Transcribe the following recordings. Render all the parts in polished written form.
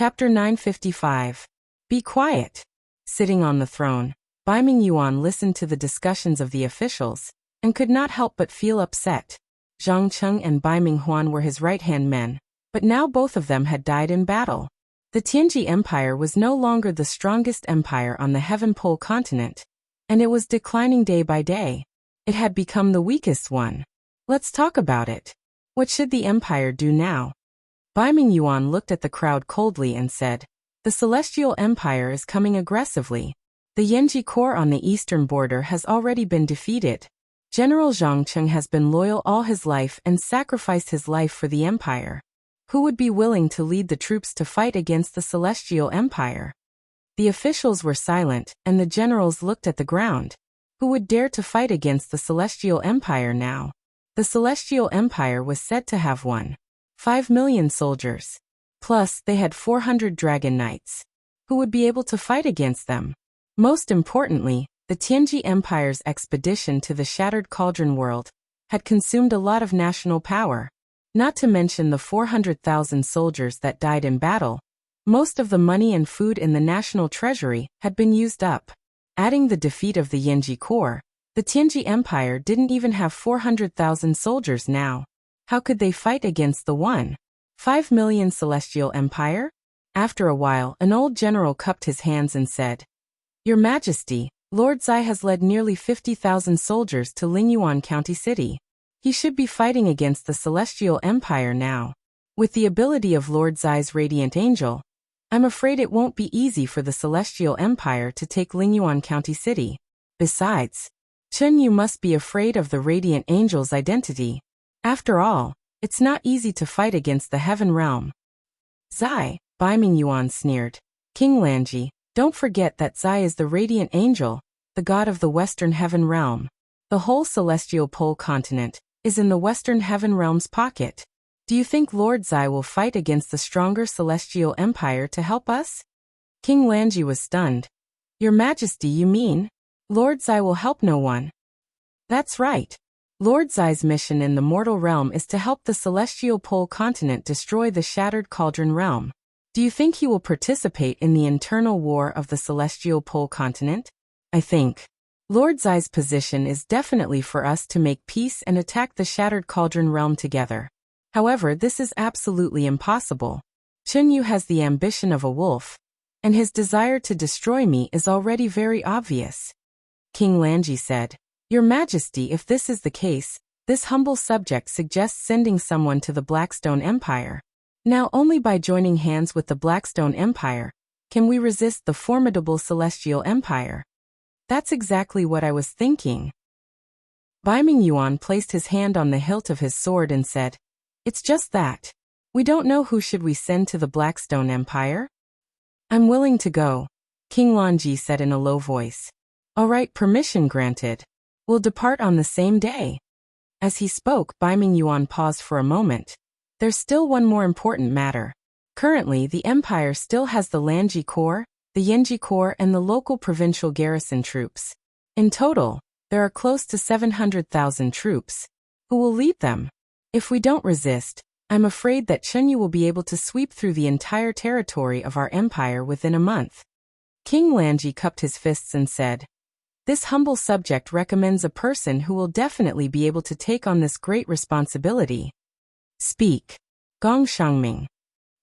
Chapter 955. Be quiet. Sitting on the throne, Bai Mingyuan listened to the discussions of the officials, and could not help but feel upset. Zhang Cheng and Bai Minghuan were his right-hand men, but now both of them had died in battle. The Tianji Empire was no longer the strongest empire on the Heaven Pole continent, and it was declining day by day. It had become the weakest one. Let's talk about it. What should the empire do now? Bai Mingyuan looked at the crowd coldly and said, "The Celestial Empire is coming aggressively. The Yanji Corps on the eastern border has already been defeated. General Zhang Cheng has been loyal all his life and sacrificed his life for the empire. Who would be willing to lead the troops to fight against the Celestial Empire?" The officials were silent, and the generals looked at the ground. Who would dare to fight against the Celestial Empire now? The Celestial Empire was said to have 5 million soldiers. Plus, they had 400 dragon knights. Who would be able to fight against them? Most importantly, the Tianji Empire's expedition to the Shattered Cauldron world had consumed a lot of national power. Not to mention the 400,000 soldiers that died in battle. Most of the money and food in the national treasury had been used up. Adding the defeat of the Yanji Corps, the Tianji Empire didn't even have 400,000 soldiers now. How could they fight against the 5 million Celestial Empire? After a while, an old general cupped his hands and said, "Your Majesty, Lord Zai has led nearly 50,000 soldiers to Lingyuan County City. He should be fighting against the Celestial Empire now. With the ability of Lord Zai's Radiant Angel, I'm afraid it won't be easy for the Celestial Empire to take Lingyuan County City. Besides, Chen Yu must be afraid of the Radiant Angel's identity. After all, it's not easy to fight against the Heaven Realm." "Zai," Bai Mingyuan sneered. "King Lanji, don't forget that Zai is the Radiant Angel, the god of the Western Heaven Realm. The whole Celestial Pole continent is in the Western Heaven Realm's pocket. Do you think Lord Zai will fight against the stronger Celestial Empire to help us?" King Lanji was stunned. "Your Majesty, you mean Lord Zai will help no one?" "That's right. Lord Zai's mission in the mortal realm is to help the Celestial Pole continent destroy the Shattered Cauldron realm. Do you think he will participate in the internal war of the Celestial Pole continent? I think Lord Zai's position is definitely for us to make peace and attack the Shattered Cauldron realm together. However, this is absolutely impossible. Chen Yu has the ambition of a wolf, and his desire to destroy me is already very obvious." King Lanji said, "Your Majesty, if this is the case, this humble subject suggests sending someone to the Blackstone Empire. Now only by joining hands with the Blackstone Empire can we resist the formidable Celestial Empire." "That's exactly what I was thinking." Bai Mingyuan placed his hand on the hilt of his sword and said, "It's just that. We don't know who should we send to the Blackstone Empire?" "I'm willing to go," King Lanji said in a low voice. "All right, permission granted. We'll depart on the same day." As he spoke, Bai Mingyuan paused for a moment. "There's still one more important matter. Currently, the Empire still has the Lanji Corps, the Yanji Corps, and the local provincial garrison troops. In total, there are close to 700,000 troops. Who will lead them? If we don't resist, I'm afraid that Chen Yu will be able to sweep through the entire territory of our empire within a month." King Lanji cupped his fists and said, "This humble subject recommends a person who will definitely be able to take on this great responsibility. Speak." "Gong Shangming."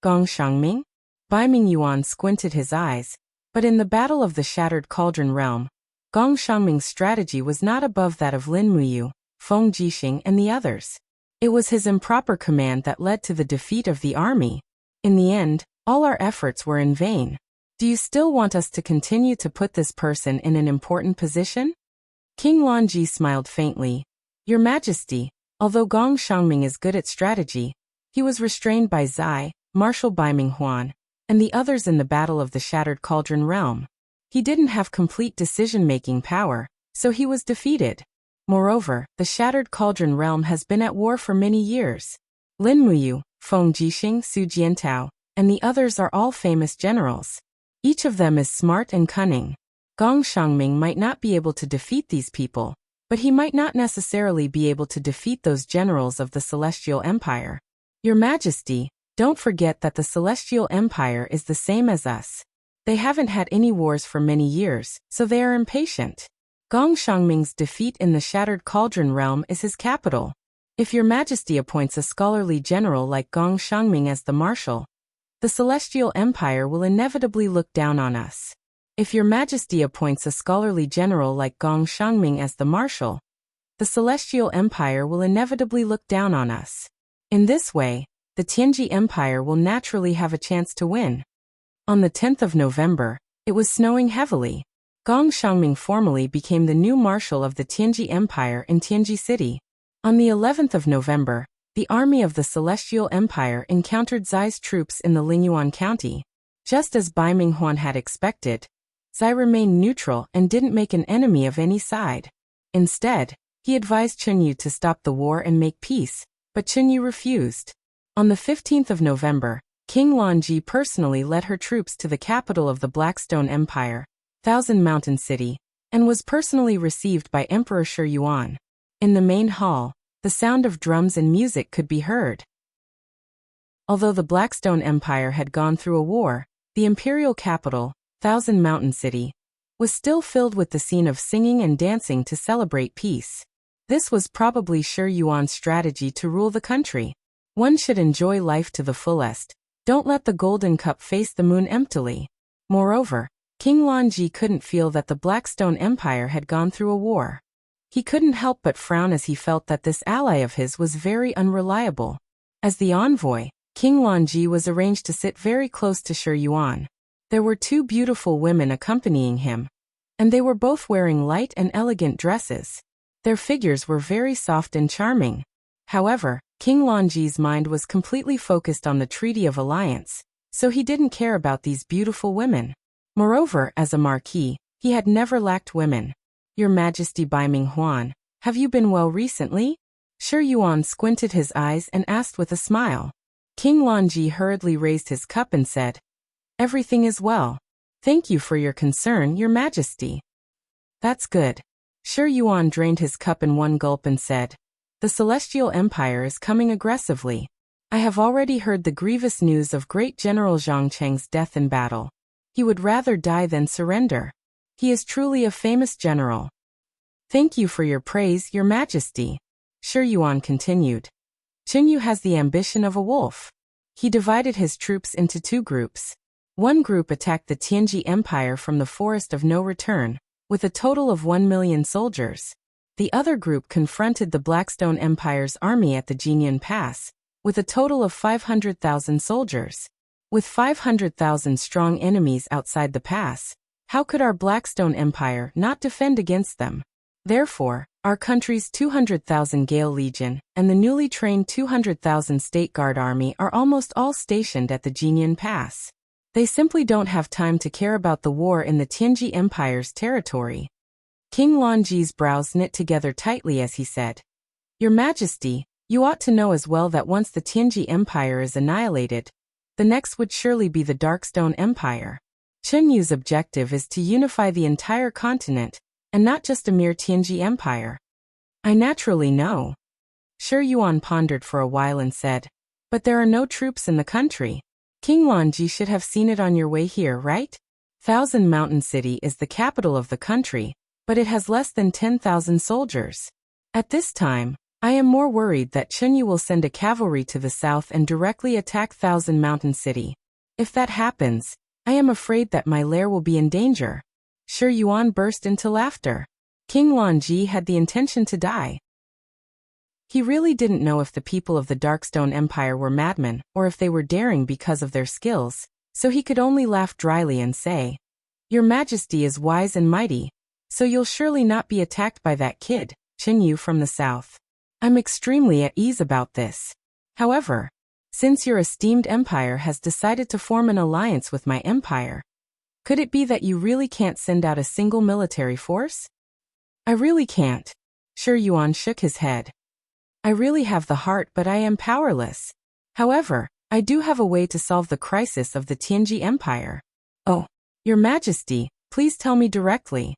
"Gong Shangming?" Bai Mingyuan squinted his eyes, but in the Battle of the Shattered Cauldron realm, Gong Shangming's strategy was not above that of Lin Muyu, Feng Jixing, and the others. It was his improper command that led to the defeat of the army. In the end, all our efforts were in vain. Do you still want us to continue to put this person in an important position?" King Lanji smiled faintly. "Your Majesty, although Gong Shangming is good at strategy, he was restrained by Zai, Marshal Bai Minghuan, and the others in the Battle of the Shattered Cauldron realm. He didn't have complete decision-making power, so he was defeated. Moreover, the Shattered Cauldron realm has been at war for many years. Lin Muyu, Feng Jixing, Su Jiantao, and the others are all famous generals. Each of them is smart and cunning. Gong Shangming might not be able to defeat these people, but he might not necessarily be able to defeat those generals of the Celestial Empire. Your Majesty, Don't forget that the Celestial Empire is the same as us. They haven't had any wars for many years, so they are impatient. Gong Xiangming's defeat in the Shattered Cauldron realm is his capital. If your majesty appoints a scholarly general like Gong Xiangming as the marshal, the Celestial Empire will inevitably look down on us. If your majesty appoints a scholarly general like Gong Xiangming as the marshal, the Celestial Empire will inevitably look down on us. In this way, the Tianji Empire will naturally have a chance to win. On the 10th of November, it was snowing heavily. Gong Xiangming formally became the new marshal of the Tianji Empire in Tianji City. On the 11th of November, the army of the Celestial Empire encountered Zai's troops in the Lingyuan County. Just as Bai Minghuan had expected, Zai remained neutral and didn't make an enemy of any side. Instead, he advised Chunyu to stop the war and make peace, but Chunyu refused. On the 15th of November, King Lanji personally led her troops to the capital of the Blackstone Empire, Thousand Mountain City, and was personally received by Emperor Shi Yuan. In the main hall, the sound of drums and music could be heard. Although the Blackstone Empire had gone through a war, the imperial capital, Thousand Mountain City, was still filled with the scene of singing and dancing to celebrate peace. This was probably Shi Yuan's strategy to rule the country. One should enjoy life to the fullest. Don't let the golden cup face the moon emptily. Moreover, King Lanji couldn't feel that the Blackstone Empire had gone through a war. He couldn't help but frown as he felt that this ally of his was very unreliable. As the envoy, King Lanji was arranged to sit very close to Shi Yuan. There were two beautiful women accompanying him, and they were both wearing light and elegant dresses. Their figures were very soft and charming. However, King Lanji's mind was completely focused on the Treaty of Alliance, so he didn't care about these beautiful women. Moreover, as a marquis, he had never lacked women. Your Majesty Bai Minghuan, have you been well recently? Shi Yuan squinted his eyes and asked with a smile. King Lanji hurriedly raised his cup and said, "Everything is well. Thank you for your concern, Your Majesty." "That's good." Shi Yuan drained his cup in one gulp and said, "The Celestial Empire is coming aggressively. I have already heard the grievous news of great General Zhang Cheng's death in battle. He would rather die than surrender. He is truly a famous general." "Thank you for your praise, Your Majesty." Shi Yuan continued. "Chunyu has the ambition of a wolf." He divided his troops into two groups. One group attacked the Tianji Empire from the Forest of No Return, with a total of 1 million soldiers. The other group confronted the Blackstone Empire's army at the Jinyan Pass, with a total of 500,000 soldiers. With 500,000 strong enemies outside the pass, how could our Blackstone Empire not defend against them? Therefore, our country's 200,000 Gale Legion and the newly trained 200,000 State Guard Army are almost all stationed at the Jinyan Pass. They simply don't have time to care about the war in the Tianji Empire's territory. King Lanji's brows knit together tightly as he said, "Your Majesty, you ought to know as well that once the Tianji Empire is annihilated, the next would surely be the Darkstone Empire. Chunyu's objective is to unify the entire continent, and not just a mere Tianji Empire." "I naturally know." Shi Yuan pondered for a while and said, "But there are no troops in the country. King Lanji should have seen it on your way here, right? Thousand Mountain City is the capital of the country, but it has less than 10,000 soldiers. At this time, I am more worried that Chunyu will send a cavalry to the south and directly attack Thousand Mountain City. If that happens, I am afraid that my lair will be in danger." Shi Yuan burst into laughter. King Lanji had the intention to die. He really didn't know if the people of the Darkstone Empire were madmen or if they were daring because of their skills, so he could only laugh dryly and say, "Your Majesty is wise and mighty, so you'll surely not be attacked by that kid, Chunyu from the south. I'm extremely at ease about this. However, since your esteemed empire has decided to form an alliance with my empire, could it be that you really can't send out a single military force?" "I really can't." Shi Yuan shook his head. "I really have the heart, but I am powerless. However, I do have a way to solve the crisis of the Tianji Empire." "Oh, Your Majesty, please tell me directly.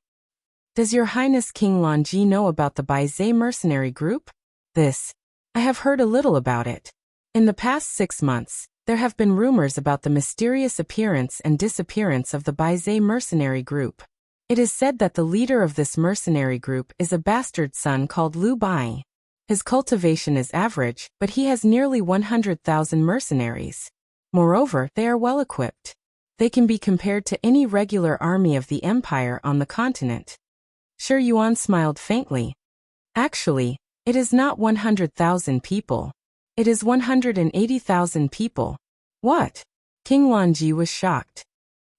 Does Your Highness King Lanji know about the Baizhe mercenary group?" "I have heard a little about it. In the past 6 months, There have been rumors about the mysterious appearance and disappearance of the Baizé mercenary group. It is said that the leader of this mercenary group is a bastard son called Liu Bai. His cultivation is average, but he has nearly 100,000 mercenaries. Moreover, they are well equipped. They can be compared to any regular army of the empire on the continent. Shi Yuan smiled faintly. Actually, it is not 100,000 people. It is 180,000 people. What? King Lanji was shocked.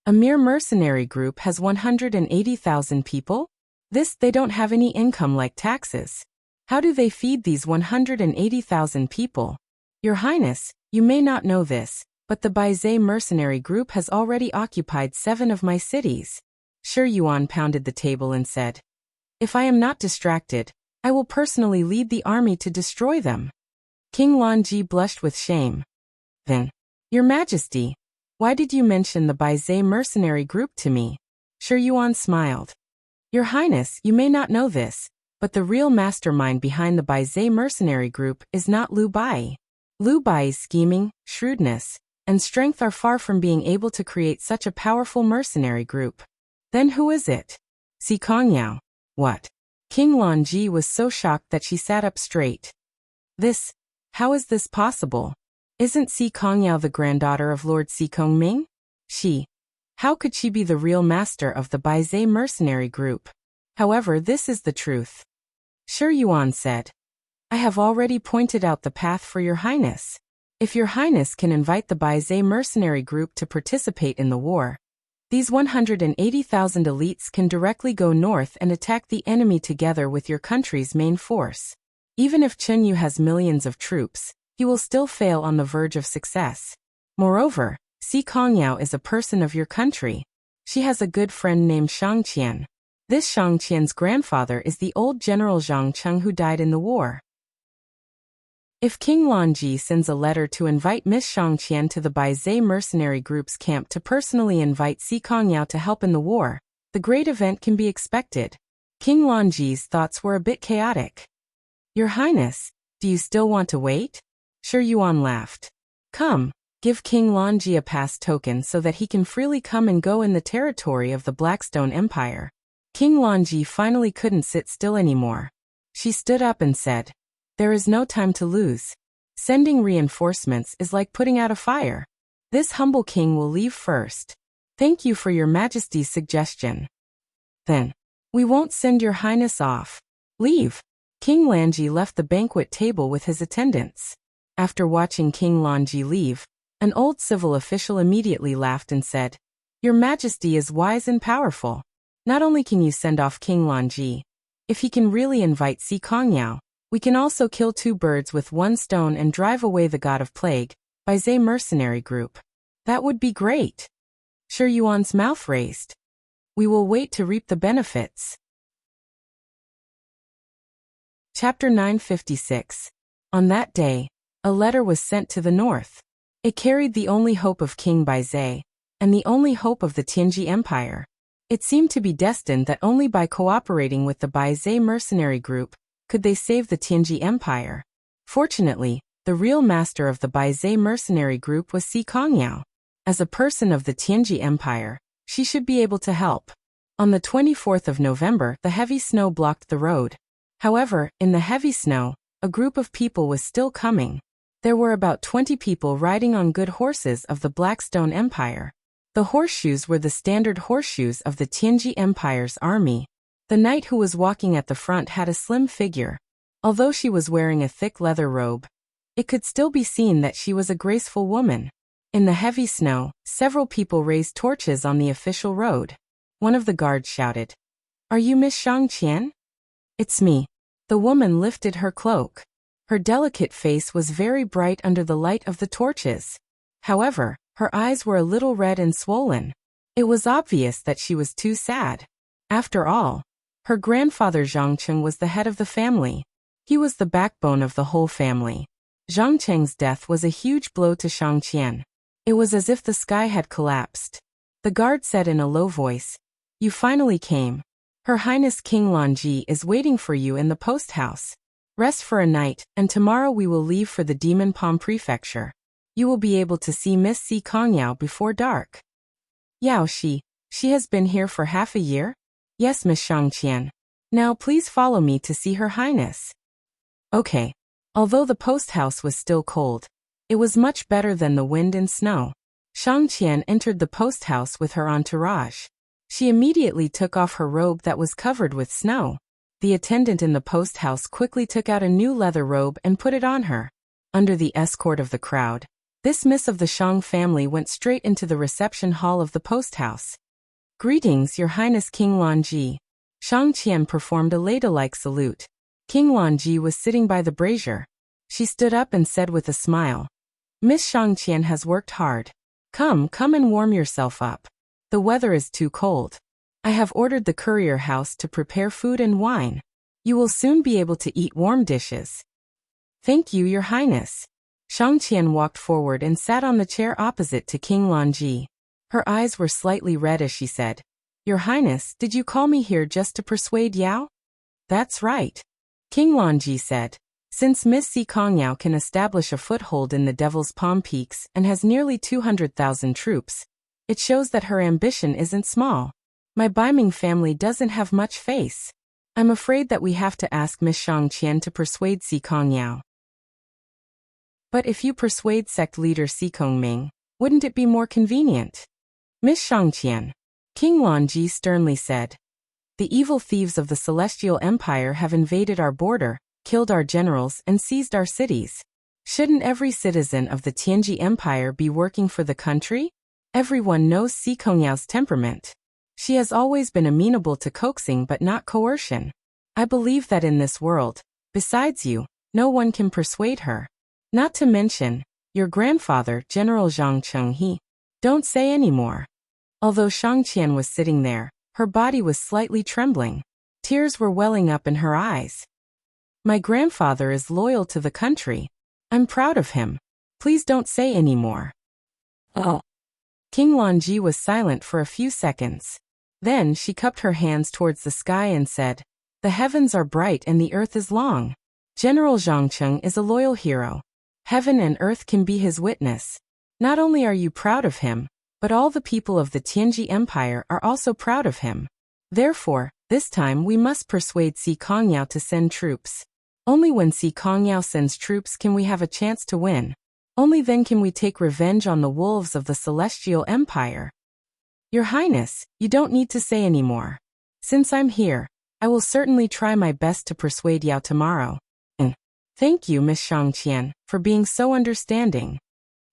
A mere mercenary group has 180,000 people? They don't have any income like taxes. How do they feed these 180,000 people? Your Highness, you may not know this, but the Baizé mercenary group has already occupied 7 of my cities. Shi Yuan pounded the table and said, If I am not distracted, I will personally lead the army to destroy them. King Lanji blushed with shame. Then, Your Majesty, why did you mention the Baizé mercenary group to me? Shi Yuan smiled. Your Highness, you may not know this, but the real mastermind behind the Baizé mercenary group is not Liu Bai. Liu Bai's scheming, shrewdness, and strength are far from being able to create such a powerful mercenary group. Then who is it? Si Kongyao. What? King Lanji was so shocked that she sat up straight. How is this possible? Isn't Si Kongyao the granddaughter of Lord Si Kongming? How could she be the real master of the Baizé mercenary group? However, this is the truth. Shi Yuan said, I have already pointed out the path for Your Highness. If Your Highness can invite the Baizé mercenary group to participate in the war, these 180,000 elites can directly go north and attack the enemy together with your country's main force. Even if Chen Yu has millions of troops, he will still fail on the verge of success. Moreover, Si Kongyao is a person of your country. She has a good friend named Shang Qian. This Shang Qian's grandfather is the old General Zhang Cheng who died in the war. If King Lanji sends a letter to invite Miss Shang Qian to the Baizé mercenary group's camp to personally invite Si Kongyao to help in the war, the great event can be expected. King Lanji's thoughts were a bit chaotic. Your Highness, do you still want to wait? Shi Yuan laughed. Come, give King Lanji a pass token so that he can freely come and go in the territory of the Blackstone Empire. King Lanji finally couldn't sit still anymore. She stood up and said, There is no time to lose. Sending reinforcements is like putting out a fire. This humble king will leave first. Thank you for Your Majesty's suggestion. Then, we won't send Your Highness off. Leave. King Lanji left the banquet table with his attendants. After watching King Lanji leave, an old civil official immediately laughed and said, Your Majesty is wise and powerful. Not only can you send off King Lanji, if he can really invite Si Kongyao, we can also kill 2 birds with 1 stone and drive away the god of plague, Baizé mercenary group. That would be great. Shi Yuan's mouth raised. We will wait to reap the benefits. Chapter 956. On that day, a letter was sent to the north. It carried the only hope of King Baizé, and the only hope of the Tianji Empire. It seemed to be destined that only by cooperating with the Baizé mercenary group could they save the Tianji Empire. Fortunately, the real master of the Baizé mercenary group was Si Kongyao. As a person of the Tianji Empire, she should be able to help. On the 24th of November, the heavy snow blocked the road. However, in the heavy snow, a group of people was still coming. There were about 20 people riding on good horses of the Blackstone Empire. The horseshoes were the standard horseshoes of the Tianji Empire's army. The knight who was walking at the front had a slim figure. Although she was wearing a thick leather robe, it could still be seen that she was a graceful woman. In the heavy snow, several people raised torches on the official road. One of the guards shouted, Are you Miss Shang Qian? It's me. The woman lifted her cloak. Her delicate face was very bright under the light of the torches. However, her eyes were a little red and swollen. It was obvious that she was too sad. After all, her grandfather Zhang Cheng was the head of the family. He was the backbone of the whole family. Zhang Cheng's death was a huge blow to Shang Qian. It was as if the sky had collapsed. The guard said in a low voice, You finally came. Her Highness King Lanji is waiting for you in the post house. Rest for a night, and tomorrow we will leave for the Demon Palm Prefecture. You will be able to see Miss Si Kongyao before dark. Yao Shi has been here for half a year? Yes, Miss Shangqian. Now please follow me to see Her Highness. Okay. Although the post house was still cold, it was much better than the wind and snow. Shangqian entered the post house with her entourage. She immediately took off her robe that was covered with snow. The attendant in the post house quickly took out a new leather robe and put it on her. Under the escort of the crowd, this miss of the Shang family went straight into the reception hall of the post house. Greetings, Your Highness King Lanji. Shangqian performed a ladylike salute. King Lanji was sitting by the brazier. She stood up and said with a smile, Miss Shangqian has worked hard. Come and warm yourself up. The weather is too cold. I have ordered the courier house to prepare food and wine. You will soon be able to eat warm dishes. Thank you, Your Highness. Shangqian walked forward and sat on the chair opposite to King Lanji. Her eyes were slightly red as she said, Your Highness, did you call me here just to persuade Yao? That's right. King Lanji said, since Miss Si Kongyao can establish a foothold in the Devil's Palm Peaks and has nearly 200,000 troops, it shows that her ambition isn't small. My Baiming family doesn't have much face. I'm afraid that we have to ask Miss Shangqian to persuade Si Kongyao. But if you persuade sect leader Si Kongming, wouldn't it be more convenient? Miss Shangqian, King Lanji sternly said, the evil thieves of the Celestial Empire have invaded our border, killed our generals and seized our cities. Shouldn't every citizen of the Tianji Empire be working for the country? Everyone knows Si Kongyao's temperament. She has always been amenable to coaxing but not coercion. I believe that in this world, besides you, no one can persuade her. Not to mention, your grandfather, General Zhang Chenghe. Don't say any more. Although Shangqian was sitting there, her body was slightly trembling. Tears were welling up in her eyes. My grandfather is loyal to the country. I'm proud of him. Please don't say any more. Oh. King Lanji was silent for a few seconds. Then she cupped her hands towards the sky and said, the heavens are bright and the earth is long. General Zhangcheng is a loyal hero. Heaven and earth can be his witness. Not only are you proud of him, but all the people of the Tianji Empire are also proud of him. Therefore, this time we must persuade Si Kongyao to send troops. Only when Si Kongyao sends troops can we have a chance to win. Only then can we take revenge on the wolves of the Celestial Empire. Your Highness, you don't need to say any more. Since I'm here, I will certainly try my best to persuade Yao tomorrow. Thank you, Miss Shangqian, for being so understanding.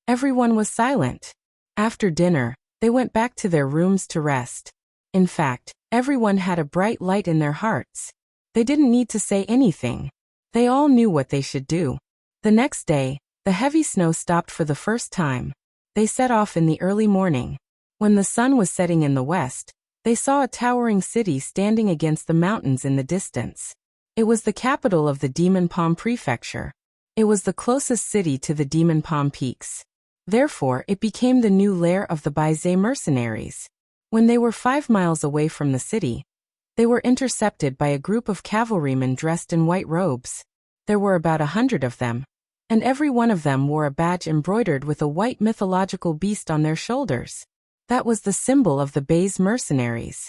Everyone was silent. After dinner, they went back to their rooms to rest. In fact, everyone had a bright light in their hearts. They didn't need to say anything. They all knew what they should do. The next day, the heavy snow stopped for the first time. They set off in the early morning. When the sun was setting in the west, they saw a towering city standing against the mountains in the distance. It was the capital of the Demon Palm Prefecture. It was the closest city to the Demon Palm Peaks. Therefore, it became the new lair of the Baizé mercenaries. When they were 5 miles away from the city, they were intercepted by a group of cavalrymen dressed in white robes. There were about 100 of them, and every one of them wore a badge embroidered with a white mythological beast on their shoulders. That was the symbol of the Baizé mercenaries.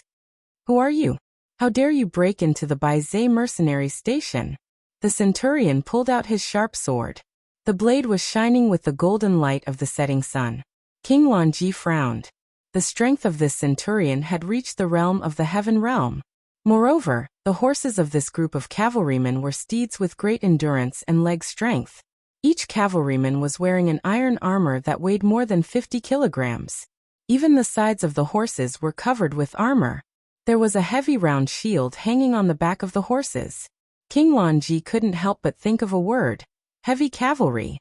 Who are you? How dare you break into the Baizé mercenary station? The centurion pulled out his sharp sword. The blade was shining with the golden light of the setting sun. King Lanji frowned. The strength of this centurion had reached the realm of the heaven realm. Moreover, the horses of this group of cavalrymen were steeds with great endurance and leg strength. Each cavalryman was wearing an iron armor that weighed more than 50 kilograms. Even the sides of the horses were covered with armor. There was a heavy round shield hanging on the back of the horses. King Lanji couldn't help but think of a word: heavy cavalry.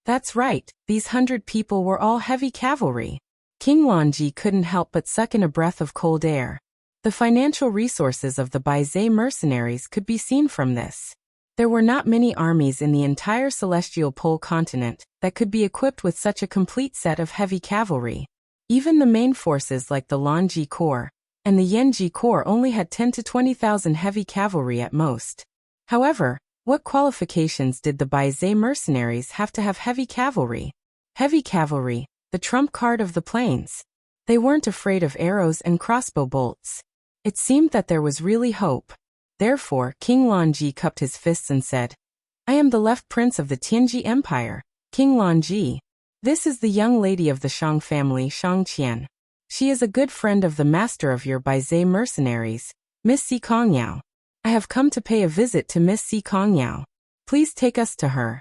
That's right, these 100 people were all heavy cavalry. King Lanji couldn't help but suck in a breath of cold air. The financial resources of the Baizé mercenaries could be seen from this. There were not many armies in the entire Celestial Pole continent that could be equipped with such a complete set of heavy cavalry. Even the main forces like the Lanji Corps and the Yanji Corps only had 10 to 20,000 heavy cavalry at most. However, What qualifications did the Baizé mercenaries have to have heavy cavalry? Heavy cavalry, the trump card of the plains. They weren't afraid of arrows and crossbow bolts. It seemed that there was really hope. Therefore, King Lanji cupped his fists and said, I am the left prince of the Tianji Empire, King Lanji. This is the young lady of the Shang family, Shang Qian. She is a good friend of the master of your Baizé mercenaries, Miss Si Kongyao. I have come to pay a visit to Miss Si Kongyao. Please take us to her.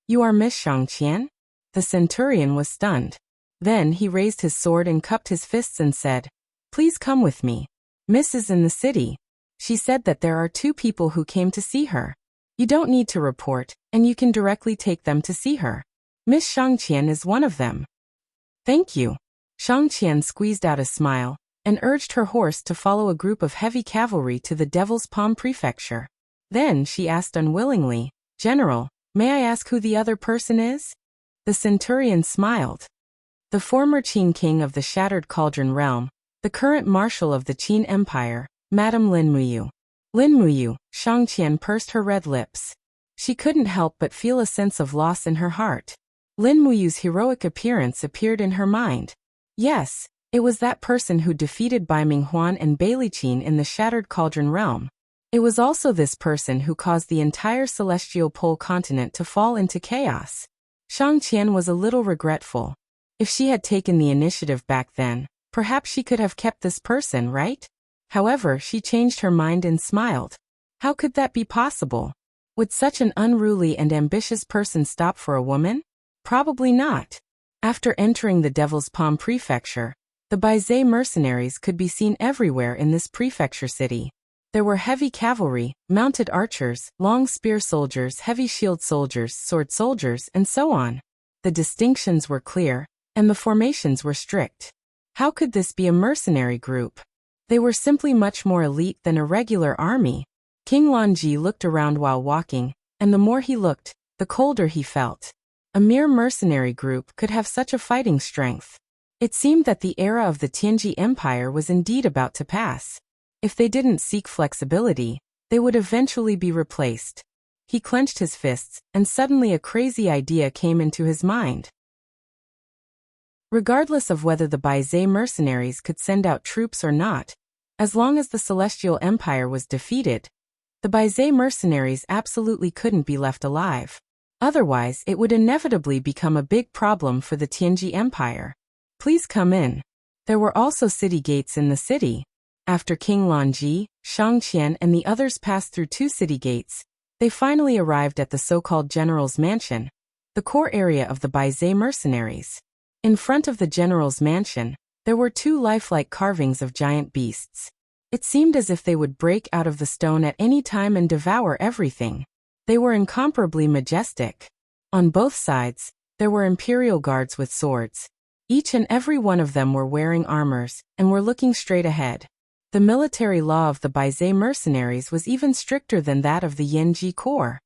You are Miss Shang Qian? The centurion was stunned. Then he raised his sword and cupped his fists and said, Please come with me. Miss is in the city. She said that there are 2 people who came to see her. You don't need to report, and you can directly take them to see her. Miss Shang Qian is one of them. Thank you. Shang Qian squeezed out a smile and urged her horse to follow a group of heavy cavalry to the Devil's Palm Prefecture. Then she asked unwillingly, General, may I ask who the other person is? The centurion smiled. The former Qin king of the Shattered Cauldron realm, the current marshal of the Qin Empire, Madame Lin Muyu. Lin Muyu, Shang Qian pursed her red lips. She couldn't help but feel a sense of loss in her heart. Lin Muyu's heroic appearance appeared in her mind. Yes, it was that person who defeated Bai Minghuan and Bailey Qin in the Shattered Cauldron realm. It was also this person who caused the entire celestial pole continent to fall into chaos. Shang Qian was a little regretful. If she had taken the initiative back then, perhaps she could have kept this person, right? However, she changed her mind and smiled. How could that be possible? Would such an unruly and ambitious person stop for a woman? Probably not. After entering the Devil's Palm Prefecture, the Baizé mercenaries could be seen everywhere in this prefecture city. There were heavy cavalry, mounted archers, long spear soldiers, heavy shield soldiers, sword soldiers, and so on. The distinctions were clear, and the formations were strict. How could this be a mercenary group? They were simply much more elite than a regular army. King Lanji looked around while walking, and the more he looked, the colder he felt. A mere mercenary group could have such a fighting strength. It seemed that the era of the Tianji Empire was indeed about to pass. If they didn't seek flexibility, they would eventually be replaced. He clenched his fists, and suddenly a crazy idea came into his mind. Regardless of whether the Baizé mercenaries could send out troops or not, as long as the Celestial Empire was defeated, the Baizé mercenaries absolutely couldn't be left alive. Otherwise, it would inevitably become a big problem for the Tianji Empire. Please come in. There were also city gates in the city. After King Lanji, Shang Qian and the others passed through 2 city gates, they finally arrived at the so-called General's Mansion, the core area of the Baizé mercenaries. In front of the General's Mansion, there were 2 lifelike carvings of giant beasts. It seemed as if they would break out of the stone at any time and devour everything. They were incomparably majestic. On both sides, there were imperial guards with swords. Each and every one of them were wearing armors, and were looking straight ahead. The military law of the Baizé mercenaries was even stricter than that of the Yanji Corps.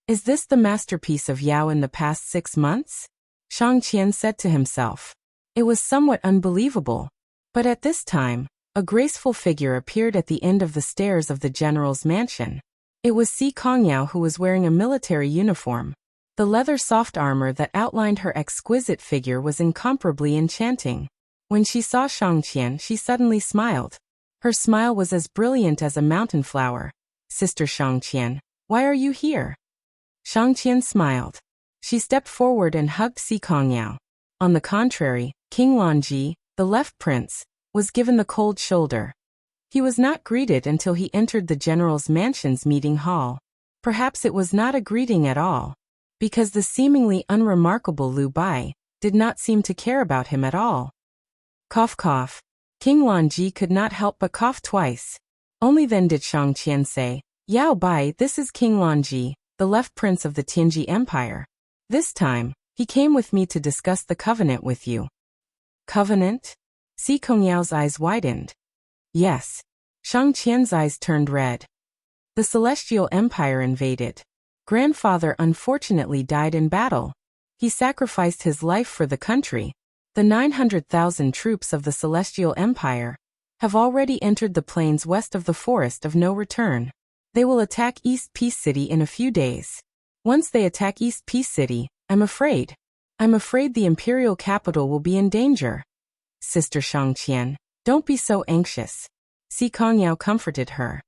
Is this the masterpiece of Yao in the past 6 months? Shang Qian said to himself. It was somewhat unbelievable. But at this time, a graceful figure appeared at the end of the stairs of the general's mansion. It was Si Kongyao, who was wearing a military uniform. The leather soft armor that outlined her exquisite figure was incomparably enchanting. When she saw Shang Qian, she suddenly smiled. Her smile was as brilliant as a mountain flower. Sister Shang Qian, why are you here? Shang Qian smiled. She stepped forward and hugged Si Kongyao. On the contrary, King Lanji, the left prince, was given the cold shoulder. He was not greeted until he entered the general's mansion's meeting hall. Perhaps it was not a greeting at all, because the seemingly unremarkable Liu Bai did not seem to care about him at all. Cough cough. King Lanji could not help but cough twice. Only then did Shang Qian say, Yao Bai, this is King Lanji, the left prince of the Tianji Empire. This time, he came with me to discuss the covenant with you. Covenant? Si Kongyao's eyes widened. Yes. Shang Qian's eyes turned red. The Celestial Empire invaded. Grandfather unfortunately died in battle. He sacrificed his life for the country. The 900,000 troops of the Celestial Empire have already entered the plains west of the Forest of No Return. They will attack East Peace City in a few days. Once they attack East Peace City, I'm afraid the imperial capital will be in danger. Sister Shangqian, don't be so anxious. Si Kongyao comforted her.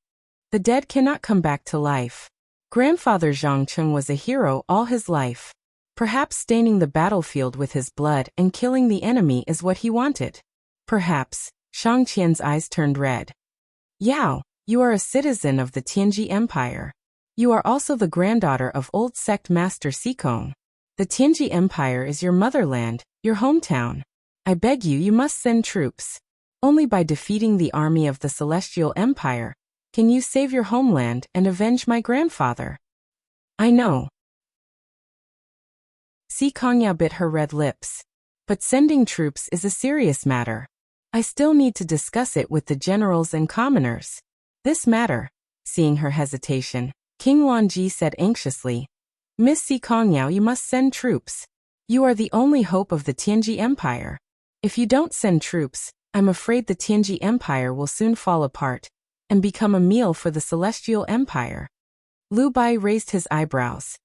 The dead cannot come back to life. Grandfather Zhang Cheng was a hero all his life. Perhaps staining the battlefield with his blood and killing the enemy is what he wanted. Perhaps. Shangqian's eyes turned red. Yao, you are a citizen of the Tianji Empire. You are also the granddaughter of old sect master Sikong. The Tianji Empire is your motherland, your hometown. I beg you must send troops. Only by defeating the army of the Celestial Empire can you save your homeland and avenge my grandfather. I know. Si Kongyao bit her red lips. But sending troops is a serious matter. I still need to discuss it with the generals and commoners. This matter. Seeing her hesitation, King Wanji said anxiously, Miss Si Kongyao, you must send troops. You are the only hope of the Tianji Empire. If you don't send troops, I'm afraid the Tianji Empire will soon fall apart and become a meal for the Celestial Empire. Lu Bai raised his eyebrows.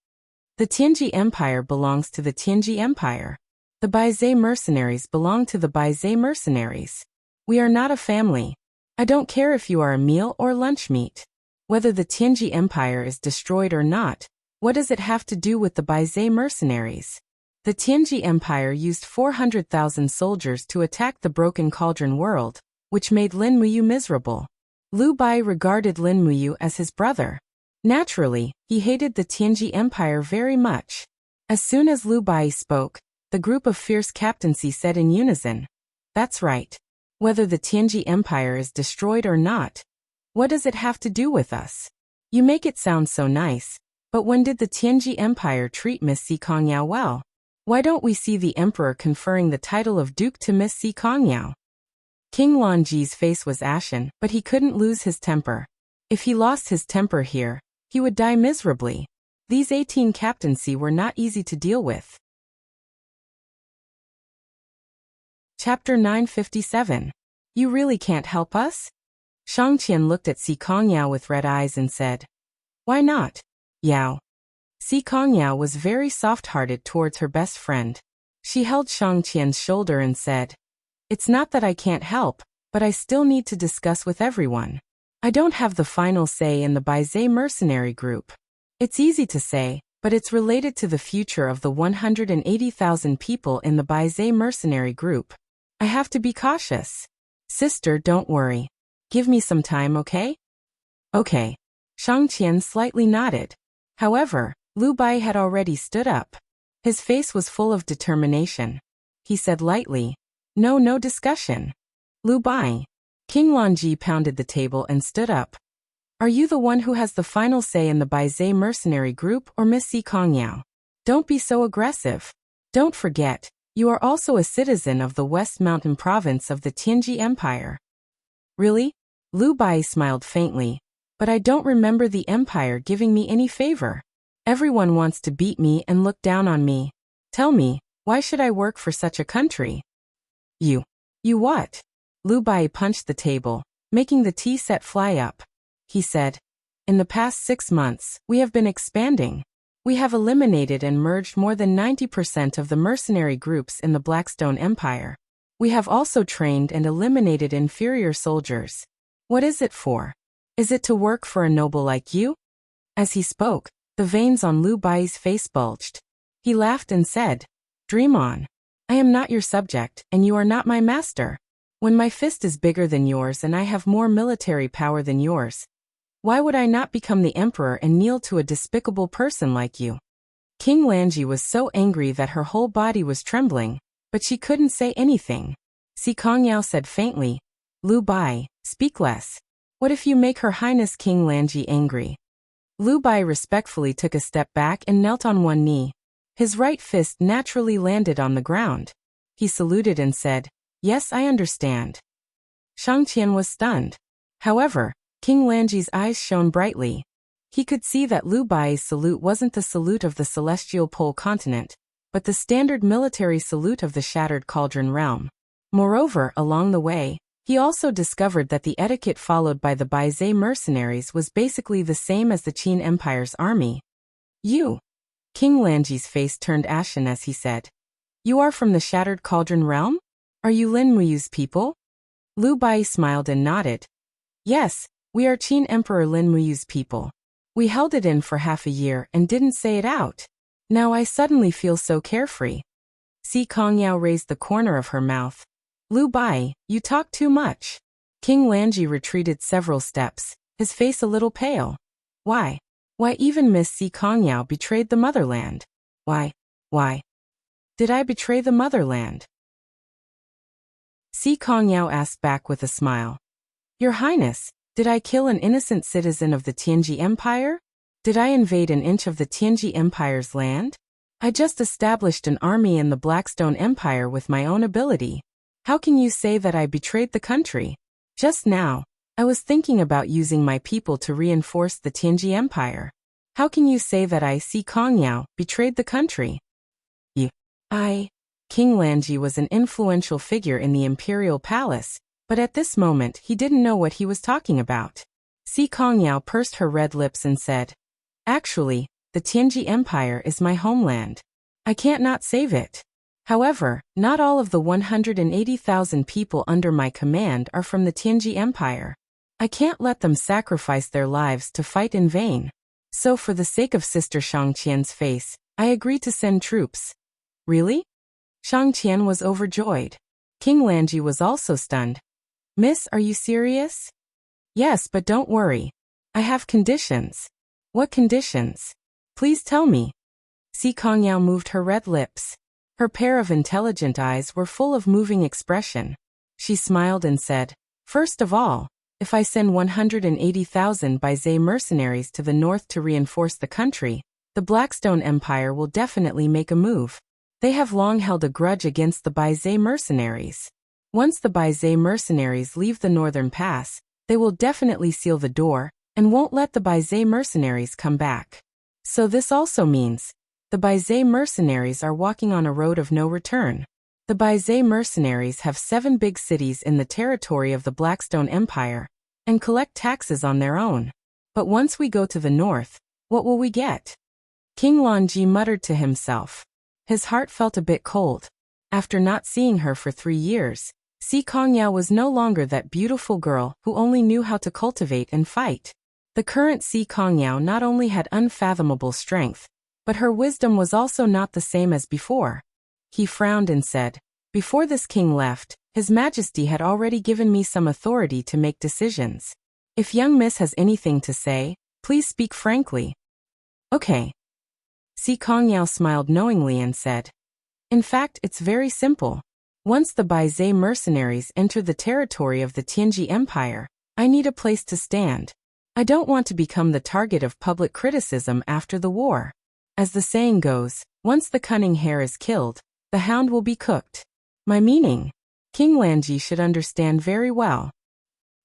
The Tianji Empire belongs to the Tianji Empire. The Baizhe mercenaries belong to the Baizhe mercenaries. We are not a family. I don't care if you are a meal or lunch meat. Whether the Tianji Empire is destroyed or not, what does it have to do with the Baizhe mercenaries? The Tianji Empire used 400,000 soldiers to attack the Broken Cauldron world, which made Lin Muyu miserable. Lu Bai regarded Lin Muyu as his brother. Naturally, he hated the Tianji Empire very much. As soon as Lu Bai spoke, the group of fierce captaincy said in unison, That's right. Whether the Tianji Empire is destroyed or not, what does it have to do with us? You make it sound so nice, but when did the Tianji Empire treat Miss Si Kongyao well? Why don't we see the emperor conferring the title of duke to Miss Si Kongyao? King Wanji's face was ashen, but he couldn't lose his temper. If he lost his temper here, he would die miserably. These 18 captaincy were not easy to deal with. Chapter 957. You really can't help us? Shangqian looked at Si Kongyao with red eyes and said, Why not? Yao. Si Kongyao was very soft-hearted towards her best friend. She held Shangqian's shoulder and said, It's not that I can't help, but I still need to discuss with everyone. I don't have the final say in the Baizhe mercenary group. It's easy to say, but it's related to the future of the 180,000 people in the Baizhe mercenary group. I have to be cautious. Sister, don't worry. Give me some time, okay? Okay. Shangqian slightly nodded. However, Lu Bai had already stood up. His face was full of determination. He said lightly, No discussion. Lu Bai. King Wanji pounded the table and stood up. Are you the one who has the final say in the Baizhe mercenary group or Miss Si Kongyao? Don't be so aggressive. Don't forget, you are also a citizen of the West Mountain province of the Tianji Empire. Really? Lu Bai smiled faintly. But I don't remember the empire giving me any favor. Everyone wants to beat me and look down on me. Tell me, why should I work for such a country? You what? Lu Bai punched the table, making the tea set fly up. He said, In the past 6 months, we have been expanding. We have eliminated and merged more than 90% of the mercenary groups in the Blackstone Empire. We have also trained and eliminated inferior soldiers. What is it for? Is it to work for a noble like you? As he spoke, the veins on Lu Bai's face bulged. He laughed and said, Dream on. I am not your subject, and you are not my master. When my fist is bigger than yours and I have more military power than yours, why would I not become the emperor and kneel to a despicable person like you? King Lanji was so angry that her whole body was trembling, but she couldn't say anything. Si Kongyao said faintly, Lu Bai, speak less. What if you make Her Highness King Lanji angry? Lu Bai respectfully took a step back and knelt on one knee. His right fist naturally landed on the ground. He saluted and said, Yes, I understand. Shangqian was stunned. However, King Lanji's eyes shone brightly. He could see that Lu Bai's salute wasn't the salute of the celestial pole continent, but the standard military salute of the Shattered Cauldron realm. Moreover, along the way, He also discovered that the etiquette followed by the Baizé mercenaries was basically the same as the Qin Empire's army. You. King Lanji's face turned ashen as he said. You are from the Shattered Cauldron realm? Are you Lin Muyu's people? Lu Bai smiled and nodded. Yes, we are Qin Emperor Lin Muyu's people. We held it in for half a year and didn't say it out. Now I suddenly feel so carefree. Si Kongyao raised the corner of her mouth. Lu Bai, you talk too much. King Lanji retreated several steps, his face a little pale. Why? Why even Miss Si Kongyao betrayed the motherland? Why? Did I betray the motherland? Si Kongyao asked back with a smile. Your Highness, did I kill an innocent citizen of the Tianji Empire? Did I invade an inch of the Tianji Empire's land? I just established an army in the Blackstone Empire with my own ability. How can you say that I betrayed the country? Just now, I was thinking about using my people to reinforce the Tianji Empire. How can you say that I, Si Kongyao, betrayed the country? King Lanji was an influential figure in the imperial palace, but at this moment he didn't know what he was talking about. Si Kongyao pursed her red lips and said, Actually, the Tianji Empire is my homeland. I can't not save it. However, not all of the 180,000 people under my command are from the Tianji Empire. I can't let them sacrifice their lives to fight in vain. So for the sake of Sister Shangqian's face, I agree to send troops. Really? Shangqian was overjoyed. King Lanji was also stunned. Miss, are you serious? Yes, but don't worry. I have conditions. What conditions? Please tell me. Si Kongyao moved her red lips. Her pair of intelligent eyes were full of moving expression. She smiled and said, First of all, if I send 180,000 Baizé mercenaries to the north to reinforce the country, the Blackstone Empire will definitely make a move. They have long held a grudge against the Baizé mercenaries. Once the Baizé mercenaries leave the northern pass, they will definitely seal the door and won't let the Baizé mercenaries come back. So this also means the Baizé mercenaries are walking on a road of no return. The Baizé mercenaries have 7 big cities in the territory of the Blackstone Empire and collect taxes on their own. But once we go to the north, what will we get? King Lanji muttered to himself. His heart felt a bit cold. After not seeing her for 3 years, Si Kongyao was no longer that beautiful girl who only knew how to cultivate and fight. The current Si Kongyao not only had unfathomable strength, but her wisdom was also not the same as before. He frowned and said, Before this king left, His Majesty had already given me some authority to make decisions. If young miss has anything to say, please speak frankly. Okay. Si Kongyao smiled knowingly and said, In fact, it's very simple. Once the Baizé mercenaries enter the territory of the Tianji Empire, I need a place to stand. I don't want to become the target of public criticism after the war. As the saying goes, once the cunning hare is killed, the hound will be cooked. My meaning? King Lanji should understand very well.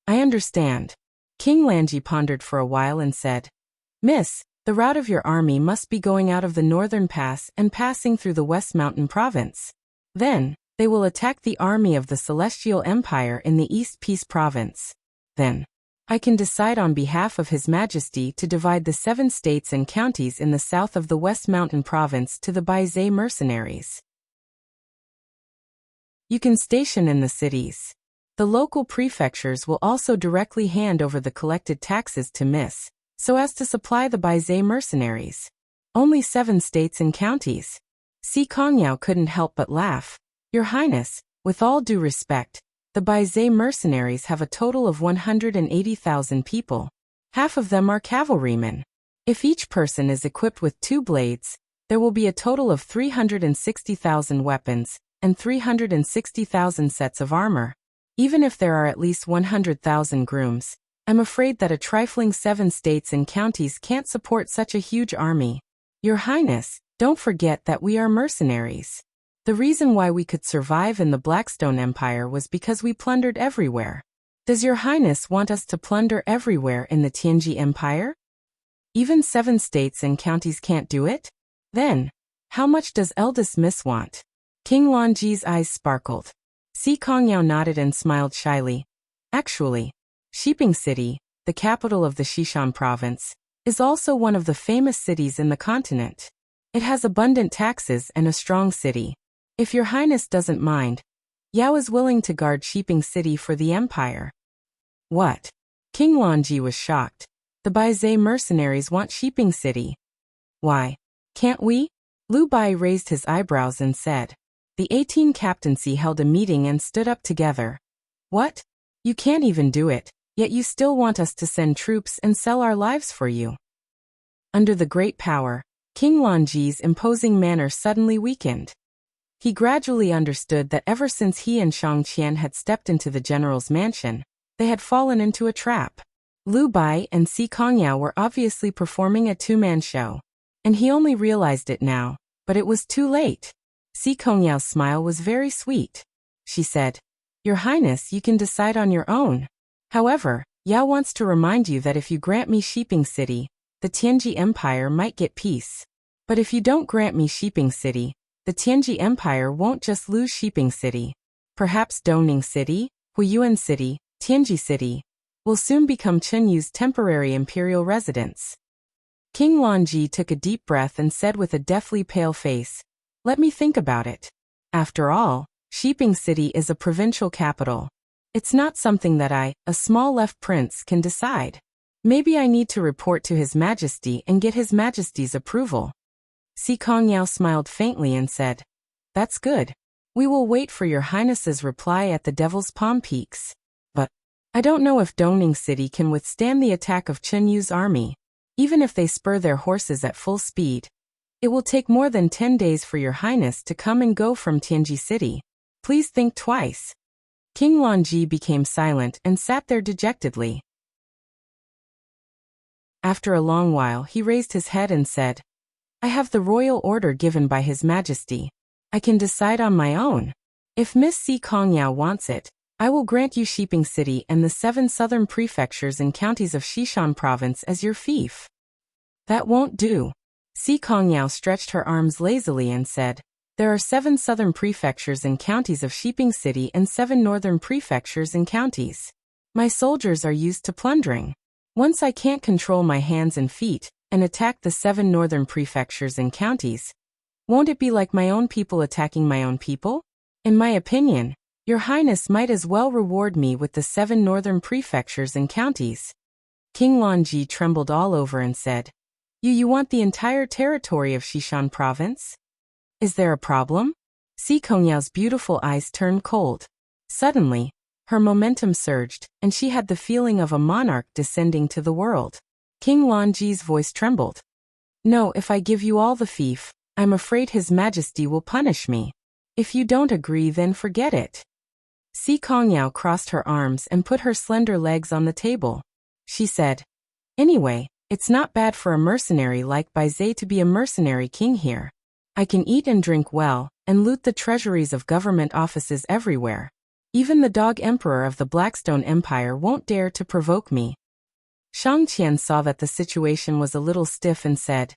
I understand. King Lanji pondered for a while and said, Miss, the route of your army must be going out of the northern pass and passing through the West Mountain province. Then, they will attack the army of the Celestial Empire in the East Peace province. Then, I can decide on behalf of His Majesty to divide the 7 states and counties in the south of the West Mountain province to the Baizé mercenaries. You can station in the cities. The local prefectures will also directly hand over the collected taxes to Miss, so as to supply the Baizé mercenaries. Only 7 states and counties. Si Kongyao couldn't help but laugh. Your Highness, with all due respect, the Baizé mercenaries have a total of 180,000 people. Half of them are cavalrymen. If each person is equipped with 2 blades, there will be a total of 360,000 weapons and 360,000 sets of armor. Even if there are at least 100,000 grooms, I'm afraid that a trifling 7 states and counties can't support such a huge army. Your Highness, don't forget that we are mercenaries. The reason why we could survive in the Blackstone Empire was because we plundered everywhere. Does Your Highness want us to plunder everywhere in the Tianji Empire? Even 7 states and counties can't do it? Then, how much does eldest Miss want? King Lanji's eyes sparkled. Si Kongyao nodded and smiled shyly. Actually, Shiping City, the capital of the Xishan province, is also one of the famous cities in the continent. It has abundant taxes and a strong city. If your highness doesn't mind, Yao is willing to guard Shiping City for the empire. What? King Lanji was shocked. The Baizhe mercenaries want Shiping City. Why? Can't we? Lu Bai raised his eyebrows and said. The 18 captaincy held a meeting and stood up together. What? You can't even do it, yet you still want us to send troops and sell our lives for you. Under the great power, King Lanji's imposing manner suddenly weakened. He gradually understood that ever since he and Shang Qian had stepped into the general's mansion, they had fallen into a trap. Lu Bai and Si Kongyao were obviously performing a two-man show, and he only realized it now, but it was too late. Si Kongyao's smile was very sweet. She said, Your Highness, you can decide on your own. However, Yao wants to remind you that if you grant me Shiping City, the Tianji Empire might get peace. But if you don't grant me Shiping City, the Tianji Empire won't just lose Shiping City. Perhaps Dongning City, Huiyuan City, Tianji City, will soon become Chenyu's temporary imperial residence. King Lanji took a deep breath and said with a deathly pale face, Let me think about it. After all, Shiping City is a provincial capital. It's not something that I, a small left prince, can decide. Maybe I need to report to His Majesty and get His Majesty's approval. Si Kongyao smiled faintly and said, That's good. We will wait for your highness's reply at the Devil's Palm Peaks. But I don't know if Dongning City can withstand the attack of Chenyu's army. Even if they spur their horses at full speed, it will take more than 10 days for your highness to come and go from Tianji City. Please think twice. King Lanji became silent and sat there dejectedly. After a long while he raised his head and said, I have the royal order given by His Majesty. I can decide on my own. If Miss Si Kongyao wants it, I will grant you Shiping City and the 7 southern prefectures and counties of Xishan province as your fief. That won't do. Si Kongyao stretched her arms lazily and said, There are 7 southern prefectures and counties of Shiping City and 7 northern prefectures and counties. My soldiers are used to plundering. Once I can't control my hands and feet and attack the 7 northern prefectures and counties, won't it be like my own people attacking my own people? In my opinion, Your Highness might as well reward me with the 7 northern prefectures and counties. King Lanji trembled all over and said, You want the entire territory of Xishan province? Is there a problem? Si Kongyao's beautiful eyes turned cold. Suddenly, her momentum surged, and she had the feeling of a monarch descending to the world. King Lanji's voice trembled. No, if I give you all the fief, I'm afraid His Majesty will punish me. If you don't agree, then forget it. Si Kongyao crossed her arms and put her slender legs on the table. She said, Anyway, it's not bad for a mercenary like Baizhe to be a mercenary king here. I can eat and drink well, and loot the treasuries of government offices everywhere. Even the dog emperor of the Blackstone Empire won't dare to provoke me. Shang Qian saw that the situation was a little stiff and said,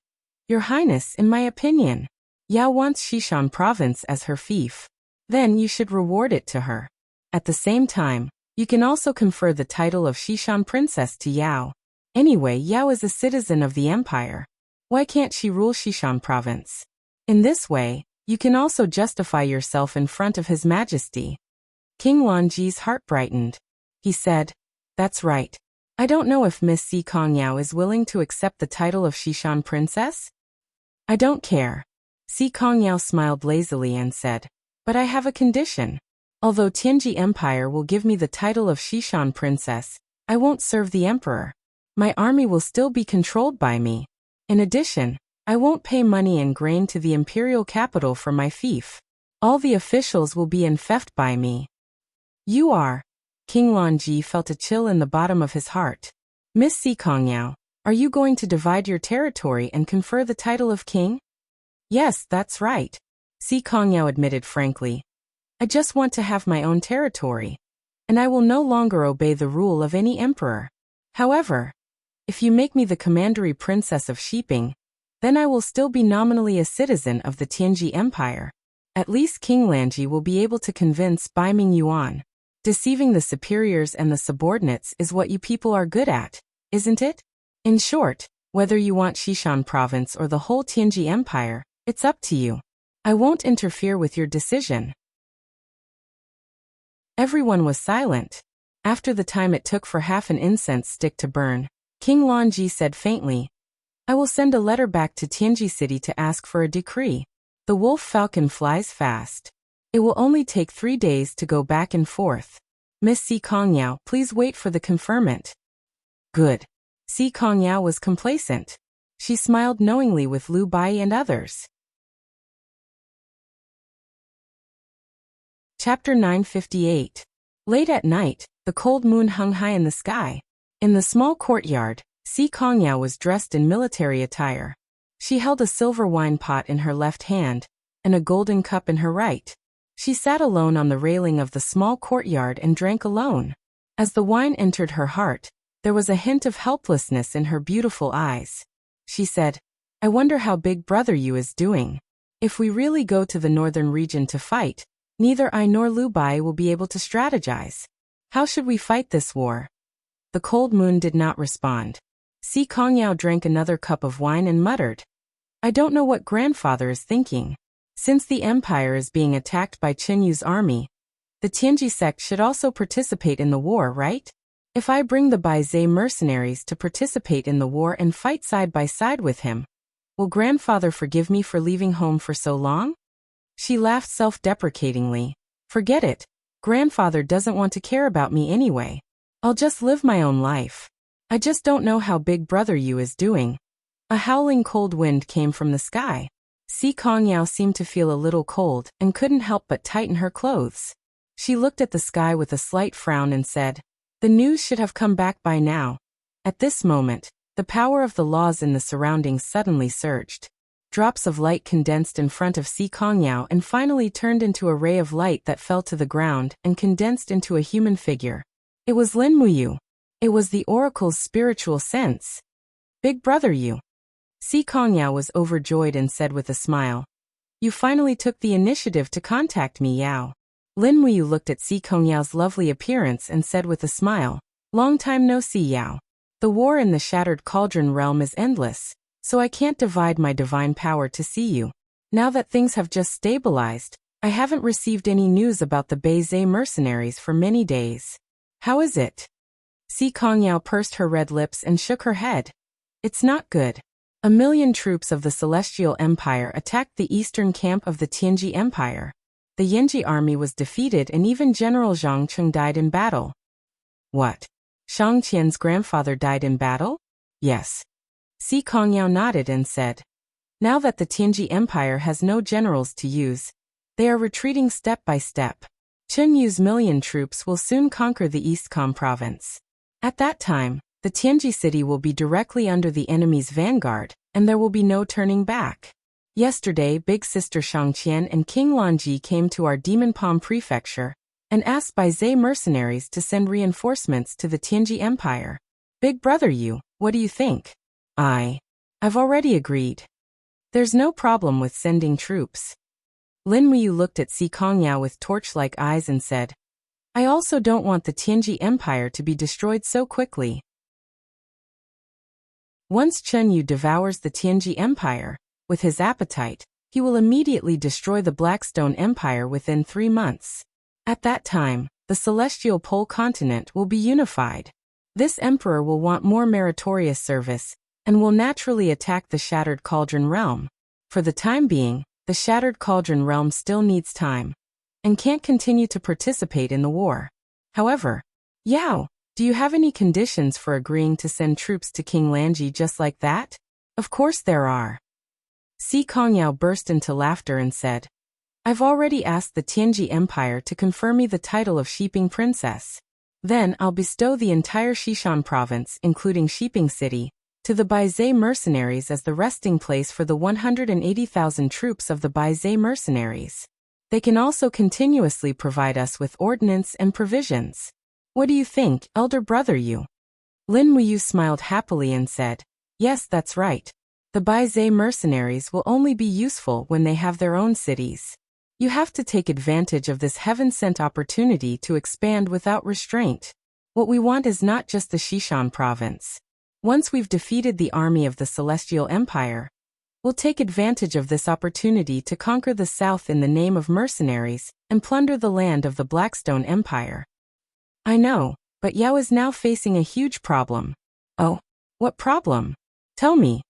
Your Highness, in my opinion, Yao wants Xishan province as her fief. Then you should reward it to her. At the same time, you can also confer the title of Xishan princess to Yao. Anyway, Yao is a citizen of the empire. Why can't she rule Xishan province? In this way, you can also justify yourself in front of His Majesty. King Lanji's heart brightened. He said, That's right. I don't know if Miss Si Kongyao is willing to accept the title of Xishan princess. I don't care. Si Kongyao smiled lazily and said, But I have a condition. Although Tianji Empire will give me the title of Xishan princess, I won't serve the emperor. My army will still be controlled by me. In addition, I won't pay money and grain to the imperial capital for my fief. All the officials will be enfeoffed by me. You are. King Lanji felt a chill in the bottom of his heart. Miss Si Kongyao, are you going to divide your territory and confer the title of king? Yes, that's right. Si Kongyao admitted frankly. I just want to have my own territory, and I will no longer obey the rule of any emperor. However, if you make me the commandery princess of Shiping, then I will still be nominally a citizen of the Tianji Empire. At least King Lanji will be able to convince Baiming Yuan Deceiving the superiors and the subordinates is what you people are good at, isn't it? In short, whether you want Xishan province or the whole Tianji Empire, it's up to you. I won't interfere with your decision. Everyone was silent. After the time it took for half an incense stick to burn, King Lanji said faintly, I will send a letter back to Tianji City to ask for a decree. The wolf falcon flies fast. It will only take 3 days to go back and forth. Miss Si Kongyao, please wait for the conferment. Good. Si Kongyao was complacent. She smiled knowingly with Lu Bai and others. Chapter 958. Late at night, the cold moon hung high in the sky. In the small courtyard, Si Kongyao was dressed in military attire. She held a silver wine pot in her left hand, and a golden cup in her right. She sat alone on the railing of the small courtyard and drank alone. As the wine entered her heart, there was a hint of helplessness in her beautiful eyes. She said, I wonder how Big Brother Yu is doing. If we really go to the northern region to fight, neither I nor Lu Bai will be able to strategize. How should we fight this war? The cold moon did not respond. Si Kongyao drank another cup of wine and muttered, I don't know what grandfather is thinking. Since the empire is being attacked by Chen Yu's army, the Tianji sect should also participate in the war, right? If I bring the Baizhe mercenaries to participate in the war and fight side by side with him, will grandfather forgive me for leaving home for so long? She laughed self-deprecatingly. Forget it. Grandfather doesn't want to care about me anyway. I'll just live my own life. I just don't know how Big Brother Yu is doing. A howling cold wind came from the sky. Si Kongyao seemed to feel a little cold and couldn't help but tighten her clothes. She looked at the sky with a slight frown and said, the news should have come back by now. At this moment, the power of the laws in the surroundings suddenly surged. Drops of light condensed in front of Si Kongyao and finally turned into a ray of light that fell to the ground and condensed into a human figure. It was Lin Muyu. It was the oracle's spiritual sense. Big Brother Yu. Si Kongyao was overjoyed and said with a smile, you finally took the initiative to contact me, Yao. Lin Muyu looked at Si Kongyao's lovely appearance and said with a smile, long time no see, Yao. The war in the Shattered Cauldron realm is endless, so I can't divide my divine power to see you. Now that things have just stabilized, I haven't received any news about the Baizhe mercenaries for many days. How is it? Si Kongyao pursed her red lips and shook her head. It's not good. 1,000,000 troops of the Celestial Empire attacked the eastern camp of the Tianji Empire. The Yanji army was defeated and even General Zhang Cheng died in battle. What? Shang Qian's grandfather died in battle? Yes. Si Kongyao nodded and said, now that the Tianji Empire has no generals to use, they are retreating step by step. Chen Yu's 1,000,000 troops will soon conquer the Eastcom province. At that time, the Tianji city will be directly under the enemy's vanguard, and there will be no turning back. Yesterday, Big Sister Shangqian and King Lanji came to our Demon Palm Prefecture and asked Baizhe mercenaries to send reinforcements to the Tianji Empire. Big Brother Yu, what do you think? I've already agreed. There's no problem with sending troops. Lin Muyu looked at Si Kongyao with torch-like eyes and said, I also don't want the Tianji Empire to be destroyed so quickly. Once Chen Yu devours the Tianji Empire, with his appetite, he will immediately destroy the Blackstone Empire within 3 months. At that time, the celestial pole continent will be unified. This emperor will want more meritorious service, and will naturally attack the Shattered Cauldron realm. For the time being, the Shattered Cauldron realm still needs time, and can't continue to participate in the war. However, Yao, do you have any conditions for agreeing to send troops to King Lanji just like that? Of course there are. Si Kongyao burst into laughter and said, I've already asked the Tianji Empire to confer me the title of Sheeping Princess. Then I'll bestow the entire Xishan province, including Sheeping City, to the Baizhe mercenaries as the resting place for the 180,000 troops of the Baizhe mercenaries. They can also continuously provide us with ordnance and provisions. What do you think, elder brother Yu? Lin Muyu smiled happily and said, yes, that's right. The Baizhe mercenaries will only be useful when they have their own cities. You have to take advantage of this heaven-sent opportunity to expand without restraint. What we want is not just the Shishan province. Once we've defeated the army of the Celestial Empire, we'll take advantage of this opportunity to conquer the south in the name of mercenaries and plunder the land of the Blackstone Empire. I know, but Yao is now facing a huge problem. Oh, what problem? Tell me.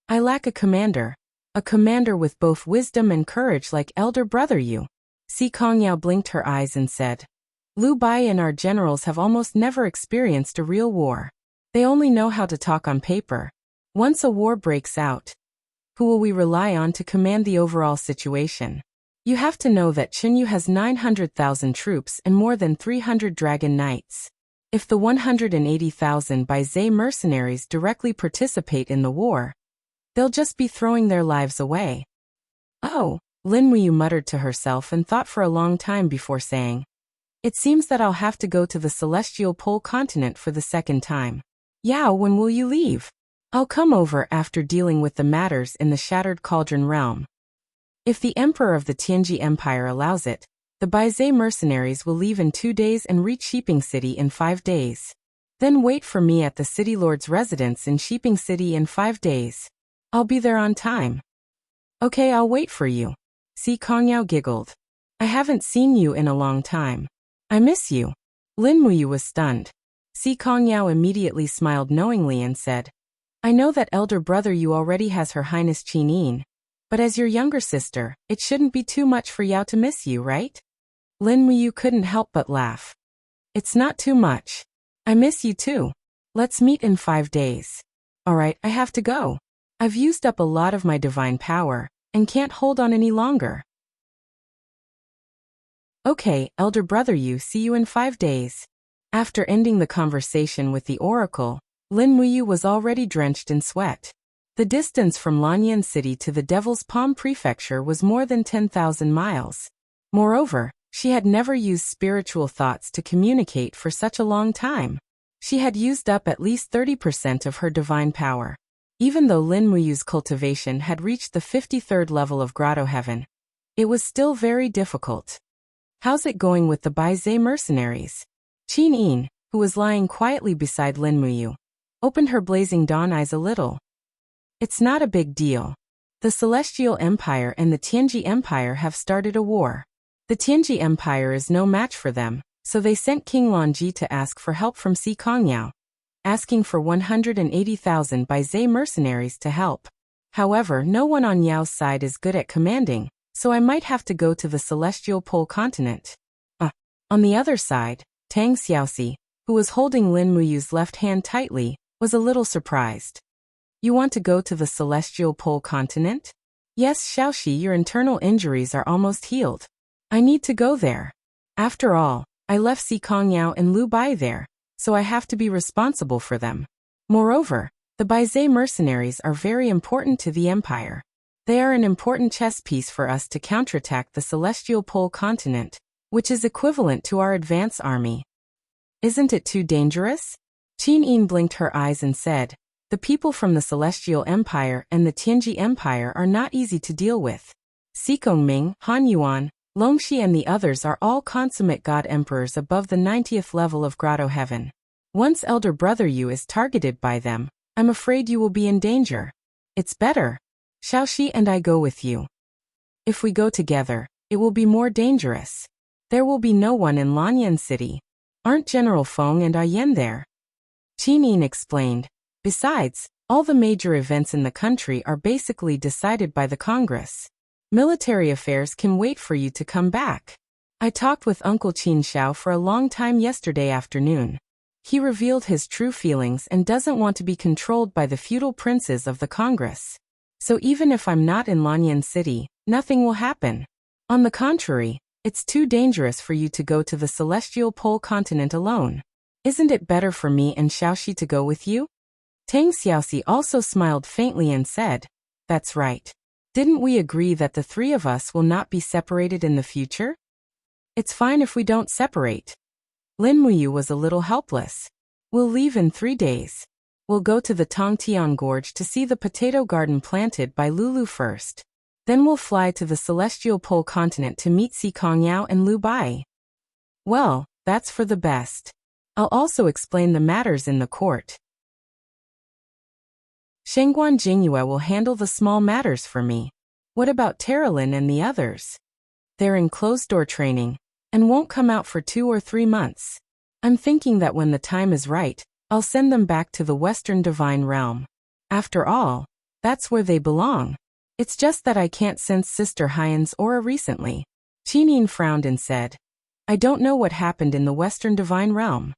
I lack a commander with both wisdom and courage like elder brother Yu. Si Kongyao blinked her eyes and said, Lu Bai and our generals have almost never experienced a real war. They only know how to talk on paper. Once a war breaks out, who will we rely on to command the overall situation? You have to know that Qinyu has 900,000 troops and more than 300 dragon knights. If the 180,000 Baizhe mercenaries directly participate in the war, they'll just be throwing their lives away. Oh, Lin Muyu muttered to herself and thought for a long time before saying, It seems that I'll have to go to the celestial pole continent for the second time. Yao, when will you leave? I'll come over after dealing with the matters in the Shattered Cauldron realm. If the Emperor of the Tianji Empire allows it, the Baizhe mercenaries will leave in 2 days and reach Shiping City in 5 days. Then wait for me at the City Lord's residence in Shiping City in 5 days. I'll be there on time. Okay, I'll wait for you. Si Kongyao giggled. I haven't seen you in a long time. I miss you. Lin Muyu was stunned. Si Kongyao immediately smiled knowingly and said, I know that elder brother Yu already has Her Highness Qin Yin, but as your younger sister, it shouldn't be too much for Yao to miss you, right? Lin Muyu couldn't help but laugh. It's not too much. I miss you too. Let's meet in 5 days. Alright, I have to go. I've used up a lot of my divine power, and can't hold on any longer. Okay, elder brother Yu, see you in 5 days. After ending the conversation with the oracle, Lin Muyu was already drenched in sweat. The distance from Lanyan City to the Devil's Palm Prefecture was more than 10,000 miles. Moreover, she had never used spiritual thoughts to communicate for such a long time. She had used up at least 30% of her divine power. Even though Lin Muyu's cultivation had reached the 53rd level of Grotto Heaven, it was still very difficult. How's it going with the Baizhe mercenaries? Qin Yin, who was lying quietly beside Lin Muyu, opened her blazing dawn eyes a little. It's not a big deal. The Celestial Empire and the Tianji Empire have started a war. The Tianji Empire is no match for them, so they sent King Longji to ask for help from Si Kongyao, asking for 180,000 Baizhe mercenaries to help. However, no one on Yao's side is good at commanding, so I might have to go to the Celestial Pole continent. On the other side, Tang Xiaoxi, who was holding Lin Muyu's left hand tightly, was a little surprised. You want to go to the Celestial Pole continent? Yes, Xiaoxi, your internal injuries are almost healed. I need to go there. After all, I left Si Kongyao and Lu Bai there, so I have to be responsible for them. Moreover, the Baizhe mercenaries are very important to the Empire. They are an important chess piece for us to counterattack the Celestial Pole continent, which is equivalent to our advance army. Isn't it too dangerous? Qin Yin blinked her eyes and said, The people from the Celestial Empire and the Tianji Empire are not easy to deal with. Si Kongming, Han Yuan, Longxi and the others are all consummate god emperors above the 90th level of Grotto Heaven. Once elder brother Yu is targeted by them, I'm afraid you will be in danger. It's better. Xiaoxi and I go with you. If we go together, it will be more dangerous. There will be no one in Lanyan City. Aren't General Feng and Ayen there? Qin Yin explained. Besides, all the major events in the country are basically decided by the Congress. Military affairs can wait for you to come back. I talked with Uncle Qin Xiao for a long time yesterday afternoon. He revealed his true feelings and doesn't want to be controlled by the feudal princes of the Congress. So even if I'm not in Lanyan City, nothing will happen. On the contrary, it's too dangerous for you to go to the Celestial Pole continent alone. Isn't it better for me and Xiaoxi to go with you? Tang Xiaoxi also smiled faintly and said, That's right. Didn't we agree that the three of us will not be separated in the future? It's fine if we don't separate. Lin Muyu was a little helpless. We'll leave in 3 days. We'll go to the Tongtian Gorge to see the potato garden planted by Lulu first. Then we'll fly to the celestial pole continent to meet Si Kongyao and Lu Bai. Well, that's for the best. I'll also explain the matters in the court. Shengguan Jingyue will handle the small matters for me. What about Terralin and the others? They're in closed-door training and won't come out for 2 or 3 months. I'm thinking that when the time is right, I'll send them back to the Western Divine Realm. After all, that's where they belong. It's just that I can't sense Sister Hyan's aura recently. Qinin frowned and said, I don't know what happened in the Western Divine Realm.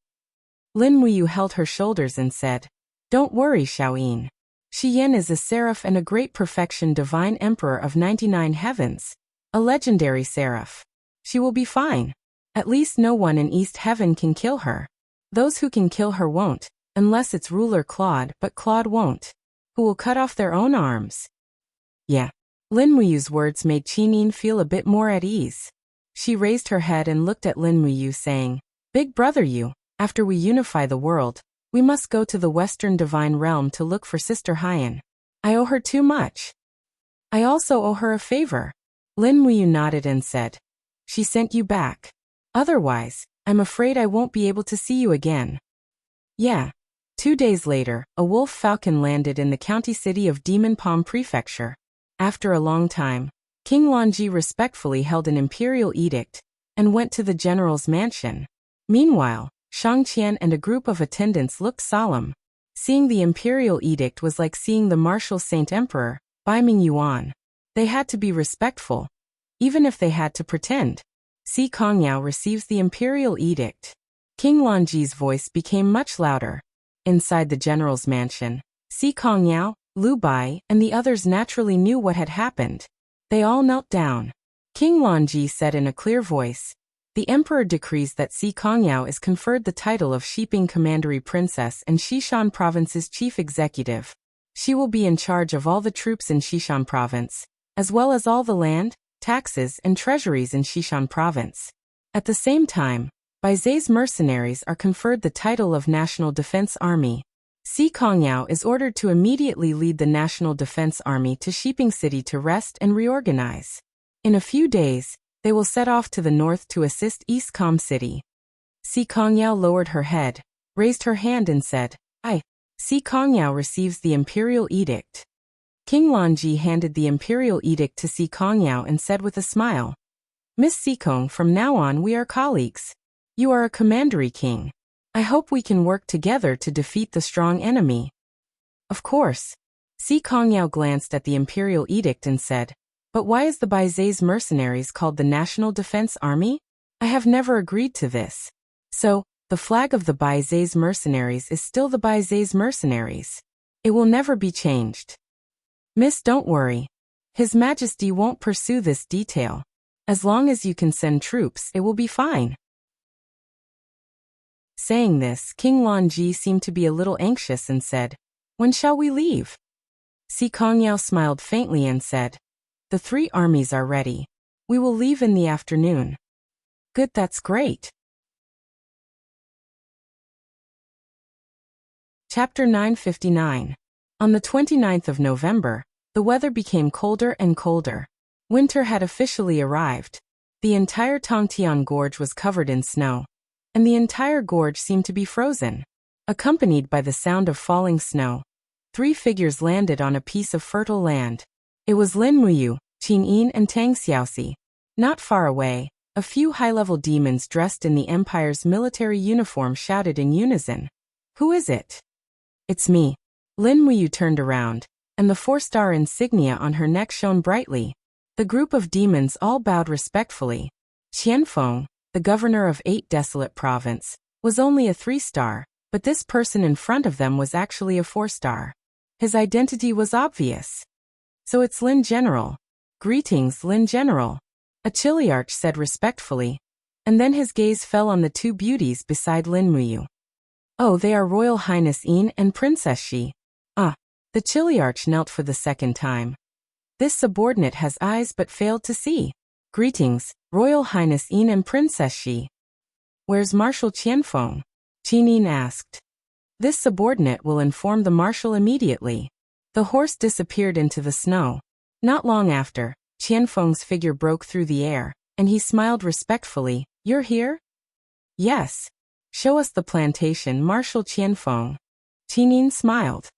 Lin Muyu held her shoulders and said, Don't worry, Xiaoyin. Shi Yan is a seraph and a great perfection divine emperor of 99 heavens, a legendary seraph. She will be fine. At least no one in East Heaven can kill her. Those who can kill her won't, unless it's ruler Claude, but Claude won't. Who will cut off their own arms. Yeah. Lin Muyu's words made Qinin feel a bit more at ease. She raised her head and looked at Lin Muyu saying, Big brother you, after we unify the world, we must go to the Western Divine Realm to look for Sister Hyan. I owe her too much. I also owe her a favor. Lin Muyu nodded and said, She sent you back. Otherwise, I'm afraid I won't be able to see you again. Yeah. 2 days later, a wolf falcon landed in the county city of Demon Palm Prefecture. After a long time, King Lonji respectfully held an imperial edict and went to the general's mansion. Meanwhile, Shang Qian and a group of attendants looked solemn. Seeing the imperial edict was like seeing the martial Saint Emperor, Baiming Yuan. They had to be respectful, even if they had to pretend. Si Kongyao receives the imperial edict. King Lonji's voice became much louder. Inside the general's mansion, Si Kongyao, Lu Bai, and the others naturally knew what had happened. They all knelt down. King Lonji said in a clear voice, The emperor decrees that Si Kongyao is conferred the title of Shiping Commandery Princess and Xishan Province's chief executive. She will be in charge of all the troops in Xishan Province, as well as all the land, taxes, and treasuries in Xishan Province. At the same time, Baizei's mercenaries are conferred the title of National Defense Army. Si Kongyao is ordered to immediately lead the National Defense Army to Shiping City to rest and reorganize. In a few days, they will set off to the north to assist East Com City. Si Kongyao lowered her head, raised her hand and said, Si Kongyao receives the imperial edict. King Lonji handed the imperial edict to Si Kongyao and said with a smile, Miss Sikong, from now on we are colleagues. You are a commandery king. I hope we can work together to defeat the strong enemy. Of course. Si Kongyao glanced at the imperial edict and said, But why is the Baizei's mercenaries called the National Defense Army? I have never agreed to this. So, the flag of the Baizei's mercenaries is still the Baizei's mercenaries. It will never be changed. Miss, don't worry. His Majesty won't pursue this detail. As long as you can send troops, it will be fine. Saying this, King Lonji seemed to be a little anxious and said, When shall we leave? Si Kongyao smiled faintly and said, The 3 armies are ready. We will leave in the afternoon. Good, that's great. Chapter 959. On the 29th of November, the weather became colder and colder. Winter had officially arrived. The entire Tongtian Gorge was covered in snow, and the entire gorge seemed to be frozen. Accompanied by the sound of falling snow, 3 figures landed on a piece of fertile land. It was Lin Muyu, Qin Yin, and Tang Xiaoxi. Not far away, a few high-level demons dressed in the Empire's military uniform shouted in unison. Who is it? It's me. Lin Muyu turned around, and the 4-star insignia on her neck shone brightly. The group of demons all bowed respectfully. Qianfeng, the governor of 8 Desolate Province, was only a 3-star, but this person in front of them was actually a 4-star. His identity was obvious. So it's Lin General. Greetings, Lin General. A Chiliarch said respectfully, and then his gaze fell on the 2 beauties beside Lin Muyu. Oh, they are Royal Highness Yin and Princess Shi. The Chiliarch knelt for the 2nd time. This subordinate has eyes but failed to see. Greetings, Royal Highness Yin and Princess Shi. Where's Marshal Qianfeng? Qinin asked. This subordinate will inform the marshal immediately. The horse disappeared into the snow. Not long after, Qianfeng's figure broke through the air, and he smiled respectfully. You're here? Yes. Show us the plantation, Marshal Qianfeng. Qinin smiled.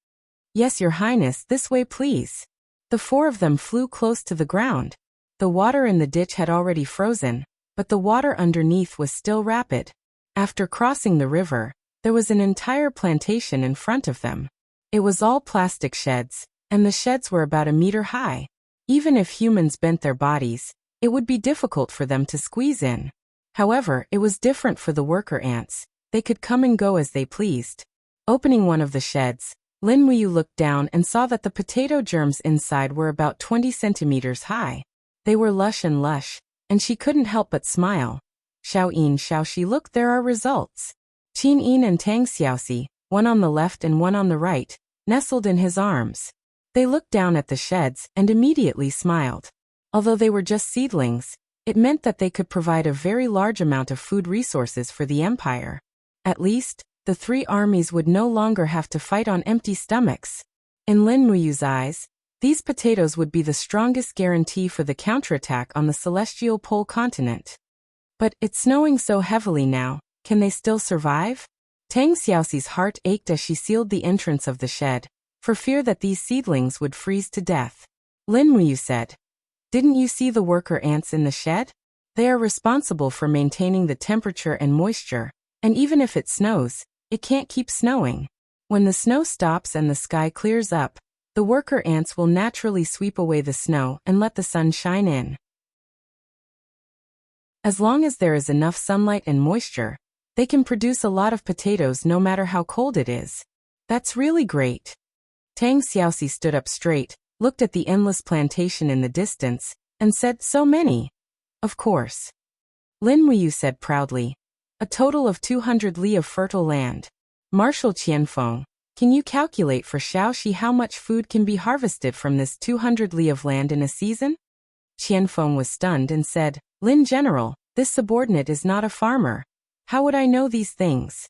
Yes, Your Highness, this way please. The four of them flew close to the ground. The water in the ditch had already frozen, but the water underneath was still rapid. After crossing the river, there was an entire plantation in front of them. It was all plastic sheds, and the sheds were about a meter high. Even if humans bent their bodies, it would be difficult for them to squeeze in. However, it was different for the worker ants. They could come and go as they pleased. Opening one of the sheds, Lin Muyu looked down and saw that the potato germs inside were about 20 centimeters high. They were lush, and she couldn't help but smile. Xiaoyin, Xiaoxi, look, there are results. Qin Yin and Tang Xiaoxi, one on the left and one on the right, nestled in his arms. They looked down at the sheds and immediately smiled. Although they were just seedlings, it meant that they could provide a very large amount of food resources for the empire. At least, the three armies would no longer have to fight on empty stomachs. In Lin Muyu's eyes, these potatoes would be the strongest guarantee for the counterattack on the celestial pole continent. But it's snowing so heavily now, can they still survive? Tang Xiaoxi's heart ached as she sealed the entrance of the shed, for fear that these seedlings would freeze to death. Lin Muyu said, Didn't you see the worker ants in the shed? They are responsible for maintaining the temperature and moisture, and even if it snows, it can't keep snowing. When the snow stops and the sky clears up, the worker ants will naturally sweep away the snow and let the sun shine in. As long as there is enough sunlight and moisture, they can produce a lot of potatoes no matter how cold it is. That's really great. Tang Xiaoxi stood up straight, looked at the endless plantation in the distance, and said, So many. Of course. Lin Muyu said proudly. A total of 200 li of fertile land. Marshal Qianfeng, can you calculate for Xiaoxi how much food can be harvested from this 200 li of land in a season? Qianfeng was stunned and said, Lin General, this subordinate is not a farmer. How would I know these things?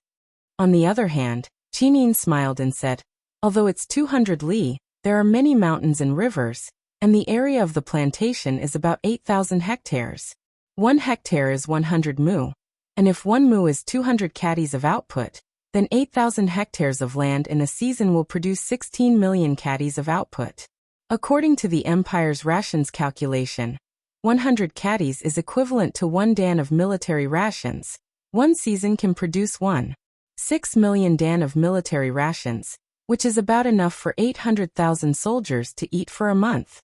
On the other hand, Qinin smiled and said, Although it's 200 li, there are many mountains and rivers, and the area of the plantation is about 8,000 hectares. 1 hectare is 100 mu, and if 1 mu is 200 caddies of output, then 8,000 hectares of land in a season will produce 16 million caddies of output. According to the Empire's rations calculation, 100 caddies is equivalent to 1 dan of military rations. 1 season can produce 1.6 million dan of military rations, which is about enough for 800,000 soldiers to eat for a month.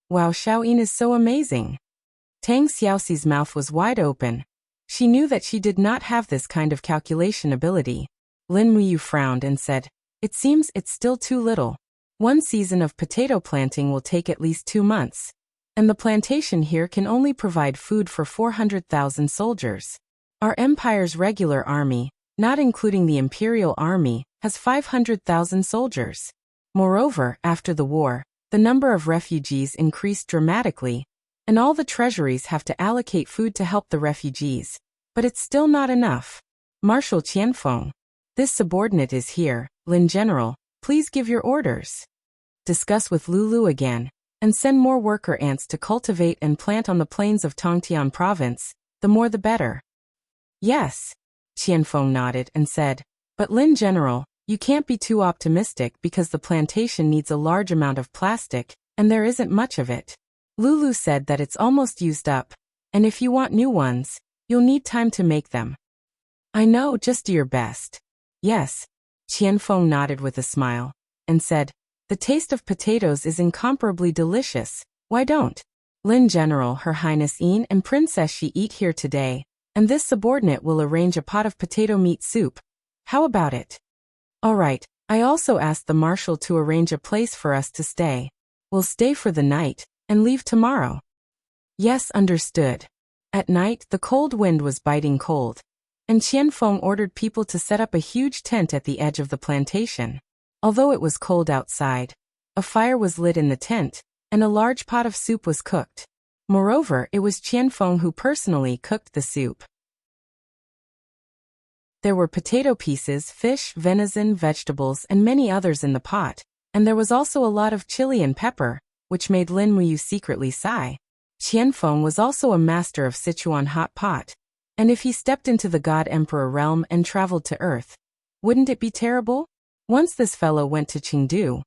Wow, Xiaoyin is so amazing. Tang Xiaoxi's mouth was wide open. She knew that she did not have this kind of calculation ability. Lin Muyu frowned and said, It seems it's still too little. 1 season of potato planting will take at least 2 months. And the plantation here can only provide food for 400,000 soldiers. Our empire's regular army, not including the imperial army, has 500,000 soldiers. Moreover, after the war, the number of refugees increased dramatically, and all the treasuries have to allocate food to help the refugees. But it's still not enough. Marshal Qianfeng, this subordinate is here. Lin General, please give your orders. Discuss with Lulu again, and send more worker ants to cultivate and plant on the plains of Tongtian province, the more the better. Yes. Qianfeng nodded and said, But Lin General, you can't be too optimistic because the plantation needs a large amount of plastic, and there isn't much of it. Lulu said that it's almost used up, and if you want new ones, you'll need time to make them. I know, just do your best. Yes. Qianfeng nodded with a smile, and said, The taste of potatoes is incomparably delicious. Why don't Lin General, Her Highness Yin and Princess Shi eat here today, and this subordinate will arrange a pot of potato meat soup. How about it? All right, I also asked the marshal to arrange a place for us to stay. We'll stay for the night, and leave tomorrow. Yes, understood. At night, the cold wind was biting cold, and Qianfeng ordered people to set up a huge tent at the edge of the plantation. Although it was cold outside, a fire was lit in the tent, and a large pot of soup was cooked. Moreover, it was Qianfeng who personally cooked the soup. There were potato pieces, fish, venison, vegetables, and many others in the pot, and there was also a lot of chili and pepper, which made Lin Muyu secretly sigh. Qianfeng was also a master of Sichuan hot pot, and if he stepped into the God Emperor realm and traveled to Earth, wouldn't it be terrible? Once this fellow went to Chengdu,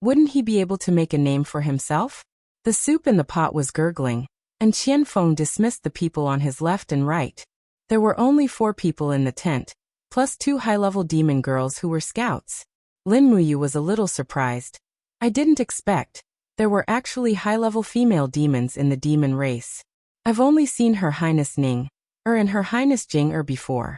wouldn't he be able to make a name for himself? The soup in the pot was gurgling, and Qianfeng dismissed the people on his left and right. There were only 4 people in the tent, plus 2 high-level demon girls who were scouts. Lin Muyu was a little surprised. I didn't expect. There were actually high-level female demons in the demon race. I've only seen Her Highness Ning, and Her Highness Jing before.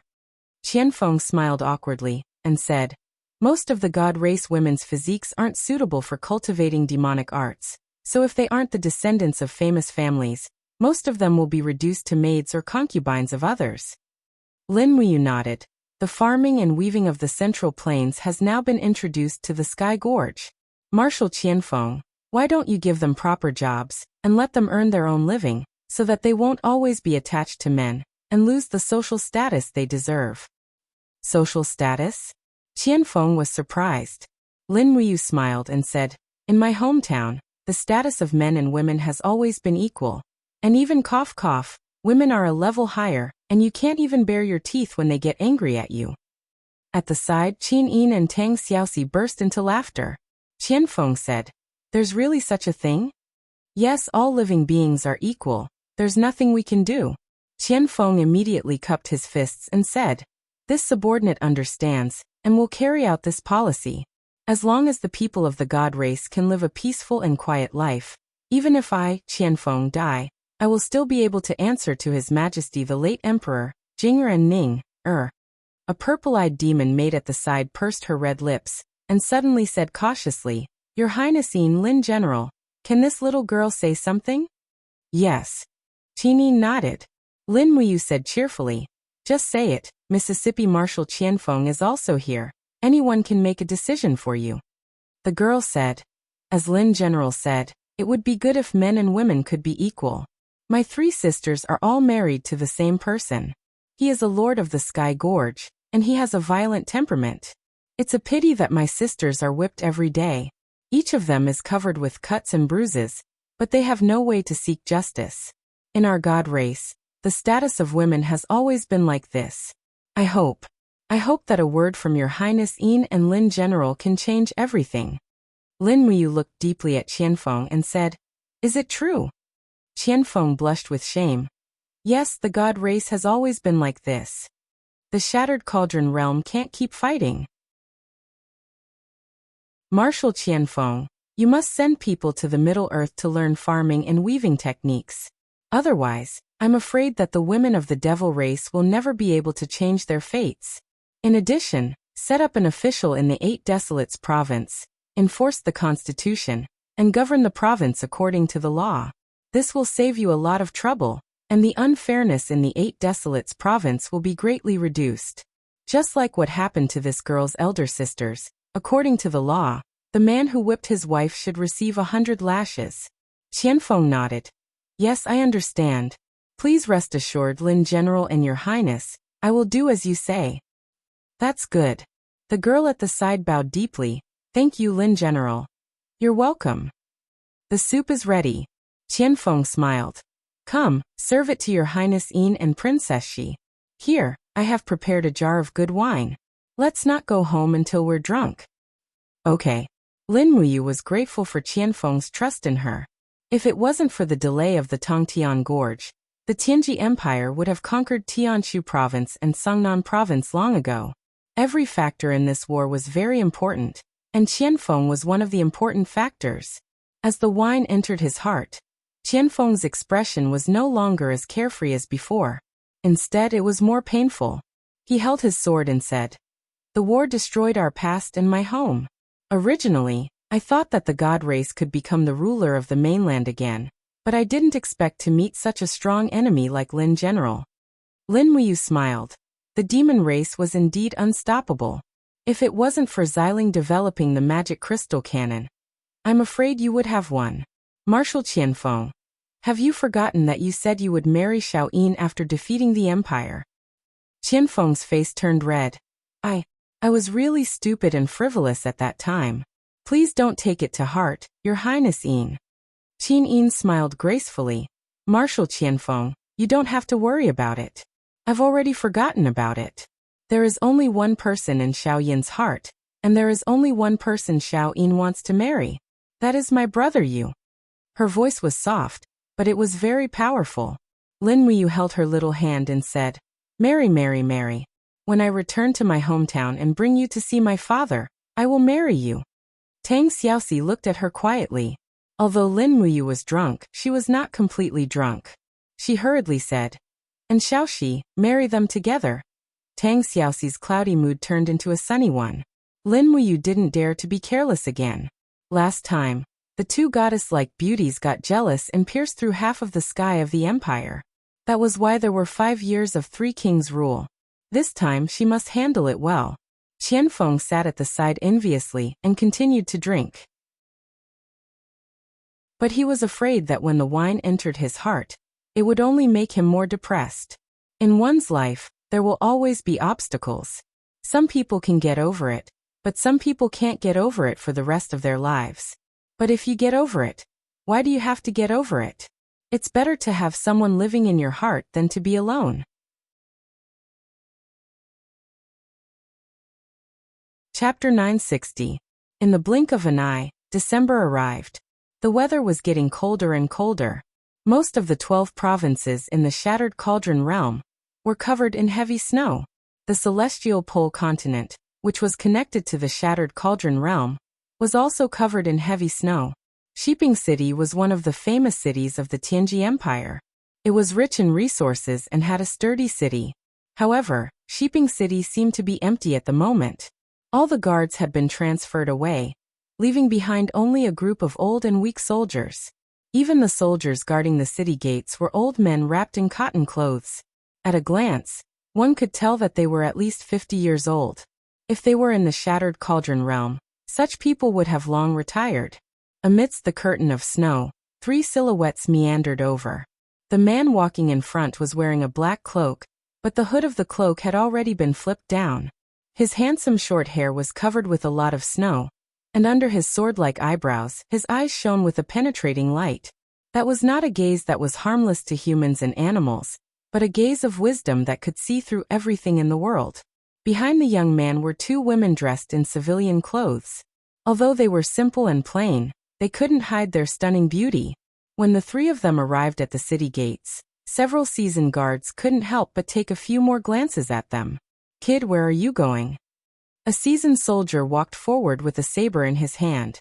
Qianfeng smiled awkwardly, and said, most of the god race women's physiques aren't suitable for cultivating demonic arts, so if they aren't the descendants of famous families, most of them will be reduced to maids or concubines of others. Lin Muyu nodded. The farming and weaving of the Central Plains has now been introduced to the Sky Gorge. Marshal Qianfeng, why don't you give them proper jobs, and let them earn their own living, so that they won't always be attached to men, and lose the social status they deserve? Social status? Qianfeng was surprised. Lin Muyu smiled and said, in my hometown, the status of men and women has always been equal. And even cough cough, women are a level higher, and you can't even bare your teeth when they get angry at you. At the side, Qin Yin and Tang Xiaoxi burst into laughter. Qianfeng said, there's really such a thing? Yes, all living beings are equal. There's nothing we can do. Qianfeng immediately cupped his fists and said, this subordinate understands, and will carry out this policy. As long as the people of the god race can live a peaceful and quiet life, even if I, Qianfeng, die, I will still be able to answer to His Majesty the late Emperor, Jinger and Ning, A purple-eyed demon maid at the side pursed her red lips, and suddenly said cautiously, Your Highness Lin General, can this little girl say something? Yes. Qin nodded. Lin Muyu said cheerfully, just say it, Mississippi Marshal Qianfeng is also here. Anyone can make a decision for you. The girl said, as Lin General said, it would be good if men and women could be equal. My 3 sisters are all married to the same person. He is a lord of the Sky Gorge, and he has a violent temperament. It's a pity that my sisters are whipped every day. Each of them is covered with cuts and bruises, but they have no way to seek justice. In our god race, the status of women has always been like this. I hope that a word from Your Highness and Lin General can change everything. Lin Muyu looked deeply at Qianfeng and said, is it true? Qianfeng blushed with shame. Yes, the god race has always been like this. The Shattered Cauldron realm can't keep fighting. Marshal Qianfeng, you must send people to the Middle Earth to learn farming and weaving techniques. Otherwise, I'm afraid that the women of the devil race will never be able to change their fates. In addition, set up an official in the 8 Desolates province, enforce the constitution, and govern the province according to the law. This will save you a lot of trouble, and the unfairness in the 8 Desolates province will be greatly reduced. Just like what happened to this girl's elder sisters, according to the law, the man who whipped his wife should receive 100 lashes. Qianfeng nodded. Yes, I understand. Please rest assured, Lin General and Your Highness, I will do as you say. That's good. The girl at the side bowed deeply. Thank you, Lin General. You're welcome. The soup is ready. Qianfeng smiled. Come, serve it to Your Highness and Princess Shi. Here, I have prepared a jar of good wine. Let's not go home until we're drunk. Okay. Lin Muyu was grateful for Qianfeng's trust in her. If it wasn't for the delay of the Tongtian Gorge, the Tianji Empire would have conquered Tianshu Province and Songnan Province long ago. Every factor in this war was very important, and Qianfeng was one of the important factors. As the wine entered his heart, Qianfeng's expression was no longer as carefree as before. Instead, it was more painful. He held his sword and said, The war destroyed our past and my home. Originally, I thought that the god race could become the ruler of the mainland again, but I didn't expect to meet such a strong enemy like Lin General. Lin Muyu smiled. The demon race was indeed unstoppable. If it wasn't for Xiling developing the magic crystal cannon, I'm afraid you would have won. Marshal Qianfeng, have you forgotten that you said you would marry Xiao Yin after defeating the empire? Qianfeng's face turned red. I was really stupid and frivolous at that time. Please don't take it to heart, Your Highness Yin. Qin Yin smiled gracefully. Marshal Qianfeng, you don't have to worry about it. I've already forgotten about it. There is only one person in Xiao Yin's heart, and there is only one person Xiao Yin wants to marry. That is my brother Yu. Her voice was soft, but it was very powerful. Lin Muyu held her little hand and said, Marry, marry, marry. When I return to my hometown and bring you to see my father, I will marry you. Tang Xiaoxi looked at her quietly. Although Lin Muyu was drunk, she was not completely drunk. She hurriedly said, And Xiaoxi, marry them together. Tang Xiaoxi's cloudy mood turned into a sunny one. Lin Muyu didn't dare to be careless again. Last time, the two goddess-like beauties got jealous and pierced through half of the sky of the empire. That was why there were 5 years of 3 kings' rule. This time she must handle it well. Qianfeng sat at the side enviously and continued to drink. But he was afraid that when the wine entered his heart, it would only make him more depressed. In one's life, there will always be obstacles. Some people can get over it, but some people can't get over it for the rest of their lives. But if you get over it, why do you have to get over it? It's better to have someone living in your heart than to be alone. Chapter 960. In the blink of an eye, December arrived. The weather was getting colder and colder. Most of the 12 provinces in the Shattered Cauldron realm were covered in heavy snow. The celestial pole continent, which was connected to the Shattered Cauldron realm, was also covered in heavy snow. Shiping City was one of the famous cities of the Tianji Empire. It was rich in resources and had a sturdy city. However, Shiping City seemed to be empty at the moment. All the guards had been transferred away, leaving behind only a group of old and weak soldiers. Even the soldiers guarding the city gates were old men wrapped in cotton clothes. At a glance, one could tell that they were at least 50 years old. If they were in the Shattered Cauldron realm, such people would have long retired. Amidst the curtain of snow, 3 silhouettes meandered over. The man walking in front was wearing a black cloak, but the hood of the cloak had already been flipped down. His handsome short hair was covered with a lot of snow, and under his sword-like eyebrows, his eyes shone with a penetrating light. That was not a gaze that was harmless to humans and animals, but a gaze of wisdom that could see through everything in the world. Behind the young man were 2 women dressed in civilian clothes. Although they were simple and plain, they couldn't hide their stunning beauty. When the 3 of them arrived at the city gates, several seasoned guards couldn't help but take a few more glances at them. Kid, where are you going? A seasoned soldier walked forward with a saber in his hand.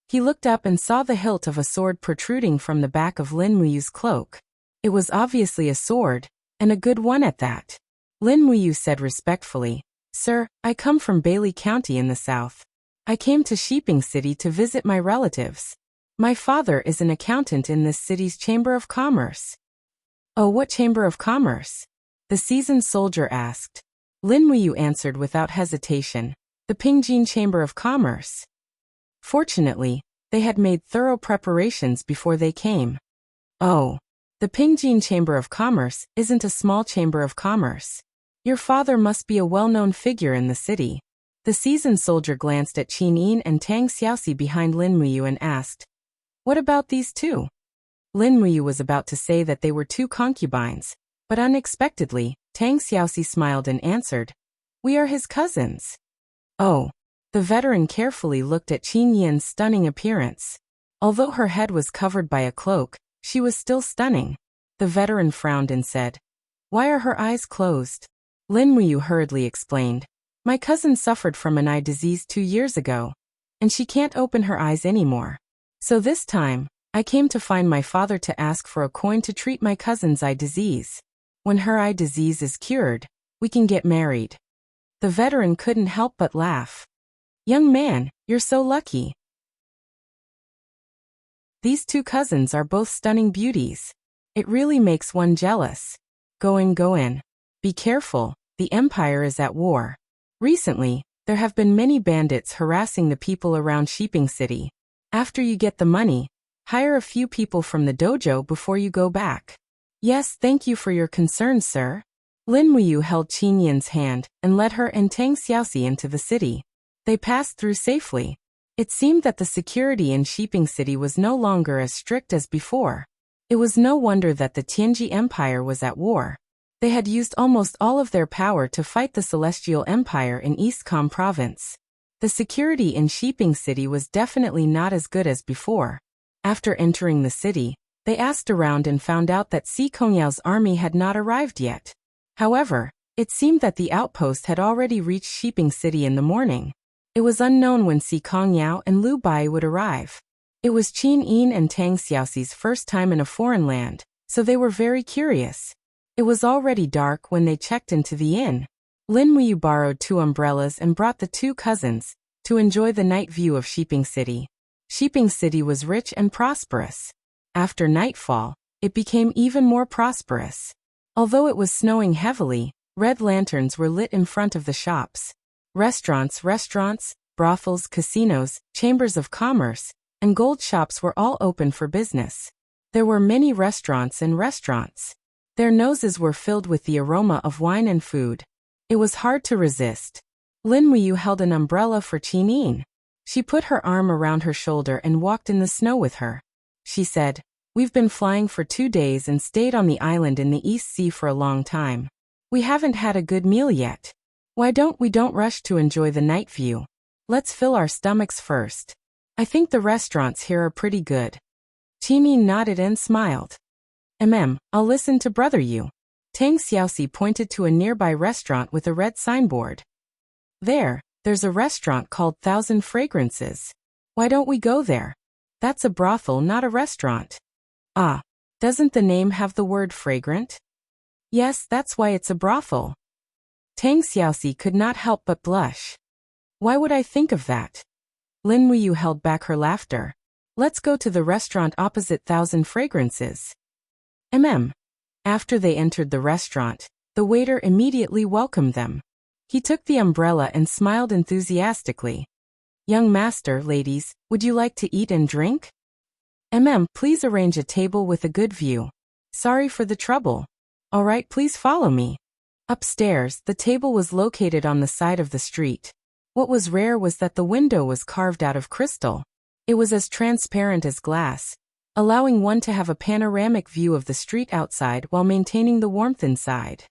He looked up and saw the hilt of a sword protruding from the back of Lin Muyu's cloak. It was obviously a sword, and a good one at that. Lin Muyu said respectfully, Sir, I come from Bailey County in the south. I came to Shiping City to visit my relatives. My father is an accountant in this city's Chamber of Commerce. Oh, what Chamber of Commerce? The seasoned soldier asked. Lin Muyu answered without hesitation, the Pingjin Chamber of Commerce. Fortunately, they had made thorough preparations before they came. Oh, the Pingjin Chamber of Commerce isn't a small chamber of commerce. Your father must be a well-known figure in the city. The seasoned soldier glanced at Qin Yin and Tang Xiaoxi behind Lin Muyu and asked, What about these 2? Lin Muyu was about to say that they were 2 concubines, but unexpectedly, Tang Xiaoxi smiled and answered, We are his cousins. Oh. The veteran carefully looked at Qin Yin's stunning appearance. Although her head was covered by a cloak, she was still stunning. The veteran frowned and said, Why are her eyes closed? Lin Muyu hurriedly explained, My cousin suffered from an eye disease 2 years ago, and she can't open her eyes anymore. So this time, I came to find my father to ask for a coin to treat my cousin's eye disease. When her eye disease is cured, we can get married. The veteran couldn't help but laugh. Young man, you're so lucky. These 2 cousins are both stunning beauties. It really makes one jealous. Go in. Be careful, the empire is at war. Recently, there have been many bandits harassing the people around Shiping City. After you get the money, hire a few people from the dojo before you go back. Yes, thank you for your concern, sir. Lin Muyu held Qin Yin's hand and led her and Tang Xiaoxi into the city. They passed through safely. It seemed that the security in Shiping City was no longer as strict as before. It was no wonder that the Tianji Empire was at war. They had used almost all of their power to fight the Celestial Empire in East Com Province. The security in Shiping City was definitely not as good as before. After entering the city, they asked around and found out that Si Kongyao's army had not arrived yet. However, it seemed that the outpost had already reached Shiping City in the morning. It was unknown when Si Kongyao and Lu Bai would arrive. It was Qin Yin and Tang Xiaoxi's first time in a foreign land, so they were very curious. It was already dark when they checked into the inn. Lin Muyu borrowed 2 umbrellas and brought the 2 cousins to enjoy the night view of Shiping City. Shiping City was rich and prosperous. After nightfall, it became even more prosperous. Although it was snowing heavily, red lanterns were lit in front of the shops. Restaurants, brothels, casinos, chambers of commerce, and gold shops were all open for business. There were many restaurants and restaurants. Their noses were filled with the aroma of wine and food. It was hard to resist. Lin Muyu held an umbrella for Qin Yin. She put her arm around her shoulder and walked in the snow with her. She said, "We've been flying for 2 days and stayed on the island in the East Sea for a long time. We haven't had a good meal yet. Why don't we rush to enjoy the night view? Let's fill our stomachs first. I think the restaurants here are pretty good." Qin Yin nodded and smiled. I'll listen to brother you. Tang Xiaoxi pointed to a nearby restaurant with a red signboard. There's a restaurant called 1,000 Fragrances. Why don't we go there? That's a brothel, not a restaurant. Ah, doesn't the name have the word fragrant? Yes, that's why it's a brothel. Tang Xiaoxi could not help but blush. Why would I think of that? Lin Muyu held back her laughter. Let's go to the restaurant opposite 1,000 Fragrances. After they entered the restaurant, the waiter immediately welcomed them. He took the umbrella and smiled enthusiastically. "Young master, ladies, would you like to eat and drink? Please arrange a table with a good view. Sorry for the trouble. All right, please follow me." Upstairs, the table was located on the side of the street. What was rare was that the window was carved out of crystal. It was as transparent as glass, allowing one to have a panoramic view of the street outside while maintaining the warmth inside.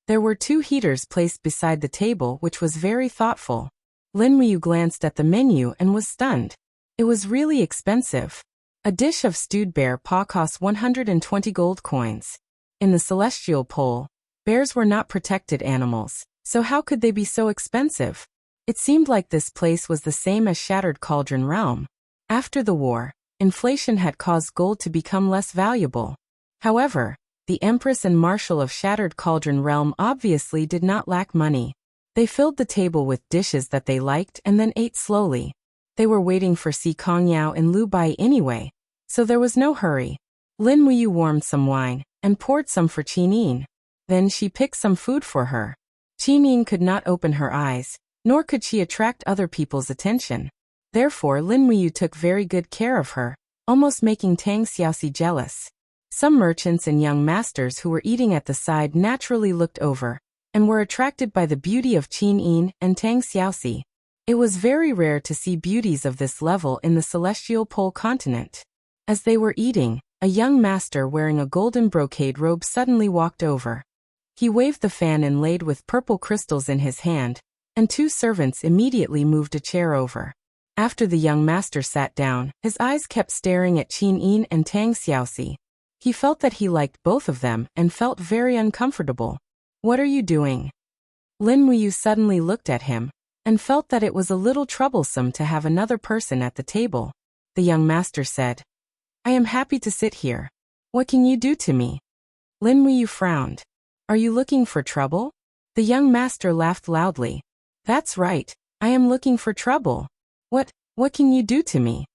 There were 2 heaters placed beside the table, which was very thoughtful. Lin Muyu glanced at the menu and was stunned. It was really expensive. A dish of stewed bear paw cost 120 gold coins. In the Celestial Pole, bears were not protected animals, so how could they be so expensive? It seemed like this place was the same as Shattered Cauldron Realm. After the war, inflation had caused gold to become less valuable. However, the Empress and Marshal of Shattered Cauldron Realm obviously did not lack money. They filled the table with dishes that they liked and then ate slowly. They were waiting for Si Kongyao and Lu Bai anyway, so there was no hurry. Lin Muyu warmed some wine and poured some for Qin Yin. Then she picked some food for her. Qin Yin could not open her eyes, nor could she attract other people's attention. Therefore Lin Muyu took very good care of her, almost making Tang Xiaoxi jealous. Some merchants and young masters who were eating at the side naturally looked over, and were attracted by the beauty of Qin Yin and Tang Xiaoxi. It was very rare to see beauties of this level in the Celestial Pole continent. As they were eating, a young master wearing a golden brocade robe suddenly walked over. He waved the fan inlaid with purple crystals in his hand, and 2 servants immediately moved a chair over. After the young master sat down, his eyes kept staring at Qin Yin and Tang Xiaoxi. He felt that he liked both of them and felt very uncomfortable. "What are you doing?" Lin Muyu suddenly looked at him, and felt that it was a little troublesome to have another person at the table. The young master said, "I am happy to sit here. What can you do to me?" Lin Muyu frowned. "Are you looking for trouble?" The young master laughed loudly. "That's right, I am looking for trouble. What can you do to me?"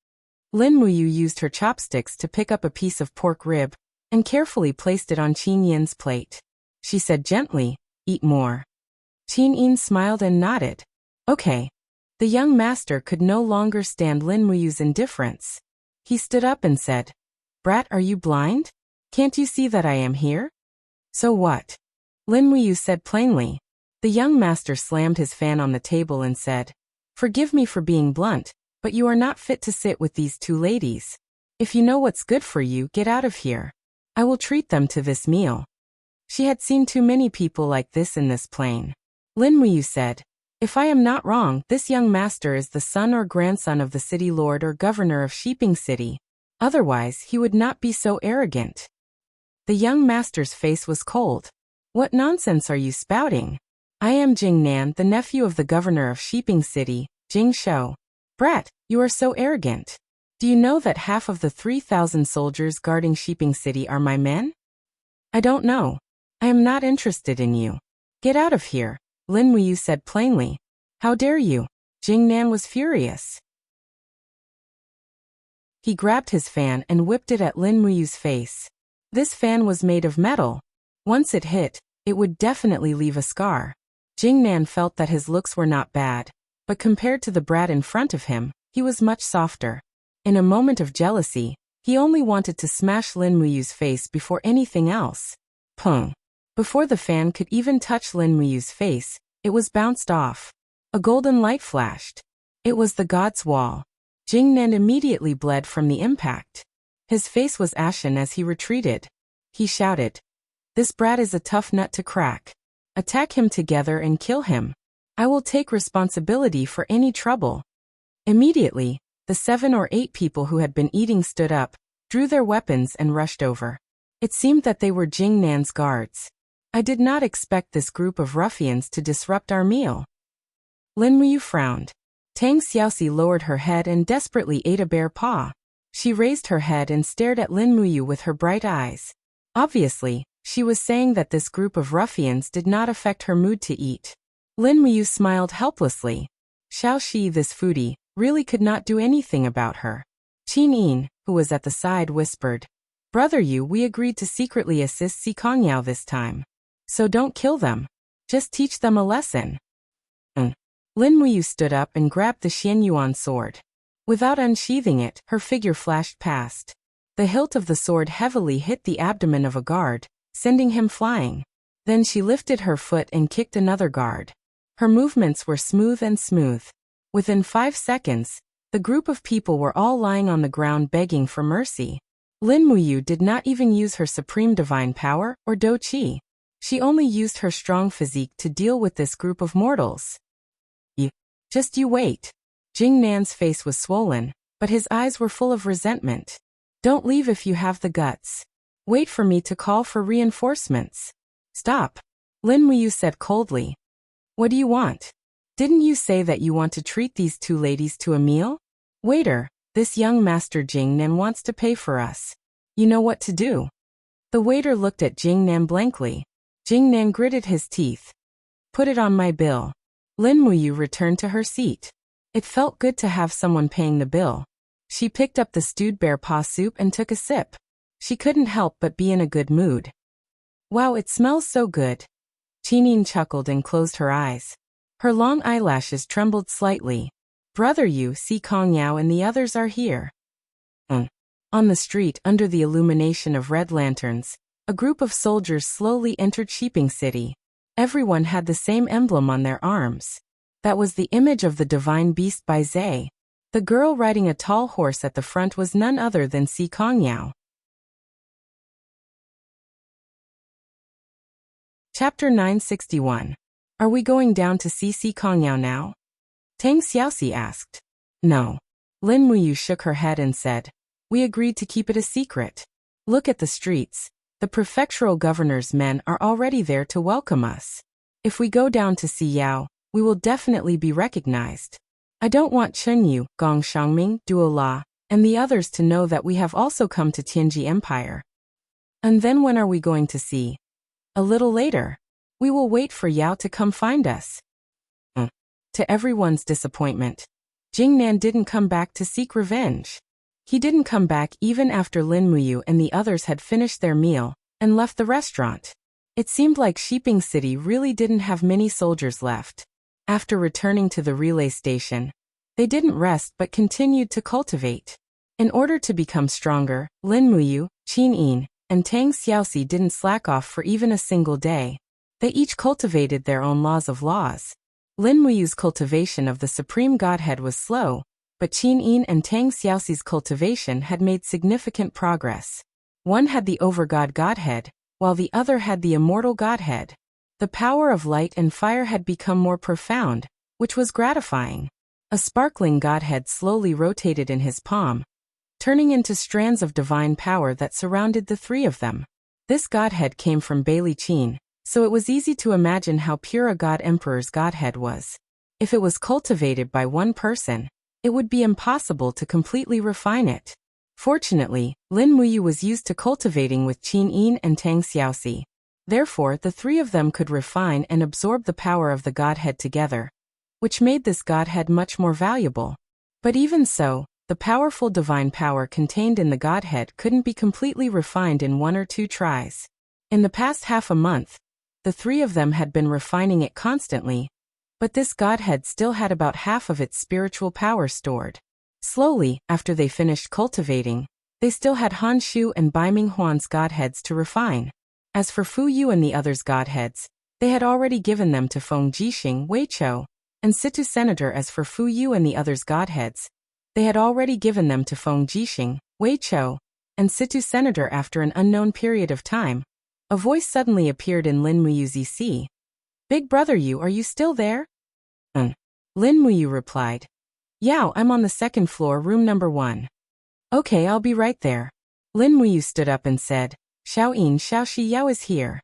Lin Muyu used her chopsticks to pick up a piece of pork rib, and carefully placed it on Qin Yin's plate. She said gently, "Eat more." Qin Yin smiled and nodded. "Okay." The young master could no longer stand Lin Muyu's indifference. He stood up and said, "Brat, are you blind? Can't you see that I am here?" "So what?" Lin Muyu said plainly. The young master slammed his fan on the table and said, Forgive me for being blunt, but you are not fit to sit with these two ladies. If you know what's good for you, get out of here. I will treat them to this meal. She had seen too many people like this in this plane. Lin Muyu said, if I am not wrong, this young master is the son or grandson of the city lord or governor of Sheeping City. Otherwise, he would not be so arrogant. The young master's face was cold. What nonsense are you spouting? I am Jing Nan, the nephew of the governor of Sheeping City, Jing Shou. Brat, you are so arrogant. Do you know that half of the 3,000 soldiers guarding Sheeping City are my men? I don't know. I am not interested in you. Get out of here, Lin Muyu said plainly. How dare you? Jing Nan was furious. He grabbed his fan and whipped it at Lin Muyu's face. This fan was made of metal. Once it hit, it would definitely leave a scar. Jing Nan felt that his looks were not bad, but compared to the brat in front of him, he was much softer. In a moment of jealousy, he only wanted to smash Lin Muyu's face before anything else. Pung. Before the fan could even touch Lin Muyu's face, it was bounced off. A golden light flashed. It was the god's wall. Jing Nan immediately bled from the impact. His face was ashen as he retreated. He shouted, this brat is a tough nut to crack. Attack him together and kill him. I will take responsibility for any trouble. Immediately, the 7 or 8 people who had been eating stood up, drew their weapons and rushed over. It seemed that they were Jing Nan's guards. I did not expect this group of ruffians to disrupt our meal. Lin Muyu frowned. Tang Xiaoxi lowered her head and desperately ate a bare paw. She raised her head and stared at Lin Muyu with her bright eyes. Obviously, she was saying that this group of ruffians did not affect her mood to eat. Lin Muyu smiled helplessly. Xiao Shi, this foodie, really could not do anything about her. Qin Yin, who was at the side, whispered, Brother Yu, we agreed to secretly assist Si Kongyao this time. So don't kill them. Just teach them a lesson. Lin Muyu stood up and grabbed the Xian Yuan sword. Without unsheathing it, her figure flashed past. The hilt of the sword heavily hit the abdomen of a guard, sending him flying. Then she lifted her foot and kicked another guard. Her movements were smooth and smooth. Within 5 seconds, the group of people were all lying on the ground begging for mercy. Lin Muyu did not even use her supreme divine power or Do Qi. She only used her strong physique to deal with this group of mortals. You wait. Jing Nan's face was swollen, but his eyes were full of resentment. Don't leave if you have the guts. Wait for me to call for reinforcements. Stop. Lin Muyu said coldly. What do you want? Didn't you say that you want to treat these two ladies to a meal? Waiter, this young master Jing Nan wants to pay for us. You know what to do. The waiter looked at Jing Nan blankly. Jing Nan gritted his teeth. Put it on my bill. Lin Muyu returned to her seat. It felt good to have someone paying the bill. She picked up the stewed bear paw soup and took a sip. She couldn't help but be in a good mood. Wow, it smells so good. Qinin chuckled and closed her eyes. Her long eyelashes trembled slightly. Brother Yu, Si Kongyao and the others are here. On the street, under the illumination of red lanterns, a group of soldiers slowly entered Sheeping City. Everyone had the same emblem on their arms. That was the image of the divine beast Bai Zhe. The girl riding a tall horse at the front was none other than Si Kongyao. Chapter 961. Are we going down to see Si Kongyao now? Tang Xiaoxi asked. No. Lin Muyu shook her head and said, we agreed to keep it a secret. Look at the streets. The prefectural governor's men are already there to welcome us. If we go down to see Yao, we will definitely be recognized. I don't want Chen Yu, Gong Shangming, Duo La, and the others to know that we have also come to Tianji Empire. And then when are we going to see? A little later. We will wait for Yao to come find us. To everyone's disappointment, Jing Nan didn't come back to seek revenge. He didn't come back even after Lin Muyu and the others had finished their meal and left the restaurant. It seemed like Sheeping City really didn't have many soldiers left. After returning to the relay station, they didn't rest but continued to cultivate. In order to become stronger, Lin Muyu, Qin Yin, and Tang Xiaoxi didn't slack off for even a single day. They each cultivated their own laws. Lin Muyu's cultivation of the Supreme Godhead was slow, but Qin Yin and Tang Xiaoxi's cultivation had made significant progress. One had the Overgod Godhead, while the other had the Immortal Godhead. The power of light and fire had become more profound, which was gratifying. A sparkling Godhead slowly rotated in his palm, turning into strands of divine power that surrounded the three of them. This Godhead came from Bailey Qin, so it was easy to imagine how pure a God Emperor's Godhead was. If it was cultivated by one person, it would be impossible to completely refine it. Fortunately, Lin Muyu was used to cultivating with Qin Yin and Tang Xiaoxi. Therefore, the three of them could refine and absorb the power of the Godhead together, which made this Godhead much more valuable. But even so, the powerful divine power contained in the Godhead couldn't be completely refined in 1 or 2 tries. In the past half a month, the three of them had been refining it constantly, but this Godhead still had about half of its spiritual power stored. Slowly, after they finished cultivating, they still had Han Shu and Baiming Huan's Godheads to refine. As for Fu Yu and the others' Godheads, they had already given them to Feng Jixing, Wei Chou, and Situ Senator. As for Fu Yu and the others' Godheads, they had already given them to Feng Jixing, Wei Chou, and Situ Senator. After an unknown period of time, a voice suddenly appeared in Lin Muyu's EC. Big brother Yu, are you still there? Lin Muyu replied. Yao, I'm on the 2nd floor, room number 1. Okay, I'll be right there. Lin Muyu stood up and said, Xiaoyin Xiaoxi Yao is here.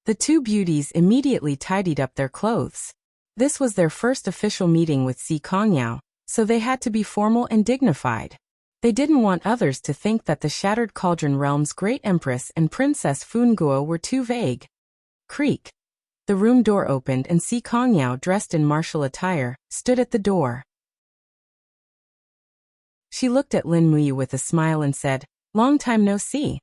The two beauties immediately tidied up their clothes. This was their first official meeting with Si Kongyao, so they had to be formal and dignified. They didn't want others to think that the Shattered Cauldron Realm's Great Empress and Princess Funguo were too vague. Creak. The room door opened and Si Kongyao, dressed in martial attire, stood at the door. She looked at Lin Muyu with a smile and said, Long time no see.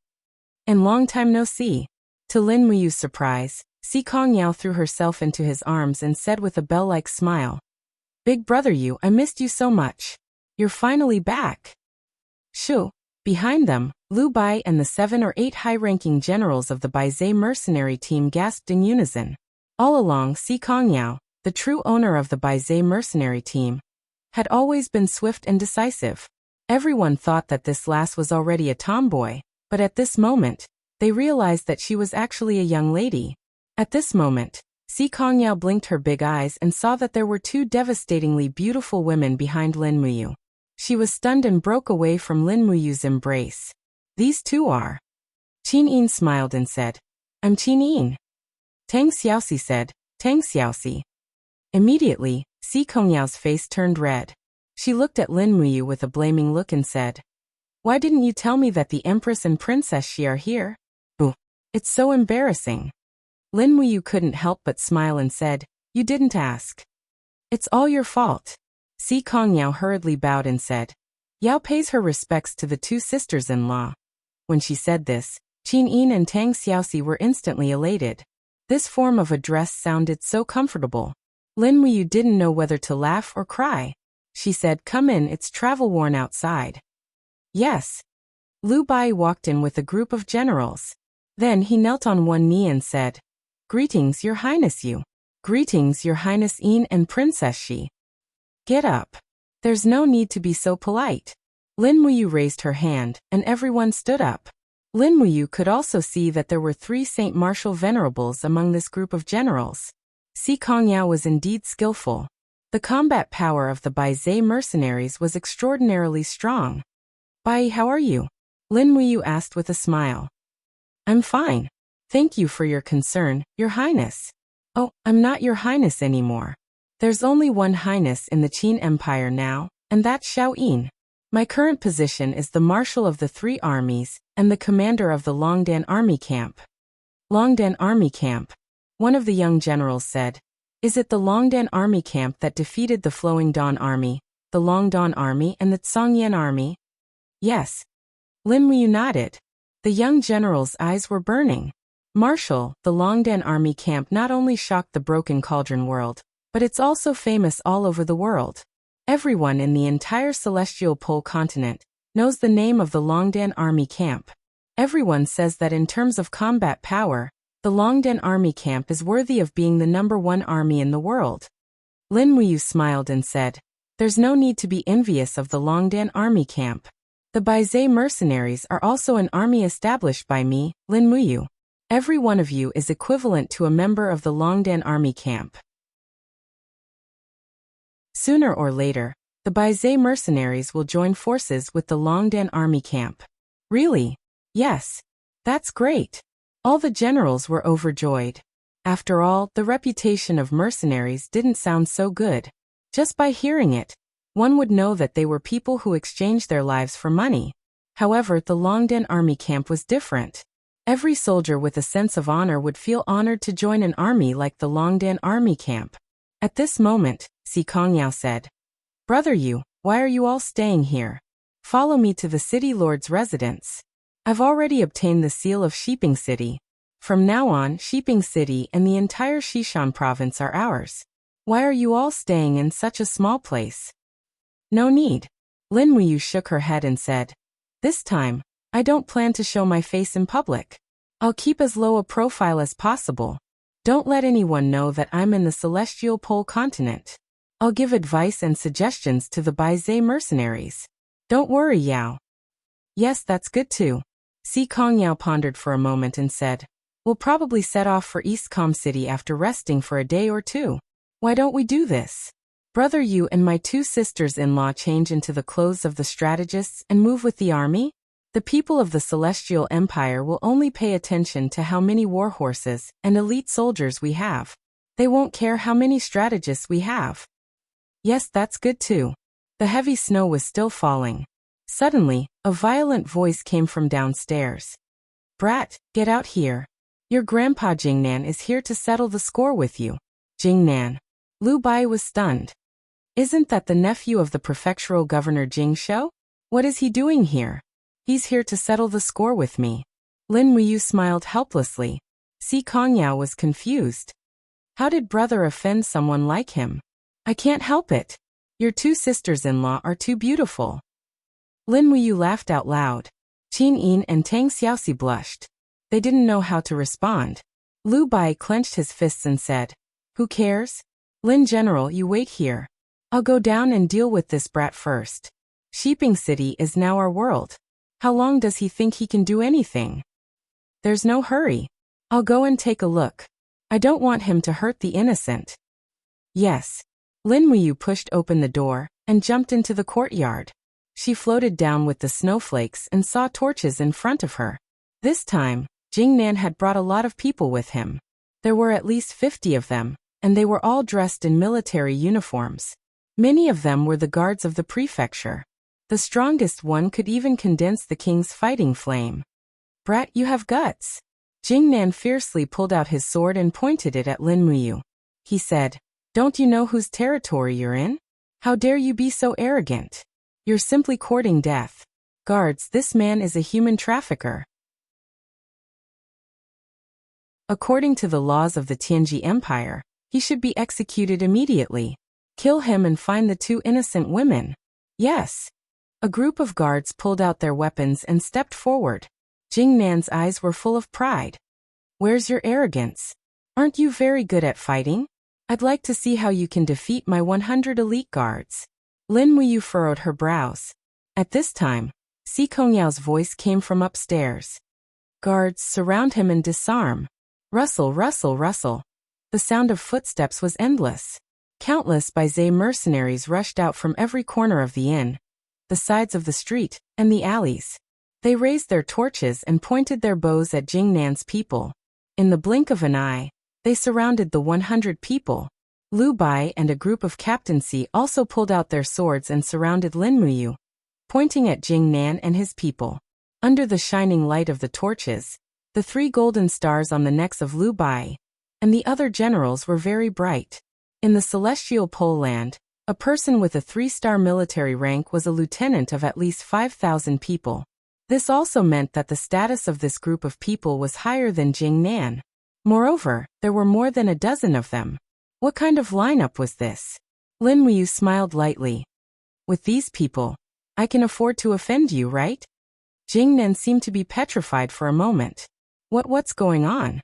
And long time no see. To Lin Muyu's surprise, Si Kongyao threw herself into his arms and said with a bell-like smile, Big brother Yu, I missed you so much. You're finally back. Shoo. Behind them, Lu Bai and the 7 or 8 high-ranking generals of the Baizhe mercenary team gasped in unison. All along, Si Kongyao, the true owner of the Baizhe mercenary team, had always been swift and decisive. Everyone thought that this lass was already a tomboy, but at this moment, they realized that she was actually a young lady. At this moment, Si Kongyao blinked her big eyes and saw that there were 2 devastatingly beautiful women behind Lin Muyu. She was stunned and broke away from Lin Muyu's embrace. These 2 are. Qin Yin smiled and said, I'm Qin Yin. Tang Xiaoxi said, Tang Xiaoxi. Immediately, Si Kongyao's face turned red. She looked at Lin Muyu with a blaming look and said, Why didn't you tell me that the Empress and Princess Xi are here? Ooh, it's so embarrassing. Lin Muyu couldn't help but smile and said, You didn't ask. It's all your fault. Si Kongyao hurriedly bowed and said, Yao pays her respects to the 2 sisters-in-law. When she said this, Qin Yin and Tang Xiaoxi were instantly elated. This form of address sounded so comfortable. Lin Muyu didn't know whether to laugh or cry. She said, Come in, it's travel-worn outside. Yes. Lu Bai walked in with a group of generals. Then he knelt on one knee and said, Greetings, Your Highness Yu. Greetings, Your Highness Yin and Princess Xi. Get up. There's no need to be so polite. Lin Muyu raised her hand, and everyone stood up. Lin Muyu could also see that there were 3 Saint Martial Venerables among this group of generals. Si Kongyao was indeed skillful. The combat power of the Baizhe mercenaries was extraordinarily strong. Bai, how are you? Lin Muyu asked with a smile. I'm fine. Thank you for your concern, Your Highness. Oh, I'm not Your Highness anymore. There's only one Highness in the Qin Empire now, and that's Xiaoyin. My current position is the Marshal of the 3 armies, and the commander of the Longdan Army Camp. Longdan Army Camp, one of the young generals said. Is it the Longdan Army Camp that defeated the Flowing Dawn Army, the Longdan Army and the Tsongyan Army? Yes. Lin Muyu nodded. The young general's eyes were burning. Marshal, the Longdan Army Camp not only shocked the Broken Cauldron world, but it's also famous all over the world. Everyone in the entire Celestial Pole continent knows the name of the Longdan Army Camp. Everyone says that in terms of combat power, the Longdan Army Camp is worthy of being the #1 army in the world. Lin Muyu smiled and said, "There's no need to be envious of the Longdan army camp. The Baizé mercenaries are also an army established by me, Lin Muyu. Every one of you is equivalent to a member of the Longdan army camp. Sooner or later, the Baizé mercenaries will join forces with the Longdan army camp." "Really?" "Yes. That's great." All the generals were overjoyed. After all, the reputation of mercenaries didn't sound so good. Just by hearing it, one would know that they were people who exchanged their lives for money. However, the Longdan army camp was different. Every soldier with a sense of honor would feel honored to join an army like the Longdan army camp. At this moment, Si Kongyao said, "Brother Yu, why are you all staying here? Follow me to the city lord's residence. I've already obtained the seal of Shiping City. From now on, Shiping City and the entire Shishan province are ours. Why are you all staying in such a small place?" "No need." Lin Muyu shook her head and said, "This time, I don't plan to show my face in public. I'll keep as low a profile as possible. Don't let anyone know that I'm in the celestial pole continent. I'll give advice and suggestions to the Baizé mercenaries. Don't worry, Yao." "Yes, that's good too." Si Kongyao pondered for a moment and said, "We'll probably set off for East Com City after resting for a day or two. Why don't we do this? Brother Yu and my two sisters-in-law change into the clothes of the strategists and move with the army? The people of the Celestial Empire will only pay attention to how many war horses and elite soldiers we have. They won't care how many strategists we have." "Yes, that's good too." The heavy snow was still falling. Suddenly, a violent voice came from downstairs. "Brat, get out here. Your grandpa Jingnan is here to settle the score with you." Jingnan. Lu Bai was stunned. "Isn't that the nephew of the prefectural governor Jing Shou? What is he doing here?" "He's here to settle the score with me." Lin Muyu smiled helplessly. Si Kongyao was confused. How did brother offend someone like him? "I can't help it. Your two sisters-in-law are too beautiful." Lin Muyu laughed out loud. Qin Yin and Tang Xiaoxi blushed. They didn't know how to respond. Lu Bai clenched his fists and said, "Who cares? Lin General, you wait here. I'll go down and deal with this brat first. Shiping City is now our world. How long does he think he can do anything? There's no hurry. I'll go and take a look. I don't want him to hurt the innocent." "Yes." Lin Muyu pushed open the door and jumped into the courtyard. She floated down with the snowflakes and saw torches in front of her. This time, Jingnan had brought a lot of people with him. There were at least 50 of them, and they were all dressed in military uniforms. Many of them were the guards of the prefecture. The strongest one could even condense the king's fighting flame. "Brat, you have guts." Jingnan fiercely pulled out his sword and pointed it at Lin Muyu. He said, "Don't you know whose territory you're in? How dare you be so arrogant? You're simply courting death. Guards, this man is a human trafficker. According to the laws of the Tianji Empire, he should be executed immediately. Kill him and find the two innocent women." "Yes." A group of guards pulled out their weapons and stepped forward. Jingnan's eyes were full of pride. "Where's your arrogance? Aren't you very good at fighting? I'd like to see how you can defeat my 100 elite guards." Lin Muyu furrowed her brows. At this time, Si Kongyao's voice came from upstairs. "Guards, surround him and disarm." Rustle, rustle, rustle. The sound of footsteps was endless. Countless Baizé mercenaries rushed out from every corner of the inn, the sides of the street, and the alleys. They raised their torches and pointed their bows at Jingnan's people. In the blink of an eye, they surrounded the 100 people. Lu Bai and a group of captaincy also pulled out their swords and surrounded Lin Muyu, pointing at Jingnan and his people. Under the shining light of the torches, the 3 golden stars on the necks of Lu Bai and the other generals were very bright. In the celestial pole land, a person with a 3-star military rank was a lieutenant of at least 5,000 people. This also meant that the status of this group of people was higher than Jingnan. Moreover, there were more than a dozen of them. What kind of lineup was this? Lin Muyu smiled lightly. "With these people, I can afford to offend you, right?" Jingnan seemed to be petrified for a moment. What's going on?"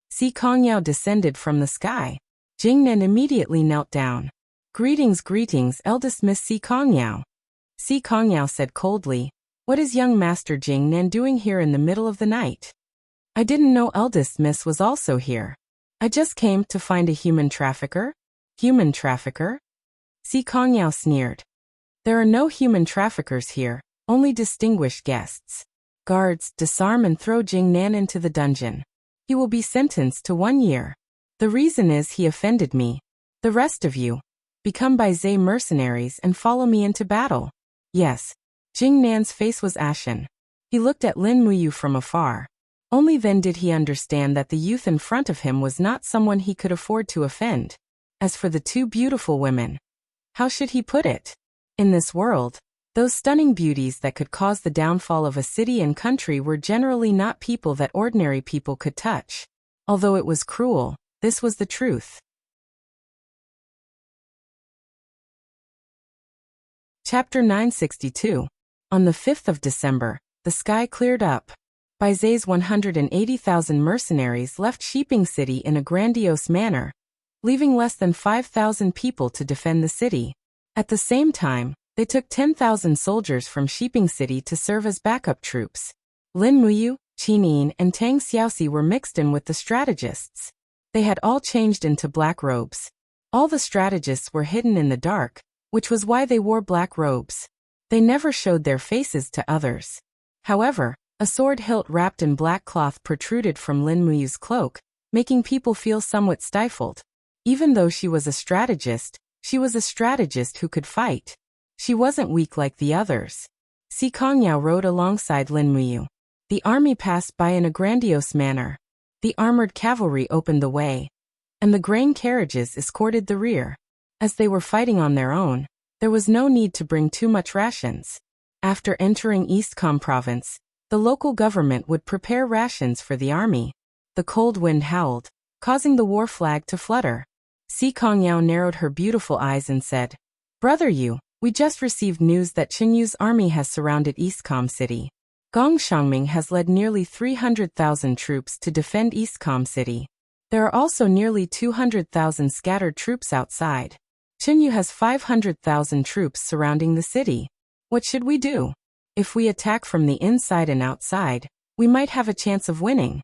Si Kongyao descended from the sky. Jingnan immediately knelt down. Greetings, greetings, eldest Miss Si Kongyao. Si Kongyao said coldly, what is young Master Jing Nan doing here in the middle of the night? I didn't know eldest Miss was also here. I just came to find a human trafficker. Human trafficker? Si Kongyao sneered. There are no human traffickers here, only distinguished guests. Guards, disarm and throw Jing Nan into the dungeon. He will be sentenced to 1 year. The reason is he offended me. The rest of you, become Baizé mercenaries and follow me into battle. Yes. Jing Nan's face was ashen. He looked at Lin Muyu from afar. Only then did he understand that the youth in front of him was not someone he could afford to offend. As for the two beautiful women, how should he put it? In this world, those stunning beauties that could cause the downfall of a city and country were generally not people that ordinary people could touch. Although it was cruel, this was the truth. Chapter 962. On the 5th of December, the sky cleared up. Baizé's 180,000 mercenaries left Shiping City in a grandiose manner, leaving less than 5,000 people to defend the city. At the same time, they took 10,000 soldiers from Shiping City to serve as backup troops. Lin Muyu, Qin Yin, and Tang Xiaoxi were mixed in with the strategists. They had all changed into black robes. All the strategists were hidden in the dark, which was why they wore black robes. They never showed their faces to others. However, a sword hilt wrapped in black cloth protruded from Lin Muyu's cloak, making people feel somewhat stifled. Even though she was a strategist who could fight. She wasn't weak like the others. Si Kongyao rode alongside Lin Muyu. The army passed by in a grandiose manner. The armored cavalry opened the way, and the grain carriages escorted the rear. As they were fighting on their own, there was no need to bring too much rations. After entering Eastcom province, the local government would prepare rations for the army. The cold wind howled, causing the war flag to flutter. Si Kongyao narrowed her beautiful eyes and said, Brother Yu, we just received news that Qinyu's army has surrounded Eastcom City. Gong Shangming has led nearly 300,000 troops to defend Eastcom City. There are also nearly 200,000 scattered troops outside. Qinyu has 500,000 troops surrounding the city. What should we do? If we attack from the inside and outside, we might have a chance of winning.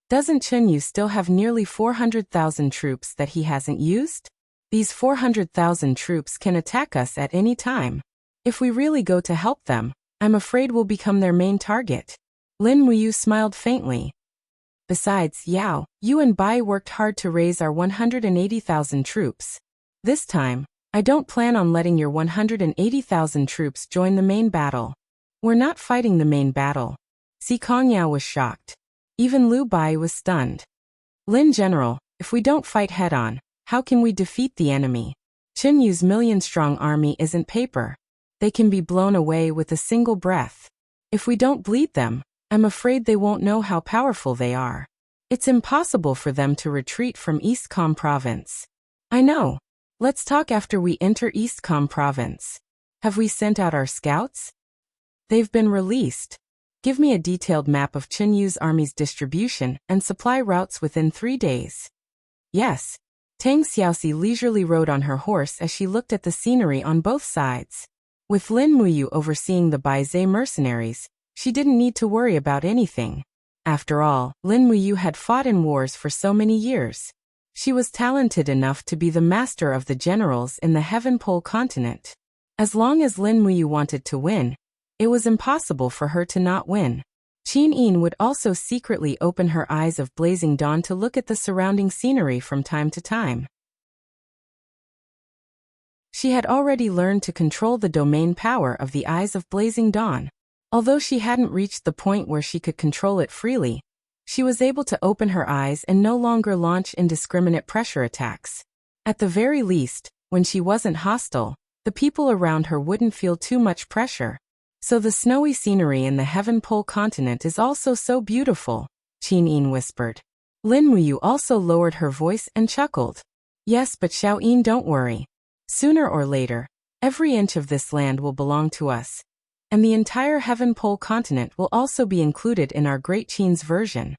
Doesn't Qinyu still have nearly 400,000 troops that he hasn't used? These 400,000 troops can attack us at any time. If we really go to help them, I'm afraid we'll become their main target. Lin Muyu smiled faintly. Besides, Yao, you and Bai worked hard to raise our 180,000 troops. This time, I don't plan on letting your 180,000 troops join the main battle. We're not fighting the main battle. Si Kongyao was shocked. Even Liu Bai was stunned. Lin General, if we don't fight head-on, how can we defeat the enemy? Qinyu's million-strong army isn't paper. They can be blown away with a single breath. If we don't bleed them, I'm afraid they won't know how powerful they are. It's impossible for them to retreat from Eastcom province. I know. Let's talk after we enter Eastcom province. Have we sent out our scouts? They've been released. Give me a detailed map of Qinyu's army's distribution and supply routes within 3 days. Yes. Tang Xiaoxi leisurely rode on her horse as she looked at the scenery on both sides. With Lin Muyu overseeing the Baizé mercenaries, she didn't need to worry about anything. After all, Lin Muyu had fought in wars for so many years. She was talented enough to be the master of the generals in the Heaven Pole continent. As long as Lin Muyu wanted to win, it was impossible for her to not win. Qin Yin would also secretly open her eyes of blazing dawn to look at the surrounding scenery from time to time. She had already learned to control the domain power of the eyes of blazing dawn. Although she hadn't reached the point where she could control it freely, she was able to open her eyes and no longer launch indiscriminate pressure attacks. At the very least, when she wasn't hostile, the people around her wouldn't feel too much pressure. So the snowy scenery in the Heaven Pole continent is also so beautiful, Qin Yin whispered. Lin Muyu also lowered her voice and chuckled. Yes, but Xiao Yin, don't worry. Sooner or later, every inch of this land will belong to us. And the entire Heaven Pole continent will also be included in our Great Qin's version.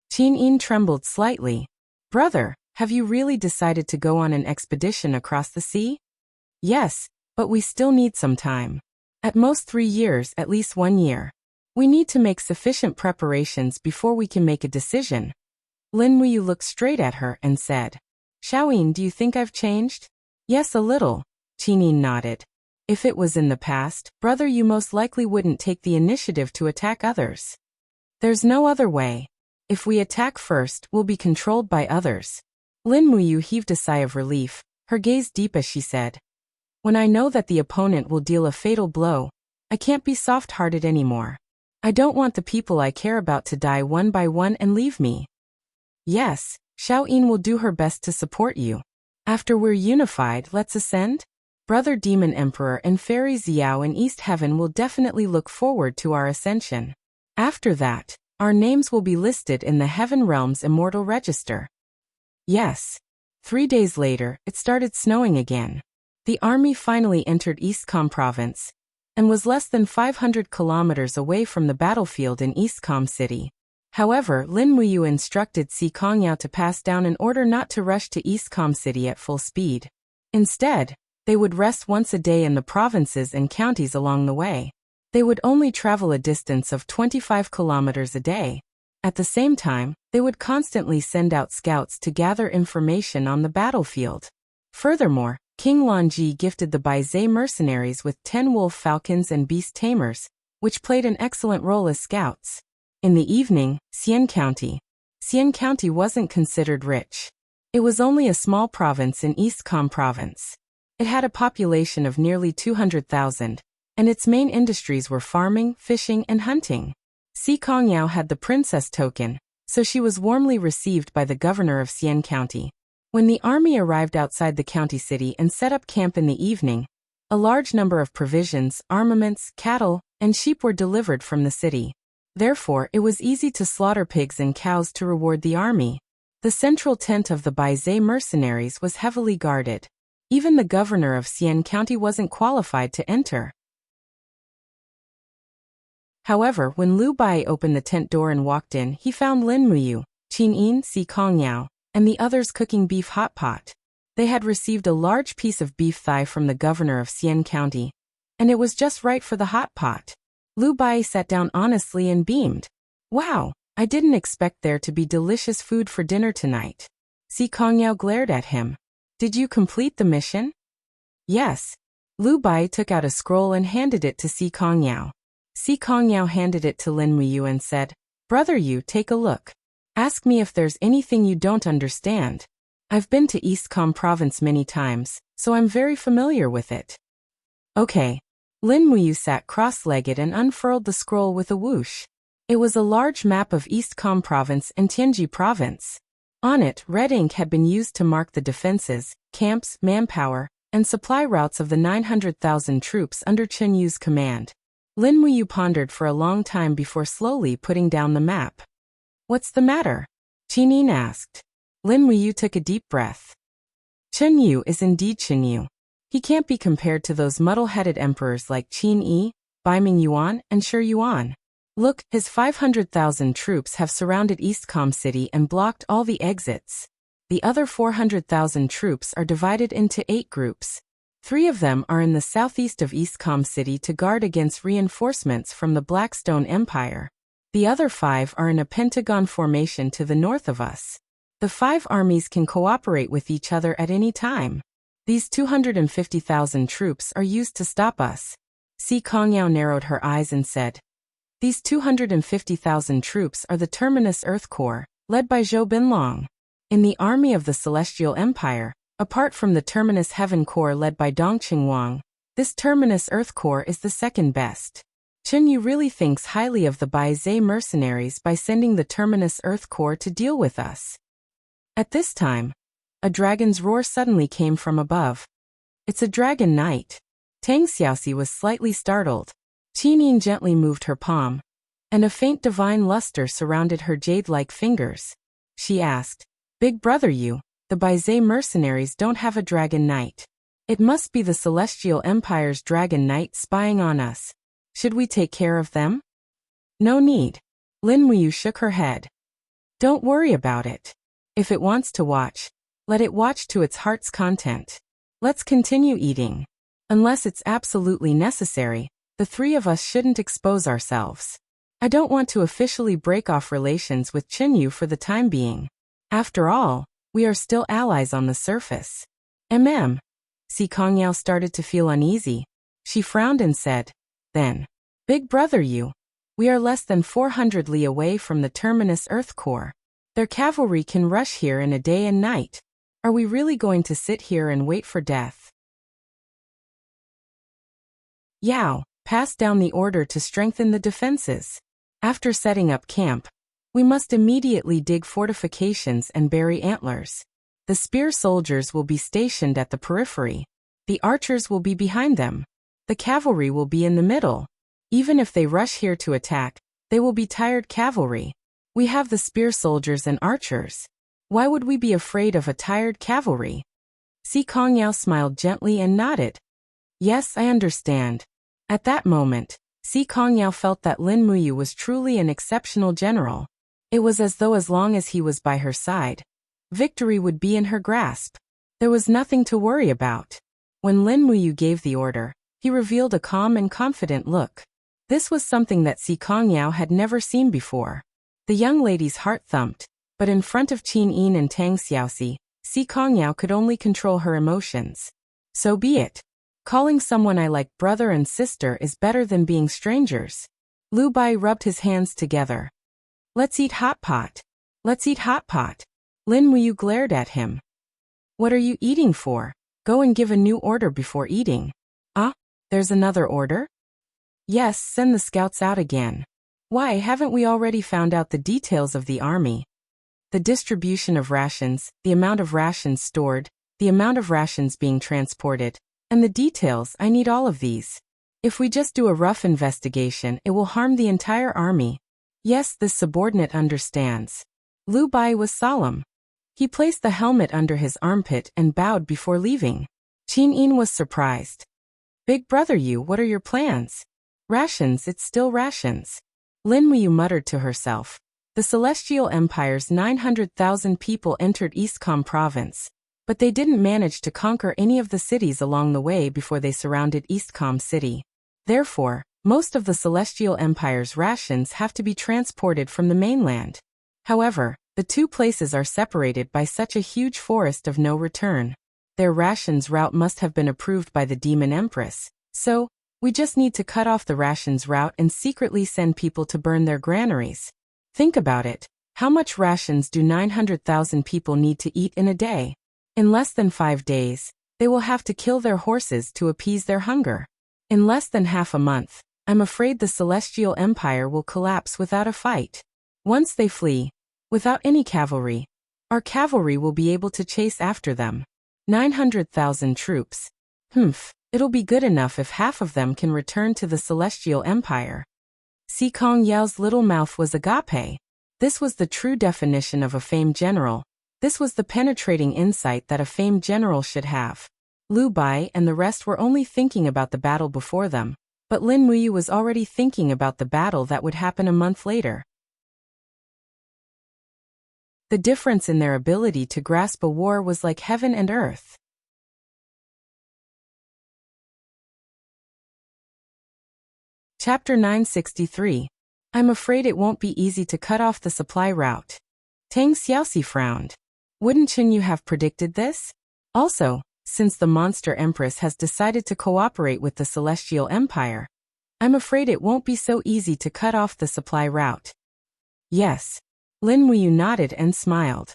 Qin Yin trembled slightly. Brother, have you really decided to go on an expedition across the sea? Yes, but we still need some time. At most 3 years, at least 1 year. We need to make sufficient preparations before we can make a decision. Lin Muyu looked straight at her and said, Xiaoyin, do you think I've changed? Yes, a little. Qinin nodded. If it was in the past, brother, you most likely wouldn't take the initiative to attack others. There's no other way. If we attack first, we'll be controlled by others. Lin Muyu heaved a sigh of relief, her gaze deep as she said, When I know that the opponent will deal a fatal blow, I can't be soft-hearted anymore. I don't want the people I care about to die one by one and leave me. Yes, Xiaoyin will do her best to support you. After we're unified, let's ascend? Brother Demon Emperor and Fairy Xiao in East Heaven will definitely look forward to our ascension. After that, our names will be listed in the Heaven Realm's Immortal Register. Yes. 3 days later, it started snowing again. The army finally entered Eastcom province and was less than 500 kilometers away from the battlefield in Eastcom City. However, Lin Muyu instructed Si Kongyao to pass down an order not to rush to Eastcom City at full speed. Instead, they would rest once a day in the provinces and counties along the way. They would only travel a distance of 25 kilometers a day. At the same time, they would constantly send out scouts to gather information on the battlefield. Furthermore, King Lanji gifted the Baizé mercenaries with 10 wolf falcons and beast tamers, which played an excellent role as scouts. In the evening, Xian County wasn't considered rich. It was only a small province in Eastcom province. It had a population of nearly 200,000, and its main industries were farming, fishing, and hunting. Si Kongyao had the princess token, so she was warmly received by the governor of Xian County. When the army arrived outside the county city and set up camp in the evening, a large number of provisions, armaments, cattle, and sheep were delivered from the city. Therefore, it was easy to slaughter pigs and cows to reward the army. The central tent of the Baizé mercenaries was heavily guarded. Even the governor of Xian County wasn't qualified to enter. However, when Liu Bai opened the tent door and walked in, he found Lin Muyu, Qin, Si Kongyao, and the others cooking beef hot pot. They had received a large piece of beef thigh from the governor of Xian County, and it was just right for the hot pot. Liu Bai sat down honestly and beamed. Wow, I didn't expect there to be delicious food for dinner tonight. Si Kongyao glared at him. Did you complete the mission? Yes. Liu Bai took out a scroll and handed it to Si Kongyao. Si Kongyao handed it to Lin Muyu and said, Brother Yu, take a look. Ask me if there's anything you don't understand. I've been to Eastcom province many times, so I'm very familiar with it. Okay. Lin Muyu sat cross-legged and unfurled the scroll with a whoosh. It was a large map of Eastcom province and Tianji province. On it, red ink had been used to mark the defenses, camps, manpower, and supply routes of the 900,000 troops under Chen Yu's command. Lin Muyu pondered for a long time before slowly putting down the map. What's the matter? Qinin asked. Lin Muyu took a deep breath. Chen Yu is indeed Chen Yu. He can't be compared to those muddle-headed emperors like Qin Yi, Baiming Yuan, and Shi Yuan. Look, his 500,000 troops have surrounded Eastcom City and blocked all the exits. The other 400,000 troops are divided into 8 groups. 3 of them are in the southeast of Eastcom City to guard against reinforcements from the Blackstone Empire. The other 5 are in a pentagon formation to the north of us. The 5 armies can cooperate with each other at any time. These 250,000 troops are used to stop us. Si Kongyao narrowed her eyes and said, These 250,000 troops are the Terminus Earth Corps, led by Zhou Binlong. In the army of the Celestial Empire, apart from the Terminus Heaven Corps led by Dongqing Wang, this Terminus Earth Corps is the second best. Chen Yu really thinks highly of the Baizé mercenaries by sending the Terminus Earth Corps to deal with us. At this time, a dragon's roar suddenly came from above. It's a dragon knight. Tang Xiaoxi was slightly startled. Qinin gently moved her palm, and a faint divine luster surrounded her jade-like fingers. She asked, Big brother Yu, the Baizé mercenaries don't have a dragon knight. It must be the Celestial Empire's dragon knight spying on us. Should we take care of them? No need. Lin Muyu shook her head. Don't worry about it. If it wants to watch, let it watch to its heart's content. Let's continue eating. Unless it's absolutely necessary, the three of us shouldn't expose ourselves. I don't want to officially break off relations with Chinyu for the time being. After all, we are still allies on the surface. Si Kongyao started to feel uneasy. She frowned and said, then, Big brother we are less than 400 li away from the terminus Earth core. Their cavalry can rush here in a day and night. Are we really going to sit here and wait for death? Yao, pass down the order to strengthen the defenses. After setting up camp, we must immediately dig fortifications and bury antlers. The spear soldiers will be stationed at the periphery. The archers will be behind them. The cavalry will be in the middle. Even if they rush here to attack, they will be tired cavalry. We have the spear soldiers and archers. Why would we be afraid of a tired cavalry? Si Kongyao smiled gently and nodded. Yes, I understand. At that moment, Si Kongyao felt that Lin Muyu was truly an exceptional general. It was as though as long as he was by her side, victory would be in her grasp. There was nothing to worry about. When Lin Muyu gave the order, he revealed a calm and confident look. This was something that Si Kongyao had never seen before. The young lady's heart thumped, but in front of Qin Yin and Tang Xiaoxi, Si Kongyao could only control her emotions. So be it. Calling someone I like brother and sister is better than being strangers. Lu Bai rubbed his hands together. Let's eat hot pot. Let's eat hot pot. Lin Muyu glared at him. What are you eating for? Go and give a new order before eating. Ah, there's another order? Yes, send the scouts out again. Why haven't we already found out the details of the army? The distribution of rations, the amount of rations stored, the amount of rations being transported, and the details. I need all of these. If we just do a rough investigation, it will harm the entire army. Yes, this subordinate understands. Lu Bai was solemn. He placed the helmet under his armpit and bowed before leaving. Qin Yin was surprised. Big brother what are your plans? Rations, it's still rations. Lin Muyu muttered to herself. The Celestial Empire's 900,000 people entered Eastcom province, but they didn't manage to conquer any of the cities along the way before they surrounded Eastcom City. Therefore, most of the Celestial Empire's rations have to be transported from the mainland. However, the two places are separated by such a huge forest of no return. Their rations route must have been approved by the Demon Empress, so we just need to cut off the rations route and secretly send people to burn their granaries. Think about it. How much rations do 900,000 people need to eat in a day? In less than 5 days, they will have to kill their horses to appease their hunger. In less than half a month, I'm afraid the Celestial Empire will collapse without a fight. Once they flee, without any cavalry, our cavalry will be able to chase after them. 900,000 troops. It'll be good enough if half of them can return to the Celestial Empire. Si Kongyao's little mouth was agape. This was the true definition of a famed general. This was the penetrating insight that a famed general should have. Lu Bai and the rest were only thinking about the battle before them, but Lin Muyu was already thinking about the battle that would happen a month later. The difference in their ability to grasp a war was like heaven and earth. Chapter 963. I'm afraid it won't be easy to cut off the supply route. Tang Xiaoxi frowned. Wouldn't Chinyu have predicted this? Also, since the Monster Empress has decided to cooperate with the Celestial Empire, I'm afraid it won't be so easy to cut off the supply route. Yes. Lin Muyu nodded and smiled.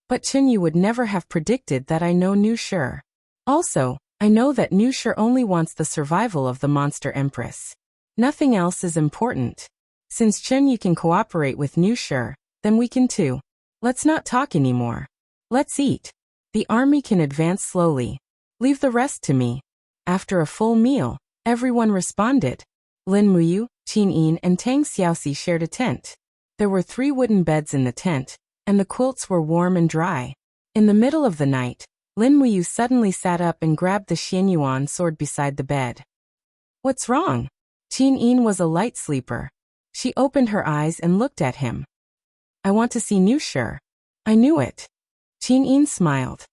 But Chinyu would never have predicted that. I know Nu Shi. Also, I know that Nu Shi only wants the survival of the Monster Empress. Nothing else is important. Since Chinyu can cooperate with Nu Shi, then we can too. Let's not talk anymore. Let's eat. The army can advance slowly. Leave the rest to me. After a full meal, everyone responded. Lin Muyu, Qin Yin and Tang Xiaoxi shared a tent. There were 3 wooden beds in the tent, and the quilts were warm and dry. In the middle of the night, Lin Muyu suddenly sat up and grabbed the Xianyuan sword beside the bed. What's wrong? Qin Yin was a light sleeper. She opened her eyes and looked at him. I want to see Nu Shi. I knew it. Qin Yin smiled.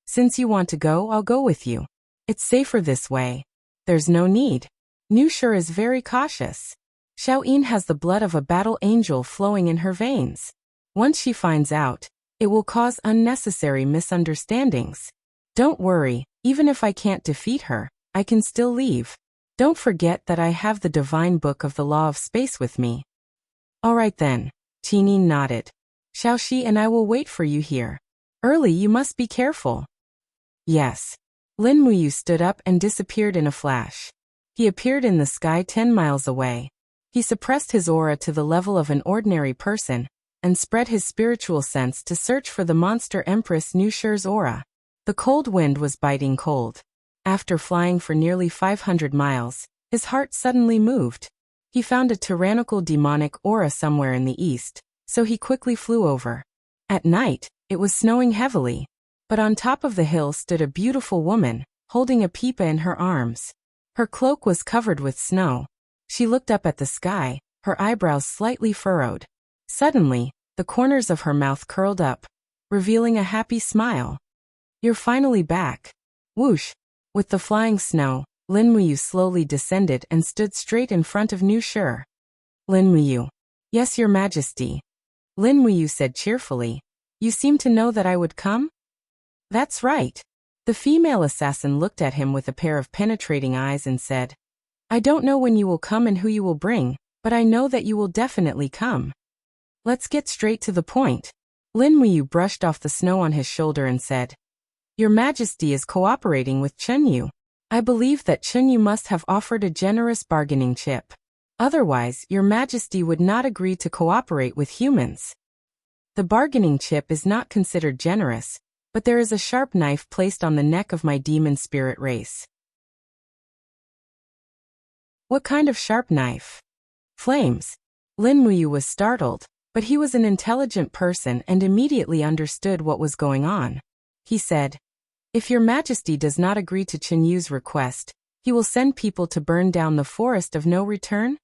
Since you want to go, I'll go with you. It's safer this way. There's no need. Nushur is very cautious. Xiaoyin has the blood of a battle angel flowing in her veins. Once she finds out, it will cause unnecessary misunderstandings. Don't worry, even if I can't defeat her, I can still leave. Don't forget that I have the divine book of the law of space with me. All right then. Qinin nodded. Xiaoxi and I will wait for you here. Early, you must be careful. Yes. Lin Muyu stood up and disappeared in a flash. He appeared in the sky 10 miles away. He suppressed his aura to the level of an ordinary person, and spread his spiritual sense to search for the monster Empress Nushur's aura. The cold wind was biting cold. After flying for nearly 500 miles, his heart suddenly moved. He found a tyrannical demonic aura somewhere in the east, so he quickly flew over. At night, it was snowing heavily, but on top of the hill stood a beautiful woman, holding a pipa in her arms. Her cloak was covered with snow. She looked up at the sky, her eyebrows slightly furrowed. Suddenly, the corners of her mouth curled up, revealing a happy smile. You're finally back. Whoosh! With the flying snow, Lin Muyu slowly descended and stood straight in front of Nushur. Lin Muyu. Yes, Your Majesty. Lin Muyu said cheerfully. You seem to know that I would come? That's right. The female assassin looked at him with a pair of penetrating eyes and said, I don't know when you will come and who you will bring, but I know that you will definitely come. Let's get straight to the point. Lin Muyu brushed off the snow on his shoulder and said, Your Majesty is cooperating with Chenyu. I believe that Chenyu must have offered a generous bargaining chip. Otherwise, Your Majesty would not agree to cooperate with humans. The bargaining chip is not considered generous, but there is a sharp knife placed on the neck of my demon spirit race. What kind of sharp knife? Flames. Lin Muyu was startled, but he was an intelligent person and immediately understood what was going on. He said, If Your Majesty does not agree to Chenyu's request, he will send people to burn down the forest of no return?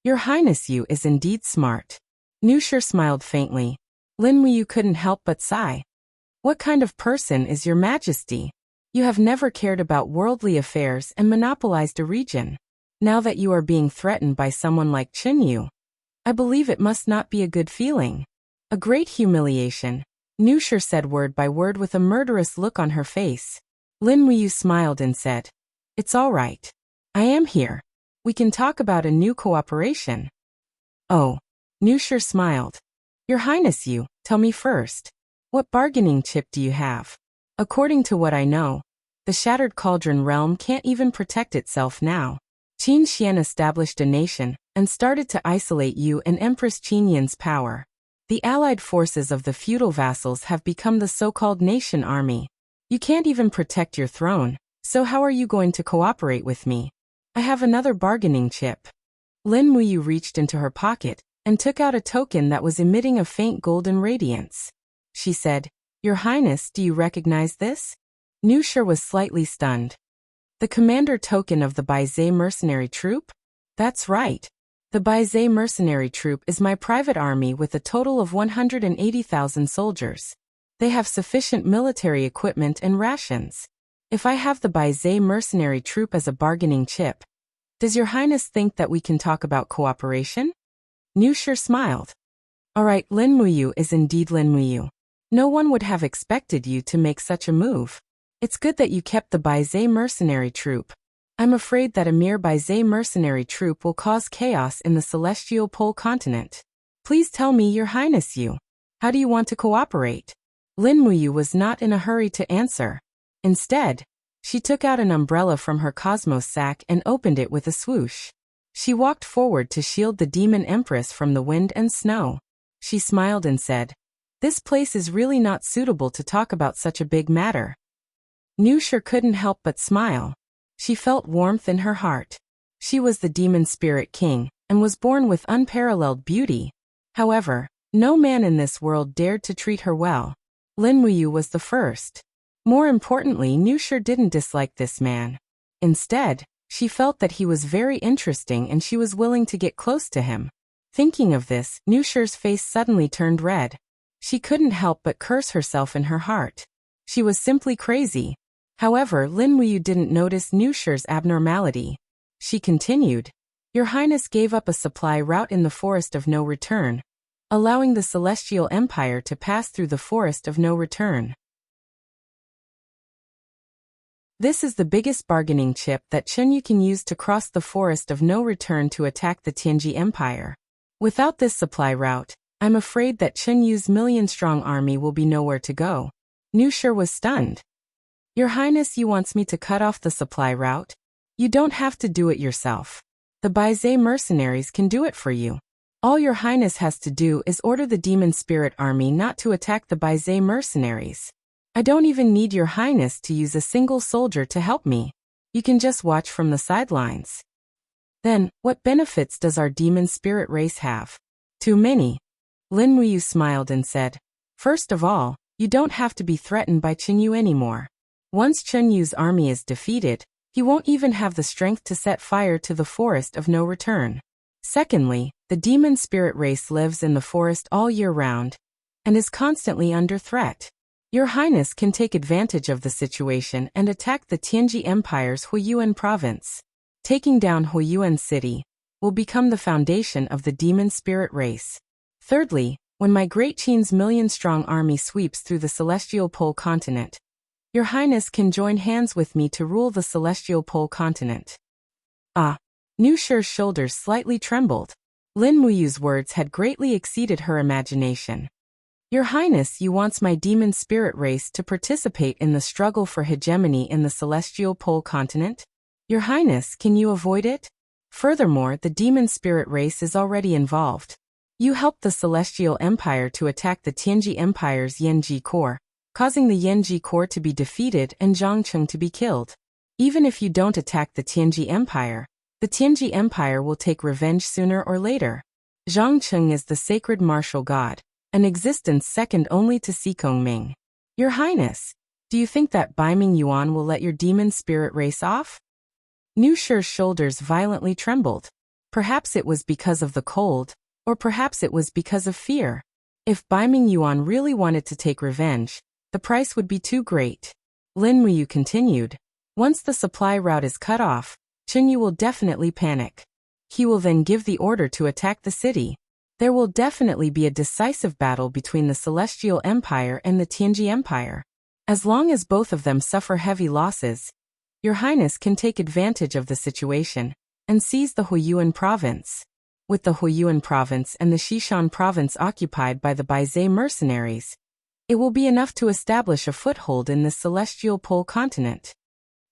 Your Highness, you is indeed smart. Nushur smiled faintly. Lin Muyu couldn't help but sigh. What kind of person is Your Majesty? You have never cared about worldly affairs and monopolized a region. Now that you are being threatened by someone like Chenyu, I believe it must not be a good feeling. A great humiliation. Nushur said word by word with a murderous look on her face. Lin Muyu smiled and said, It's all right. I am here. We can talk about a new cooperation. Oh. Nushur smiled. Your Highness, you, tell me first. What bargaining chip do you have? According to what I know, the Shattered Cauldron realm can't even protect itself now. Qin Xian established a nation and started to isolate you and Empress Qinyan's power. The allied forces of the feudal vassals have become the so-called nation army. You can't even protect your throne, so how are you going to cooperate with me? I have another bargaining chip. Lin Muyu reached into her pocket and took out a token that was emitting a faint golden radiance. She said, Your Highness, do you recognize this? Nushur was slightly stunned. The commander token of the Baizé mercenary troop? That's right. The Baizé mercenary troop is my private army with a total of 180,000 soldiers. They have sufficient military equipment and rations. If I have the Baizé mercenary troop as a bargaining chip, does Your Highness think that we can talk about cooperation? Nushur smiled. All right, Lin Muyu is indeed Lin Muyu. No one would have expected you to make such a move. It's good that you kept the Baizé mercenary troop. I'm afraid that a mere Baizé mercenary troop will cause chaos in the celestial pole continent. Please tell me, Your Highness, you. How do you want to cooperate? Lin Muyu was not in a hurry to answer. Instead, she took out an umbrella from her cosmos sack and opened it with a swoosh. She walked forward to shield the demon empress from the wind and snow. She smiled and said, This place is really not suitable to talk about such a big matter. Nushur couldn't help but smile. She felt warmth in her heart. She was the demon spirit king, and was born with unparalleled beauty. However, no man in this world dared to treat her well. Lin Muyu was the first. More importantly, Nushur didn't dislike this man. Instead, she felt that he was very interesting and she was willing to get close to him. Thinking of this, Nushur's face suddenly turned red. She couldn't help but curse herself in her heart. She was simply crazy. However, Lin Muyu didn't notice Nusher's abnormality. She continued, Your Highness gave up a supply route in the Forest of No Return, allowing the Celestial Empire to pass through the Forest of No Return. This is the biggest bargaining chip that Chunyu can use to cross the Forest of No Return to attack the Tianji Empire. Without this supply route, I'm afraid that Chunyu's million-strong army will be nowhere to go. Nusher was stunned. Your Highness, you wants me to cut off the supply route? You don't have to do it yourself. The Baizé mercenaries can do it for you. All Your Highness has to do is order the Demon Spirit Army not to attack the Baizé mercenaries. I don't even need Your Highness to use a single soldier to help me. You can just watch from the sidelines. Then, what benefits does our Demon Spirit race have? Too many. Lin Muyu smiled and said, First of all, you don't have to be threatened by Chunyu anymore. Once Chunyu's army is defeated, he won't even have the strength to set fire to the Forest of No Return. Secondly, the Demon Spirit race lives in the forest all year round and is constantly under threat. Your Highness can take advantage of the situation and attack the Tianji Empire's Huiyuan province. Taking down Huiyuan City will become the foundation of the Demon Spirit race. Thirdly, when my Great Qin's million-strong army sweeps through the Celestial Pole continent, Your Highness can join hands with me to rule the Celestial Pole continent. Ah! Nusher's shoulders slightly trembled. Lin Muyu's words had greatly exceeded her imagination. Your Highness, you wants my Demon Spirit race to participate in the struggle for hegemony in the Celestial Pole continent? Your Highness, can you avoid it? Furthermore, the Demon Spirit race is already involved. You helped the Celestial Empire to attack the Tianji Empire's Yanji Corps, causing the Yanji Corps to be defeated and Zhangcheng to be killed. Even if you don't attack the Tianji Empire, the Tianji Empire will take revenge sooner or later. Zhangcheng is the sacred martial god, an existence second only to Sikongming. Your Highness, do you think that Baiming Yuan will let your Demon Spirit race off? Nusher's shoulders violently trembled. Perhaps it was because of the cold, or perhaps it was because of fear. If Baiming Yuan really wanted to take revenge, the price would be too great. Lin Muyu continued, Once the supply route is cut off, Chunyu will definitely panic. He will then give the order to attack the city. There will definitely be a decisive battle between the Celestial Empire and the Tianji Empire. As long as both of them suffer heavy losses, Your Highness can take advantage of the situation and seize the Huiyuan province. With the Huiyuan province and the Xishan province occupied by the Baizé mercenaries, it will be enough to establish a foothold in the Celestial Pole continent.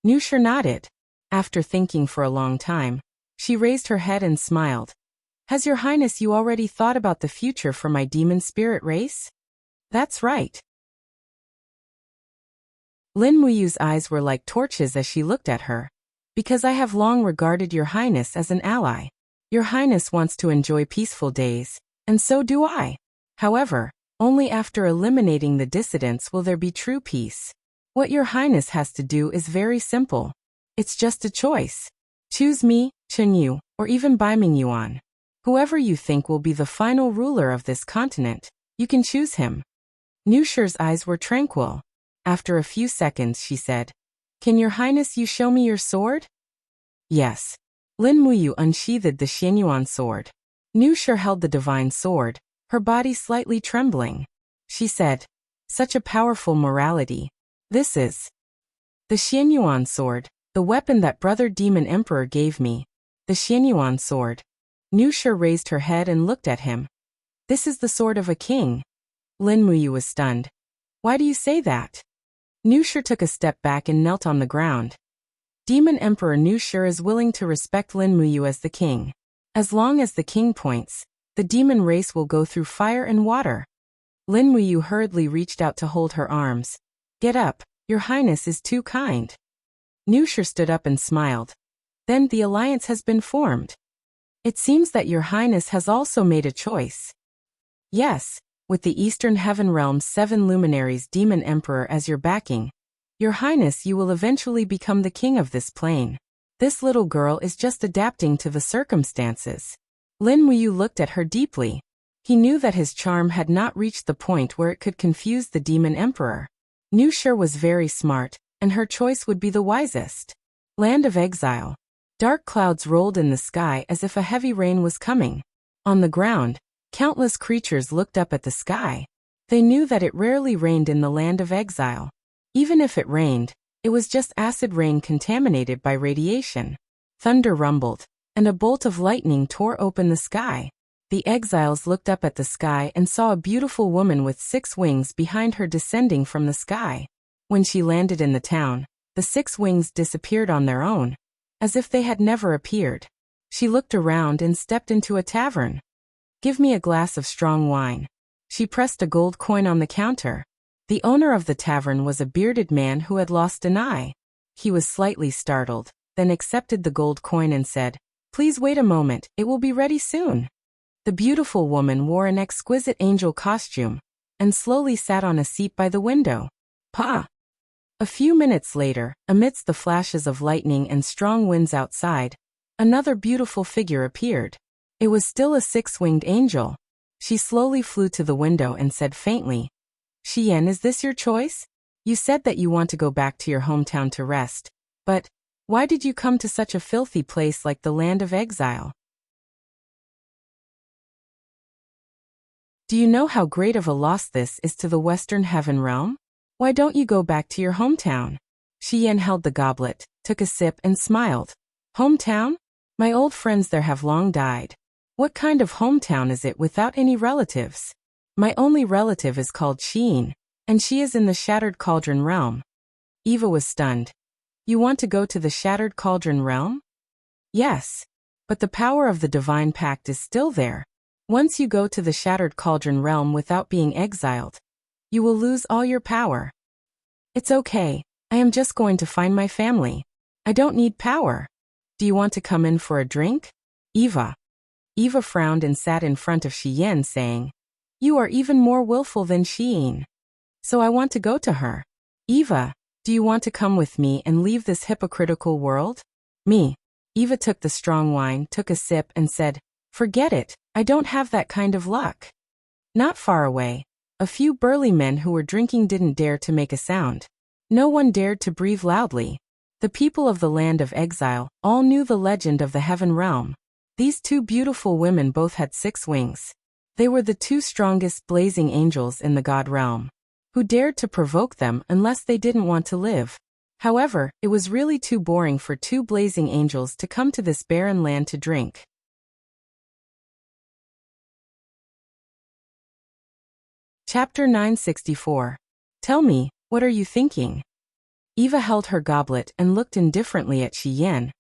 Nusher nodded. After thinking for a long time, she raised her head and smiled. Has Your Highness you already thought about the future for my Demon Spirit race? That's right. Lin Muyu's eyes were like torches as she looked at her. Because I have long regarded Your Highness as an ally. Your Highness wants to enjoy peaceful days, and so do I. However, only after eliminating the dissidents will there be true peace. What Your Highness has to do is very simple. It's just a choice. Choose me, Chunyu, or even Baiming Yuan. Whoever you think will be the final ruler of this continent, you can choose him. Nusher's eyes were tranquil. After a few seconds she said, Can Your Highness you show me your sword? Yes. Lin Muyu unsheathed the Xianyuan sword. Nusher held the divine sword, her body slightly trembling. She said, Such a powerful morality. This is the Xianyuan sword, the weapon that Brother Demon Emperor gave me. The Xianyuan sword. Nusher raised her head and looked at him. This is the sword of a king. Lin Muyu was stunned. Why do you say that? Nusher took a step back and knelt on the ground. Demon Emperor Nusher is willing to respect Lin Muyu as the king. As long as the king points, the demon race will go through fire and water. Lin Muyu hurriedly reached out to hold her arms. Get up, Your Highness is too kind. Nusher stood up and smiled. Then the alliance has been formed. It seems that Your Highness has also made a choice. Yes, with the Eastern Heaven Realm's 7 luminaries Demon Emperor as your backing, Your Highness you will eventually become the king of this plane. This little girl is just adapting to the circumstances. Lin Muyu looked at her deeply. He knew that his charm had not reached the point where it could confuse the Demon Emperor. Nusher was very smart, and her choice would be the wisest. Land of exile. Dark clouds rolled in the sky as if a heavy rain was coming. On the ground, countless creatures looked up at the sky. They knew that it rarely rained in the land of exile. Even if it rained, it was just acid rain contaminated by radiation. Thunder rumbled, and a bolt of lightning tore open the sky. The exiles looked up at the sky and saw a beautiful woman with 6 wings behind her descending from the sky. When she landed in the town, the 6 wings disappeared on their own, as if they had never appeared. She looked around and stepped into a tavern. "Give me a glass of strong wine." She pressed a gold coin on the counter. The owner of the tavern was a bearded man who had lost an eye. He was slightly startled, then accepted the gold coin and said, "Please wait a moment, it will be ready soon." The beautiful woman wore an exquisite angel costume, and slowly sat on a seat by the window. Pa! A few minutes later, amidst the flashes of lightning and strong winds outside, another beautiful figure appeared. It was still a 6-winged angel. She slowly flew to the window and said faintly, "Xian, is this your choice? You said that you want to go back to your hometown to rest, but why did you come to such a filthy place like the land of exile? Do you know how great of a loss this is to the Western Heaven realm? Why don't you go back to your hometown?" Xian held the goblet, took a sip and smiled. "Hometown? My old friends there have long died. What kind of hometown is it without any relatives? My only relative is called Xian, and she is in the Shattered Cauldron realm." Eva was stunned. "You want to go to the Shattered Cauldron realm?" "Yes. But the power of the Divine Pact is still there. Once you go to the Shattered Cauldron realm without being exiled, you will lose all your power." "It's okay. I am just going to find my family. I don't need power. Do you want to come in for a drink?" Eva frowned and sat in front of Xian saying, "You are even more willful than Xian. So I want to go to her. Eva, do you want to come with me and leave this hypocritical world?" "Me." Eva took the strong wine, took a sip and said, "Forget it, I don't have that kind of luck." Not far away, a few burly men who were drinking didn't dare to make a sound. No one dared to breathe loudly. The people of the land of exile all knew the legend of the heaven realm. These 2 beautiful women both had 6 wings. They were the 2 strongest blazing angels in the god realm. Who dared to provoke them unless they didn't want to live? However, it was really too boring for 2 blazing angels to come to this barren land to drink. Chapter 964. Tell me, what are you thinking? Eva held her goblet and looked indifferently at Xian,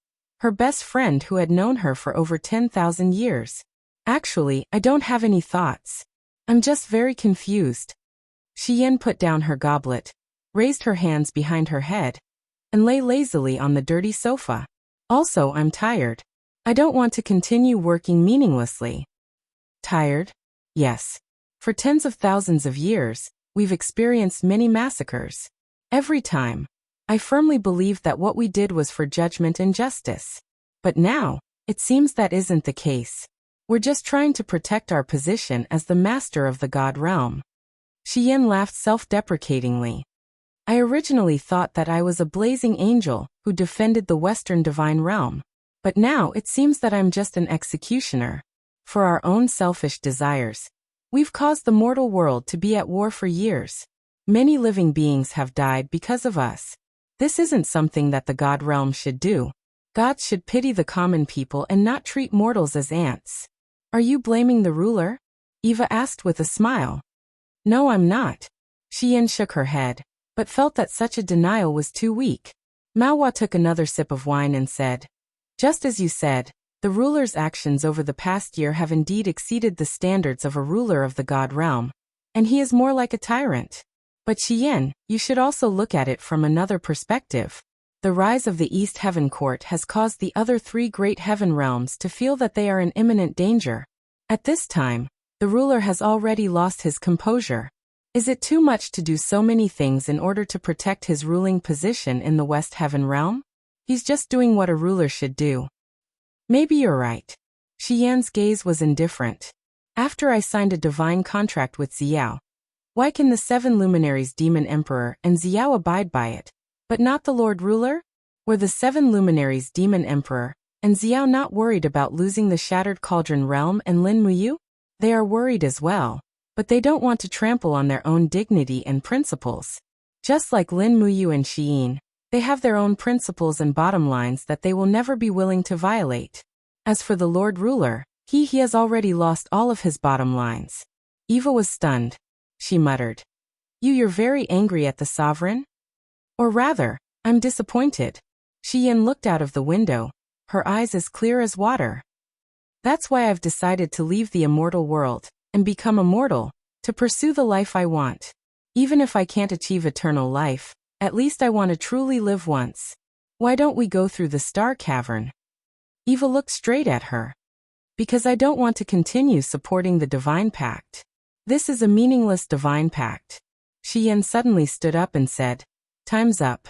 her best friend who had known her for over 10,000 years. "Actually, I don't have any thoughts. I'm just very confused." Xian put down her goblet, raised her hands behind her head, and lay lazily on the dirty sofa. "Also, I'm tired. I don't want to continue working meaninglessly." "Tired?" "Yes. For tens of thousands of years, we've experienced many massacres. Every time, I firmly believed that what we did was for judgment and justice. But now, it seems that isn't the case. We're just trying to protect our position as the master of the god realm." Xian laughed self-deprecatingly. "I originally thought that I was a blazing angel who defended the Western divine realm. But now it seems that I'm just an executioner. For our own selfish desires, we've caused the mortal world to be at war for years. Many living beings have died because of us. This isn't something that the god realm should do. Gods should pity the common people and not treat mortals as ants." "Are you blaming the ruler?" Eva asked with a smile. "No, I'm not." Xian shook her head, but felt that such a denial was too weak. Maohua took another sip of wine and said, "Just as you said, the ruler's actions over the past year have indeed exceeded the standards of a ruler of the god realm, and he is more like a tyrant. But Xian, you should also look at it from another perspective. The rise of the East Heaven Court has caused the other 3 great heaven realms to feel that they are in imminent danger. At this time, the ruler has already lost his composure. Is it too much to do so many things in order to protect his ruling position in the West Heaven realm? He's just doing what a ruler should do." "Maybe you're right." Xian's gaze was indifferent. "After I signed a divine contract with Xiao, why can the 7 luminaries Demon Emperor and Xiao abide by it, But not the Lord Ruler? Were the 7 luminaries Demon Emperor and Xiao not worried about losing the Shattered Cauldron realm and Lin Muyu? They are worried as well, but they don't want to trample on their own dignity and principles. Just like Lin Muyu and Xiyin, they have their own principles and bottom lines that they will never be willing to violate. As for the Lord Ruler, he has already lost all of his bottom lines. Eva was stunned. She muttered, You're very angry at the sovereign? Or rather, I'm disappointed. Xiyin looked out of the window, her eyes as clear as water. That's why I've decided to leave the immortal world and become immortal, to pursue the life I want. Even if I can't achieve eternal life, at least I want to truly live once. Why don't we go through the Star Cavern? Eva looked straight at her. Because I don't want to continue supporting the Divine Pact. This is a meaningless Divine Pact. Xiyin suddenly stood up and said, Time's up.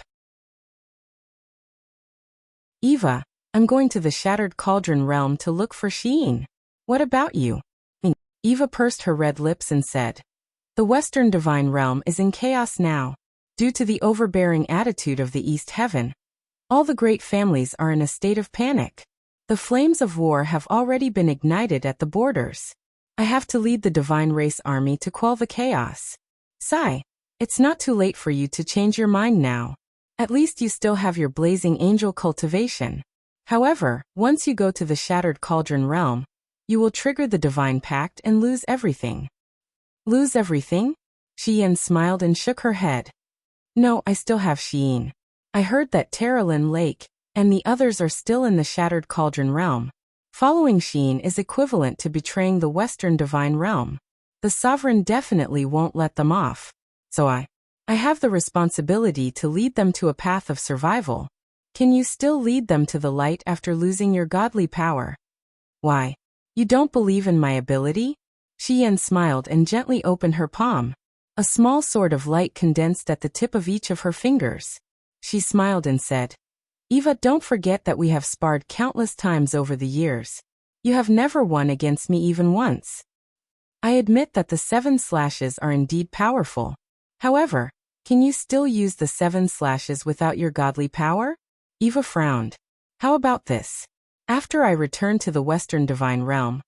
Eva, I'm going to the Shattered Cauldron realm to look for Xiyin. What about you? Eva pursed her red lips and said, The Western Divine Realm is in chaos now. Due to the overbearing attitude of the East Heaven, all the great families are in a state of panic. The flames of war have already been ignited at the borders. I have to lead the Divine Race Army to quell the chaos. Sigh, it's not too late for you to change your mind now. At least you still have your blazing angel cultivation. However, once you go to the Shattered Cauldron realm, you will trigger the Divine Pact and lose everything. Lose everything? Xiyin smiled and shook her head. No, I still have Xiyin. I heard that Terralyn Lake and the others are still in the Shattered Cauldron realm. Following Xiyin is equivalent to betraying the Western Divine Realm. The Sovereign definitely won't let them off. So I have the responsibility to lead them to a path of survival. Can you still lead them to the light after losing your godly power? Why? You don't believe in my ability? Xiyin smiled and gently opened her palm. A small sword of light condensed at the tip of each of her fingers. She smiled and said, Eva, don't forget that we have sparred countless times over the years. You have never won against me even once. I admit that the 7 slashes are indeed powerful. However, can you still use the 7 slashes without your godly power? Eva frowned. How about this? After I return to the Western Divine Realm,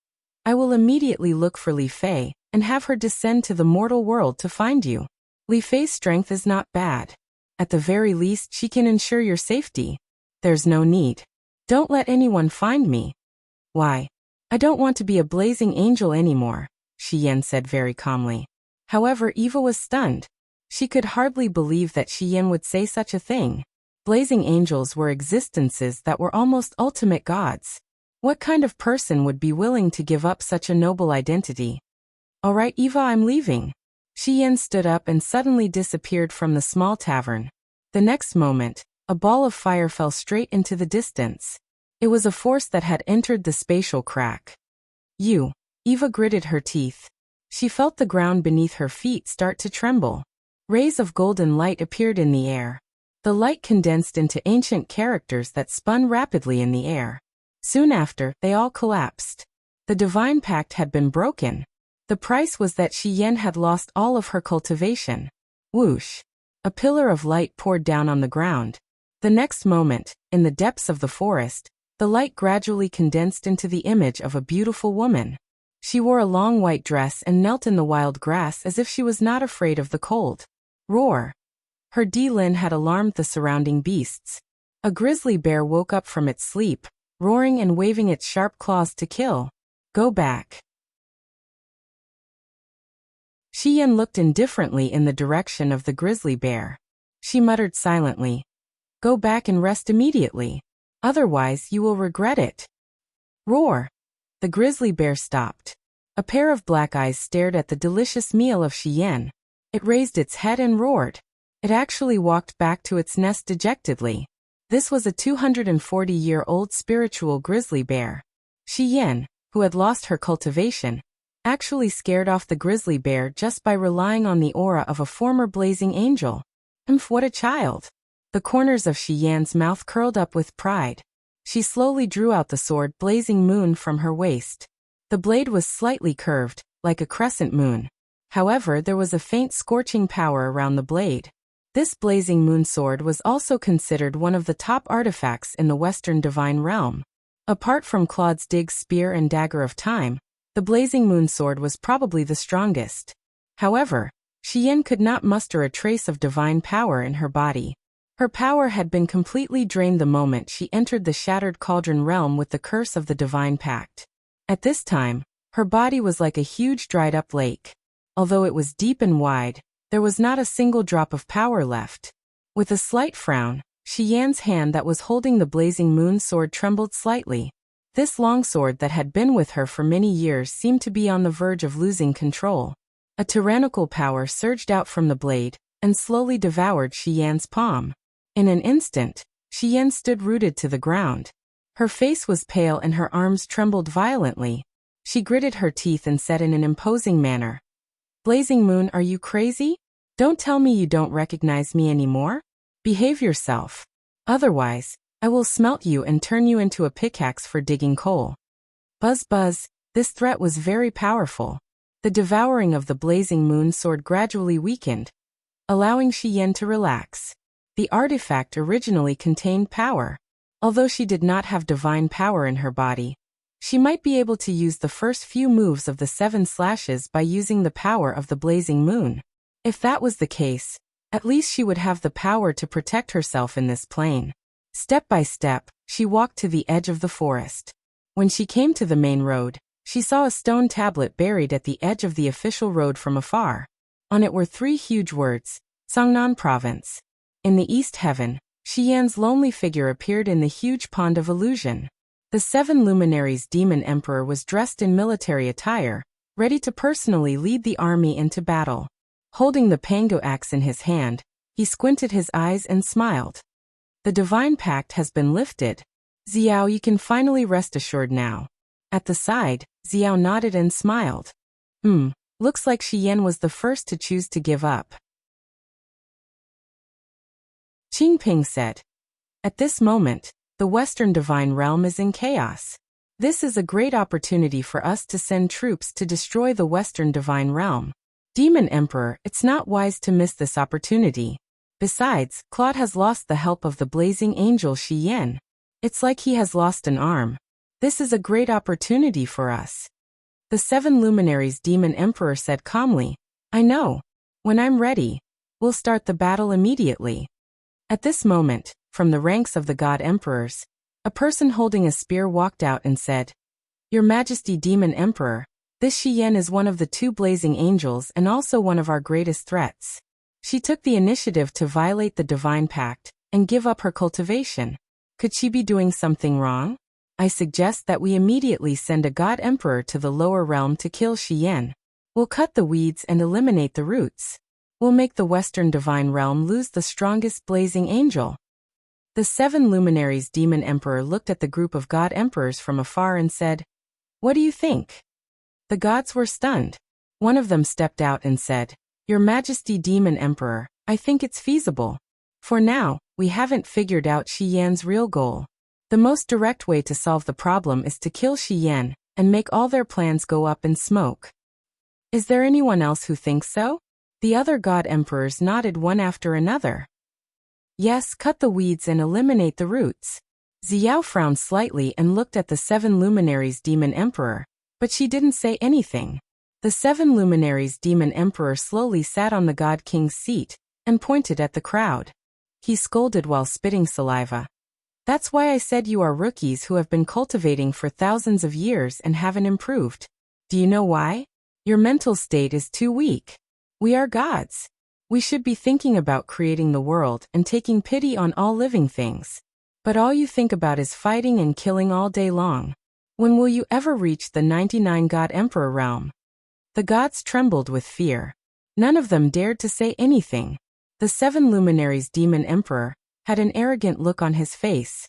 I will immediately look for Li Fei and have her descend to the mortal world to find you. Li Fei's strength is not bad. At the very least, she can ensure your safety. There's no need. Don't let anyone find me. Why? I don't want to be a blazing angel anymore, Xiyin said very calmly. However, Eva was stunned. She could hardly believe that Xiyin would say such a thing. Blazing angels were existences that were almost ultimate gods. What kind of person would be willing to give up such a noble identity? All right, Eva, I'm leaving. Xiyin stood up and suddenly disappeared from the small tavern. The next moment, a ball of fire fell straight into the distance. It was a force that had entered the spatial crack. Eva gritted her teeth. She felt the ground beneath her feet start to tremble. Rays of golden light appeared in the air. The light condensed into ancient characters that spun rapidly in the air. Soon after, they all collapsed. The Divine Pact had been broken. The price was that Xiyin had lost all of her cultivation. Whoosh! A pillar of light poured down on the ground. The next moment, in the depths of the forest, the light gradually condensed into the image of a beautiful woman. She wore a long white dress and knelt in the wild grass as if she was not afraid of the cold. Roar! Her Lin had alarmed the surrounding beasts. A grizzly bear woke up from its sleep, roaring and waving its sharp claws to kill. Go back. Xiyin looked indifferently in the direction of the grizzly bear. She muttered silently, Go back and rest immediately. Otherwise you will regret it. Roar! The grizzly bear stopped. A pair of black eyes stared at the delicious meal of Xiyin. It raised its head and roared. It actually walked back to its nest dejectedly. This was a 240-year-old spiritual grizzly bear. Xiyin, who had lost her cultivation, actually scared off the grizzly bear just by relying on the aura of a former blazing angel. What a child! The corners of Xiyin's mouth curled up with pride. She slowly drew out the sword Blazing Moon from her waist. The blade was slightly curved, like a crescent moon. However, there was a faint scorching power around the blade. This blazing moon sword was also considered one of the top artifacts in the Western divine realm. Apart from Claude's Dig's spear and dagger of time, the blazing moon sword was probably the strongest. However, Xian could not muster a trace of divine power in her body. Her power had been completely drained the moment she entered the Shattered Cauldron realm with the curse of the Divine Pact. At this time, her body was like a huge dried-up lake. Although it was deep and wide, there was not a single drop of power left. With a slight frown, Xian's hand that was holding the blazing moon sword trembled slightly. This long sword that had been with her for many years seemed to be on the verge of losing control. A tyrannical power surged out from the blade and slowly devoured Xian's palm. In an instant, Xian stood rooted to the ground. Her face was pale and her arms trembled violently. She gritted her teeth and said in an imposing manner, "Blazing Moon, are you crazy? Don't tell me you don't recognize me anymore? Behave yourself. Otherwise, I will smelt you and turn you into a pickaxe for digging coal." Buzz buzz, this threat was very powerful. The devouring of the blazing moon sword gradually weakened, allowing Xian to relax. The artifact originally contained power. Although she did not have divine power in her body, she might be able to use the first few moves of the 7 slashes by using the power of the blazing moon. If that was the case, at least she would have the power to protect herself in this plane. Step by step, she walked to the edge of the forest. When she came to the main road, she saw a stone tablet buried at the edge of the official road from afar. On it were 3 huge words, Sangnan Province. In the East Heaven, Xian's lonely figure appeared in the huge pond of illusion. The 7 luminaries demon emperor was dressed in military attire, ready to personally lead the army into battle. Holding the Pango axe in his hand, he squinted his eyes and smiled. "The divine pact has been lifted. Xiao, you can finally rest assured now." At the side, Xiao nodded and smiled. Looks like Xian was the first to choose to give up. Qingping said, "At this moment, the Western Divine Realm is in chaos. This is a great opportunity for us to send troops to destroy the Western Divine Realm. Demon Emperor, it's not wise to miss this opportunity. Besides, Claude has lost the help of the blazing angel Xian. It's like he has lost an arm. This is a great opportunity for us." The 7 luminaries Demon Emperor said calmly, "I know. When I'm ready, we'll start the battle immediately." At this moment, from the ranks of the God Emperors, a person holding a spear walked out and said, "Your Majesty Demon Emperor, this Xian is one of the 2 blazing angels and also one of our greatest threats. She took the initiative to violate the Divine Pact and give up her cultivation. Could she be doing something wrong? I suggest that we immediately send a God Emperor to the lower realm to kill Xian. We'll cut the weeds and eliminate the roots. We'll make the Western Divine Realm lose the strongest blazing angel." The 7 luminaries Demon Emperor looked at the group of God Emperors from afar and said, "What do you think?" The gods were stunned. One of them stepped out and said, "Your Majesty Demon Emperor, I think it's feasible. For now, we haven't figured out Xian's real goal. The most direct way to solve the problem is to kill Xian and make all their plans go up in smoke. Is there anyone else who thinks so?" The other God Emperors nodded one after another. "Yes, cut the weeds and eliminate the roots." Xiao frowned slightly and looked at the 7 luminaries Demon Emperor, but she didn't say anything. The 7 luminaries Demon Emperor slowly sat on the God King's seat and pointed at the crowd. He scolded while spitting saliva. "That's why I said you are rookies who have been cultivating for thousands of years and haven't improved. Do you know why? Your mental state is too weak. We are gods. We should be thinking about creating the world and taking pity on all living things. But all you think about is fighting and killing all day long. When will you ever reach the 99 God Emperor realm?" The gods trembled with fear. None of them dared to say anything. The 7 luminaries Demon Emperor had an arrogant look on his face.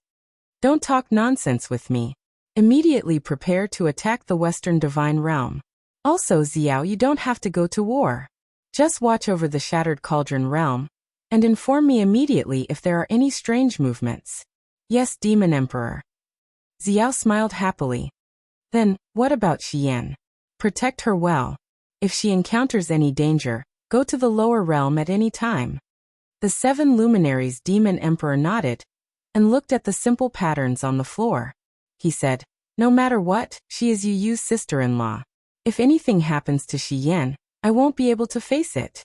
"Don't talk nonsense with me. Immediately prepare to attack the Western Divine Realm. Also, Xiao, you don't have to go to war. Just watch over the Shattered Cauldron realm, and inform me immediately if there are any strange movements." "Yes, Demon Emperor." Xiao smiled happily. "Then, what about Xian? Protect her well. If she encounters any danger, go to the lower realm at any time." The 7 luminaries Demon Emperor nodded and looked at the simple patterns on the floor. He said, "No matter what, she is Yu Yu's sister-in-law. If anything happens to Shi Yan, I won't be able to face it."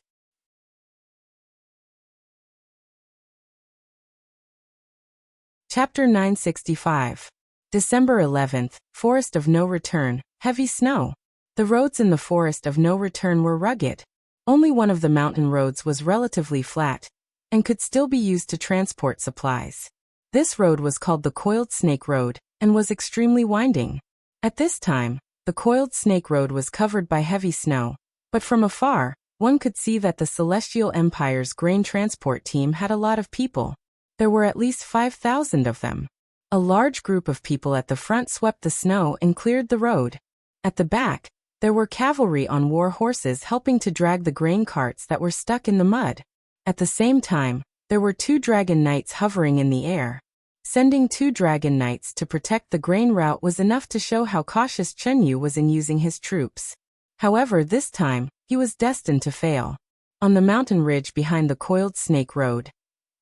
Chapter 965. December 11th, Forest of No Return, heavy snow. The roads in the Forest of No Return were rugged. Only one of the mountain roads was relatively flat and could still be used to transport supplies. This road was called the Coiled Snake Road and was extremely winding. At this time, the Coiled Snake Road was covered by heavy snow, but from afar, one could see that the Celestial Empire's grain transport team had a lot of people. There were at least 5,000 of them. A large group of people at the front swept the snow and cleared the road. At the back, there were cavalry on war horses helping to drag the grain carts that were stuck in the mud. At the same time, there were 2 dragon knights hovering in the air. Sending 2 dragon knights to protect the grain route was enough to show how cautious Chen Yu was in using his troops. However, this time, he was destined to fail. On the mountain ridge behind the Coiled Snake Road,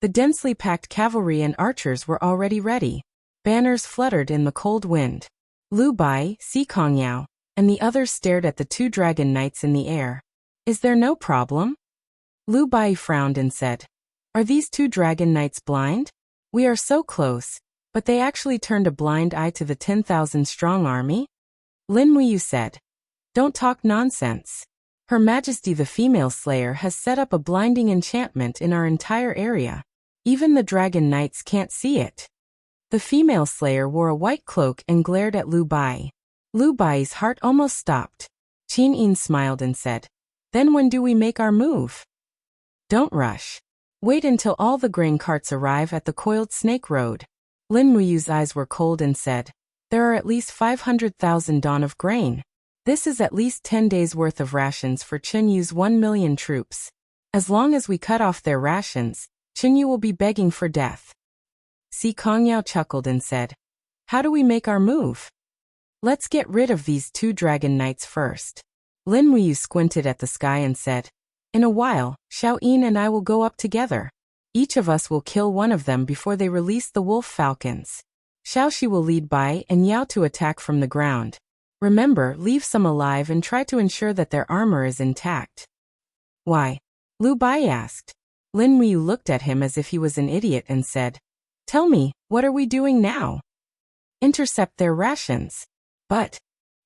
the densely packed cavalry and archers were already ready. Banners fluttered in the cold wind. Lu Bai, Si Kongyao, and the others stared at the 2 dragon knights in the air. "Is there no problem?" Lu Bai frowned and said, "Are these 2 dragon knights blind? We are so close, but they actually turned a blind eye to the 10,000-strong army?" Lin Muyu said, "Don't talk nonsense. Her Majesty the Female Slayer has set up a blinding enchantment in our entire area. Even the dragon knights can't see it." The Female Slayer wore a white cloak and glared at Lu Bai. Lu Bai's heart almost stopped. Qin Yin smiled and said, "Then when do we make our move?" "Don't rush. Wait until all the grain carts arrive at the Coiled Snake Road." Lin Muyu's eyes were cold and said, "There are at least 500,000 dawn of grain. This is at least 10 days' worth of rations for Chen Yu's 1 million troops. As long as we cut off their rations, Chen Yu will be begging for death." Si Kongyao chuckled and said, "How do we make our move? Let's get rid of these 2 dragon knights first." Lin Muyu squinted at the sky and said, "In a while, Xiao Yin and I will go up together. Each of us will kill one of them before they release the wolf falcons. Xiao Shi will lead Bai and Yao to attack from the ground. Remember, leave some alive and try to ensure that their armor is intact." "Why?" Lu Bai asked. Lin Muyu looked at him as if he was an idiot and said, "Tell me, what are we doing now?" "Intercept their rations." "But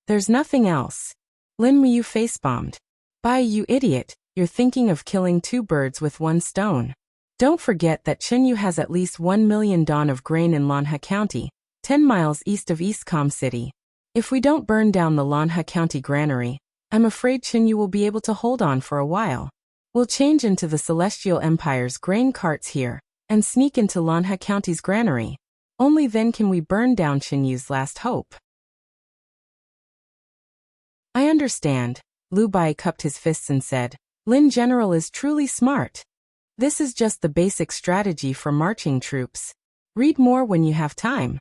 there's nothing else." Lin Muyu face-bombed. "Bai, you idiot, you're thinking of killing 2 birds with 1 stone. Don't forget that Chen Yu has at least 1 million dawn of grain in Lanha County, 10 miles east of Eastcom City. If we don't burn down the Lanha County granary, I'm afraid Chen Yu will be able to hold on for a while. We'll change into the Celestial Empire's grain carts here and sneak into Lanha County's granary. Only then can we burn down Chen Yu's last hope." "I understand." Lu Bai cupped his fists and said, "Lin General is truly smart. This is just the basic strategy for marching troops. Read more when you have time."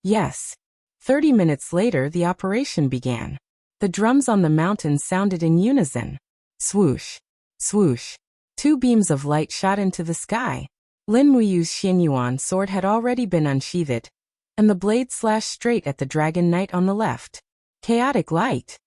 Yes. 30 minutes later, the operation began. The drums on the mountains sounded in unison. Swoosh, swoosh. 2 beams of light shot into the sky. Lin Muyu's Xianyuan sword had already been unsheathed, and the blade slashed straight at the dragon knight on the left. Chaotic light.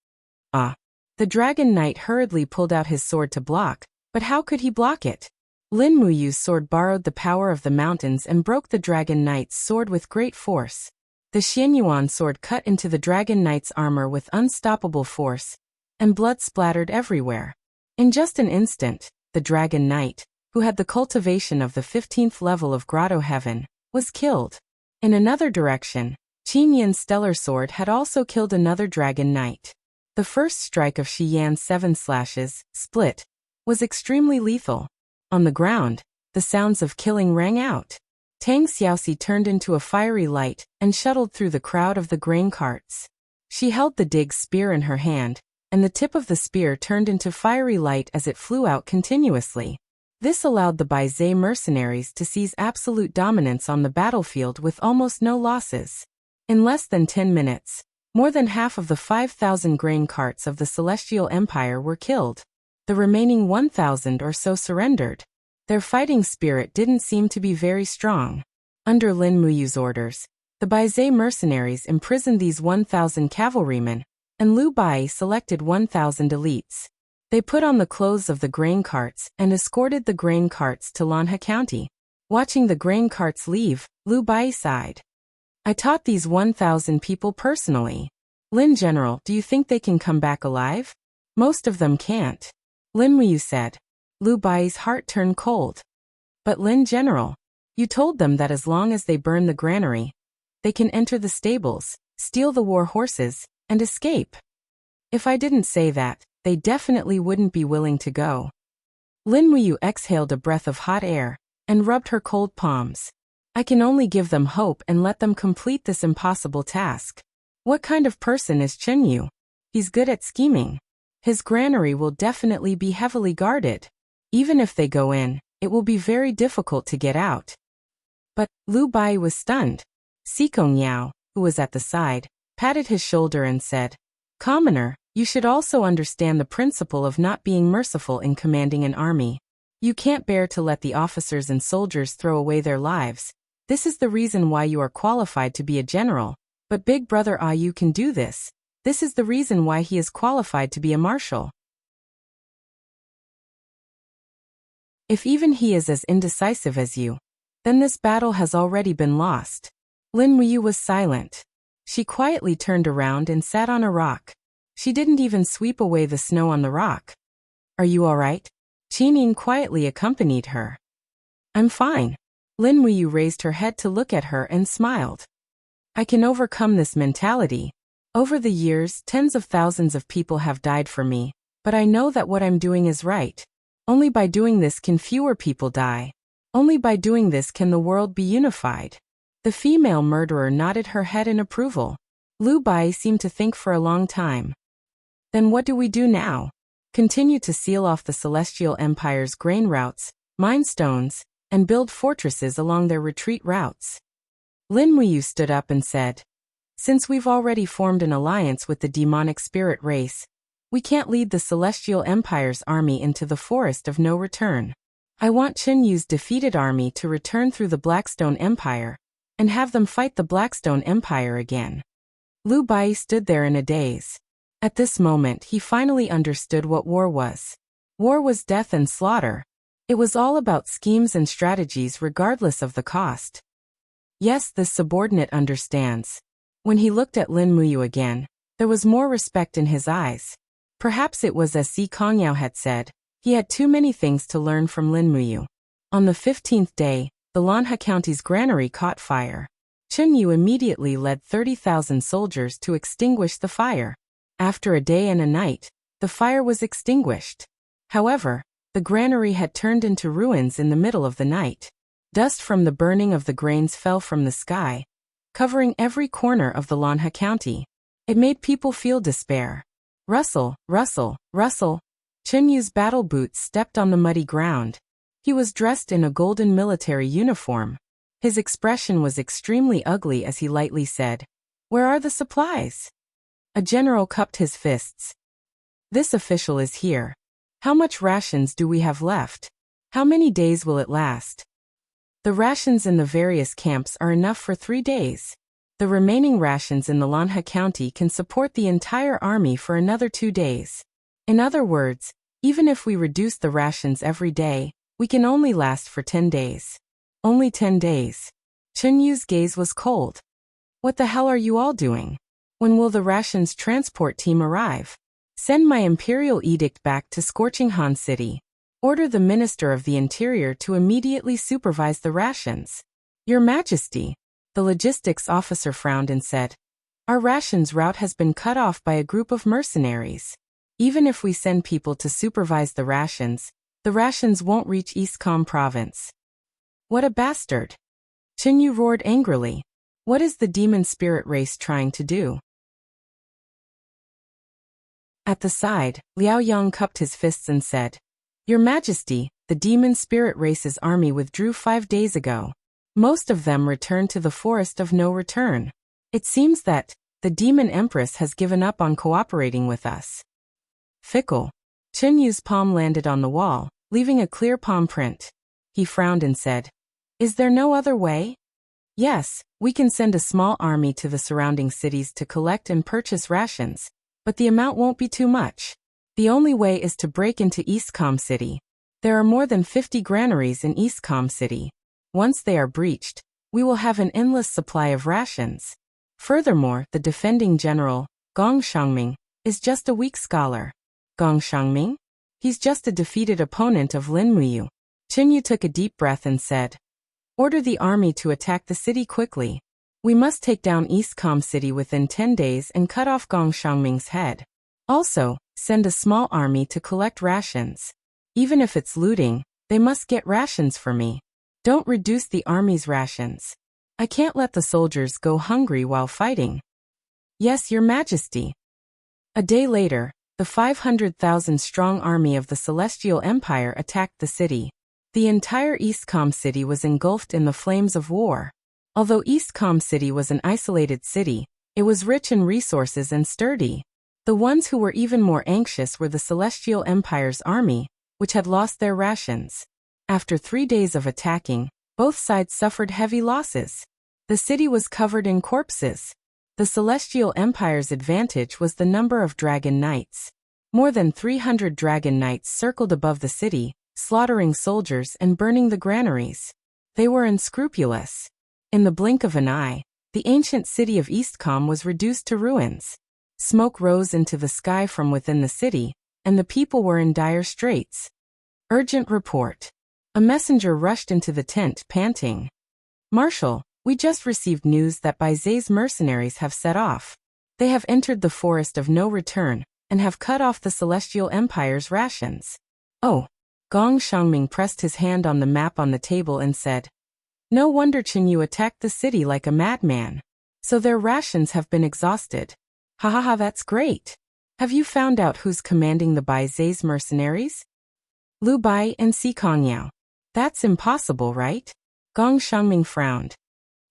Ah. The dragon knight hurriedly pulled out his sword to block, but how could he block it? Lin Muyu's sword borrowed the power of the mountains and broke the dragon knight's sword with great force. The Xianyuan sword cut into the dragon knight's armor with unstoppable force, and blood splattered everywhere. In just an instant, the dragon knight, who had the cultivation of the 15th level of Grotto Heaven, was killed. In another direction, Qin Yin's stellar sword had also killed another dragon knight. The first strike of Shi Yan's 7 slashes, split, was extremely lethal. On the ground, the sounds of killing rang out. Tang Xiaoxi turned into a fiery light and shuttled through the crowd of the grain carts. She held the Dig's spear in her hand, and the tip of the spear turned into fiery light as it flew out continuously. This allowed the Baizé mercenaries to seize absolute dominance on the battlefield with almost no losses. In less than 10 minutes, more than half of the 5,000 grain carts of the Celestial Empire were killed. The remaining 1,000 or so surrendered. Their fighting spirit didn't seem to be very strong. Under Lin Muyu's orders, the Baizé mercenaries imprisoned these 1,000 cavalrymen, and Liu Bai selected 1,000 elites. They put on the clothes of the grain carts and escorted the grain carts to Lanha County. Watching the grain carts leave, Liu Bai sighed. I taught these 1,000 people personally. Lin General, do you think they can come back alive? Most of them can't. Lin Muyu said. Liu Bai's heart turned cold. But Lin General, you told them that as long as they burn the granary, they can enter the stables, steal the war horses, and escape. If I didn't say that, they definitely wouldn't be willing to go. Lin Muyu exhaled a breath of hot air and rubbed her cold palms. I can only give them hope and let them complete this impossible task. What kind of person is Chen Yu? He's good at scheming. His granary will definitely be heavily guarded. Even if they go in, it will be very difficult to get out. But Liu Bai was stunned. Sikong Yao, who was at the side, patted his shoulder and said, Commoner, you should also understand the principle of not being merciful in commanding an army. You can't bear to let the officers and soldiers throw away their lives. This is the reason why you are qualified to be a general. But Big Brother Yu can do this. This is the reason why he is qualified to be a marshal. If even he is as indecisive as you, then this battle has already been lost. Lin Muyu was silent. She quietly turned around and sat on a rock. She didn't even sweep away the snow on the rock. Are you all right? Qinin quietly accompanied her. I'm fine. Lin Muyu raised her head to look at her and smiled. I can overcome this mentality. Over the years, tens of thousands of people have died for me, but I know that what I'm doing is right. Only by doing this can fewer people die. Only by doing this can the world be unified. The female murderer nodded her head in approval. Liu Bai seemed to think for a long time. Then what do we do now? Continue to seal off the Celestial Empire's grain routes, mine stones, and build fortresses along their retreat routes. Lin Muyu stood up and said, Since we've already formed an alliance with the demonic spirit race, we can't lead the Celestial Empire's army into the forest of no return. I want Chen Yu's defeated army to return through the Blackstone Empire, and have them fight the Blackstone Empire again. Liu Bai stood there in a daze. At this moment he finally understood what war was. War was death and slaughter. It was all about schemes and strategies regardless of the cost. Yes, this subordinate understands. When he looked at Lin Muyu again, there was more respect in his eyes. Perhaps it was as Si Kongyao had said, he had too many things to learn from Lin Muyu. On the 15th day, the Lanha County's granary caught fire. Chen Yu immediately led 30,000 soldiers to extinguish the fire. After a day and a night, the fire was extinguished. However, the granary had turned into ruins in the middle of the night. Dust from the burning of the grains fell from the sky, covering every corner of the Lanha County. It made people feel despair. Rustle, rustle, rustle. Chen Yu's battle boots stepped on the muddy ground. He was dressed in a golden military uniform. His expression was extremely ugly as he lightly said, Where are the supplies? A general cupped his fists. This official is here. How much rations do we have left? How many days will it last? The rations in the various camps are enough for 3 days. The remaining rations in the Lanha County can support the entire army for another 2 days. In other words, even if we reduce the rations every day, we can only last for 10 days. Only 10 days. Chen Yu's gaze was cold. What the hell are you all doing? When will the rations transport team arrive? Send my imperial edict back to Scorching Han City. Order the Minister of the Interior to immediately supervise the rations. Your Majesty, the logistics officer frowned and said, Our rations route has been cut off by a group of mercenaries. Even if we send people to supervise the rations won't reach Eastcom province. What a bastard! Chen Yu roared angrily. What is the demon spirit race trying to do? At the side, Liao Yang cupped his fists and said, Your Majesty, the demon spirit race's army withdrew 5 days ago. Most of them returned to the forest of no return. It seems that the demon empress has given up on cooperating with us. Fickle. Chen Yu's palm landed on the wall, leaving a clear palm print. He frowned and said, "Is there no other way?" "Yes, we can send a small army to the surrounding cities to collect and purchase rations, but the amount won't be too much. The only way is to break into Eastcom City. There are more than 50 granaries in Eastcom City. Once they are breached, we will have an endless supply of rations. Furthermore, the defending general, Gong Xiangming, is just a weak scholar." "Gong Xiangming? He's just a defeated opponent of Lin Muyu." Chen Yu took a deep breath and said, "Order the army to attack the city quickly. We must take down Eastcom City within 10 days and cut off Gong Xiangming's head. Also, send a small army to collect rations. Even if it's looting, they must get rations for me. Don't reduce the army's rations. I can't let the soldiers go hungry while fighting." "Yes, Your Majesty." A day later, the 500,000-strong army of the Celestial Empire attacked the city. The entire Eastcom City was engulfed in the flames of war. Although Eastcom City was an isolated city, it was rich in resources and sturdy. The ones who were even more anxious were the Celestial Empire's army, which had lost their rations. After 3 days of attacking, both sides suffered heavy losses. The city was covered in corpses. The Celestial Empire's advantage was the number of dragon knights. More than 300 dragon knights circled above the city, slaughtering soldiers and burning the granaries. They were unscrupulous. In the blink of an eye, the ancient city of Eastcom was reduced to ruins. Smoke rose into the sky from within the city, and the people were in dire straits. "Urgent report." A messenger rushed into the tent, panting. "Marshal, we just received news that Baizei's mercenaries have set off. They have entered the forest of no return, and have cut off the Celestial Empire's rations." "Oh." Gong Xiangming pressed his hand on the map on the table and said, "No wonder Chen Yu attacked the city like a madman. So their rations have been exhausted. Ha ha ha, that's great. Have you found out who's commanding the Baizei's mercenaries?" "Lu Bai and Si Kongyao." "That's impossible, right?" Gong Xiangming frowned.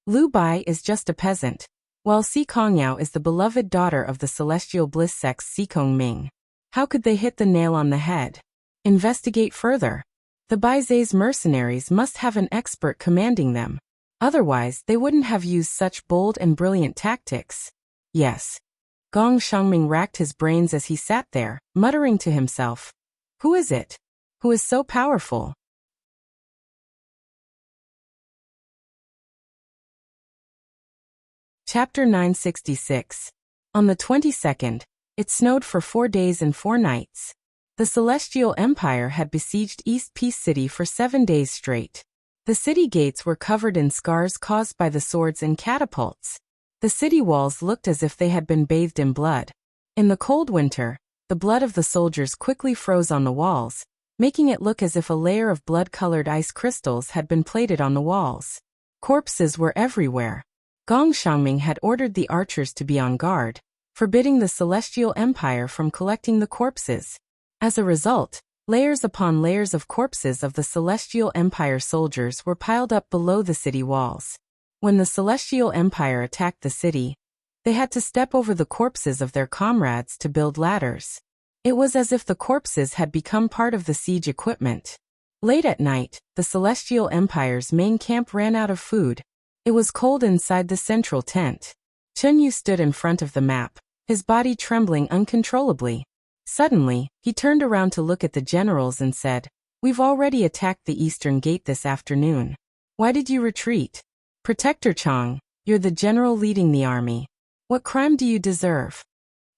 "Lu Bai is just a peasant, while Si Kongyao is the beloved daughter of the celestial bliss sex Si Kongming. How could they hit the nail on the head? Investigate further. The Baizei's mercenaries must have an expert commanding them. Otherwise, they wouldn't have used such bold and brilliant tactics." "Yes." Gong Xiangming racked his brains as he sat there, muttering to himself, "Who is it? Who is so powerful?" Chapter 966. On the 22nd, it snowed for 4 days and 4 nights. The Celestial Empire had besieged East Peace City for 7 days straight. The city gates were covered in scars caused by the swords and catapults. The city walls looked as if they had been bathed in blood. In the cold winter, the blood of the soldiers quickly froze on the walls, making it look as if a layer of blood-colored ice crystals had been plated on the walls. Corpses were everywhere. Gong Xiangming had ordered the archers to be on guard, forbidding the Celestial Empire from collecting the corpses. As a result, layers upon layers of corpses of the Celestial Empire soldiers were piled up below the city walls. When the Celestial Empire attacked the city, they had to step over the corpses of their comrades to build ladders. It was as if the corpses had become part of the siege equipment. Late at night, the Celestial Empire's main camp ran out of food. It was cold inside the central tent. Chen Yu stood in front of the map, his body trembling uncontrollably. Suddenly, he turned around to look at the generals and said, "We've already attacked the eastern gate this afternoon. Why did you retreat? Protector Chang, you're the general leading the army. What crime do you deserve?"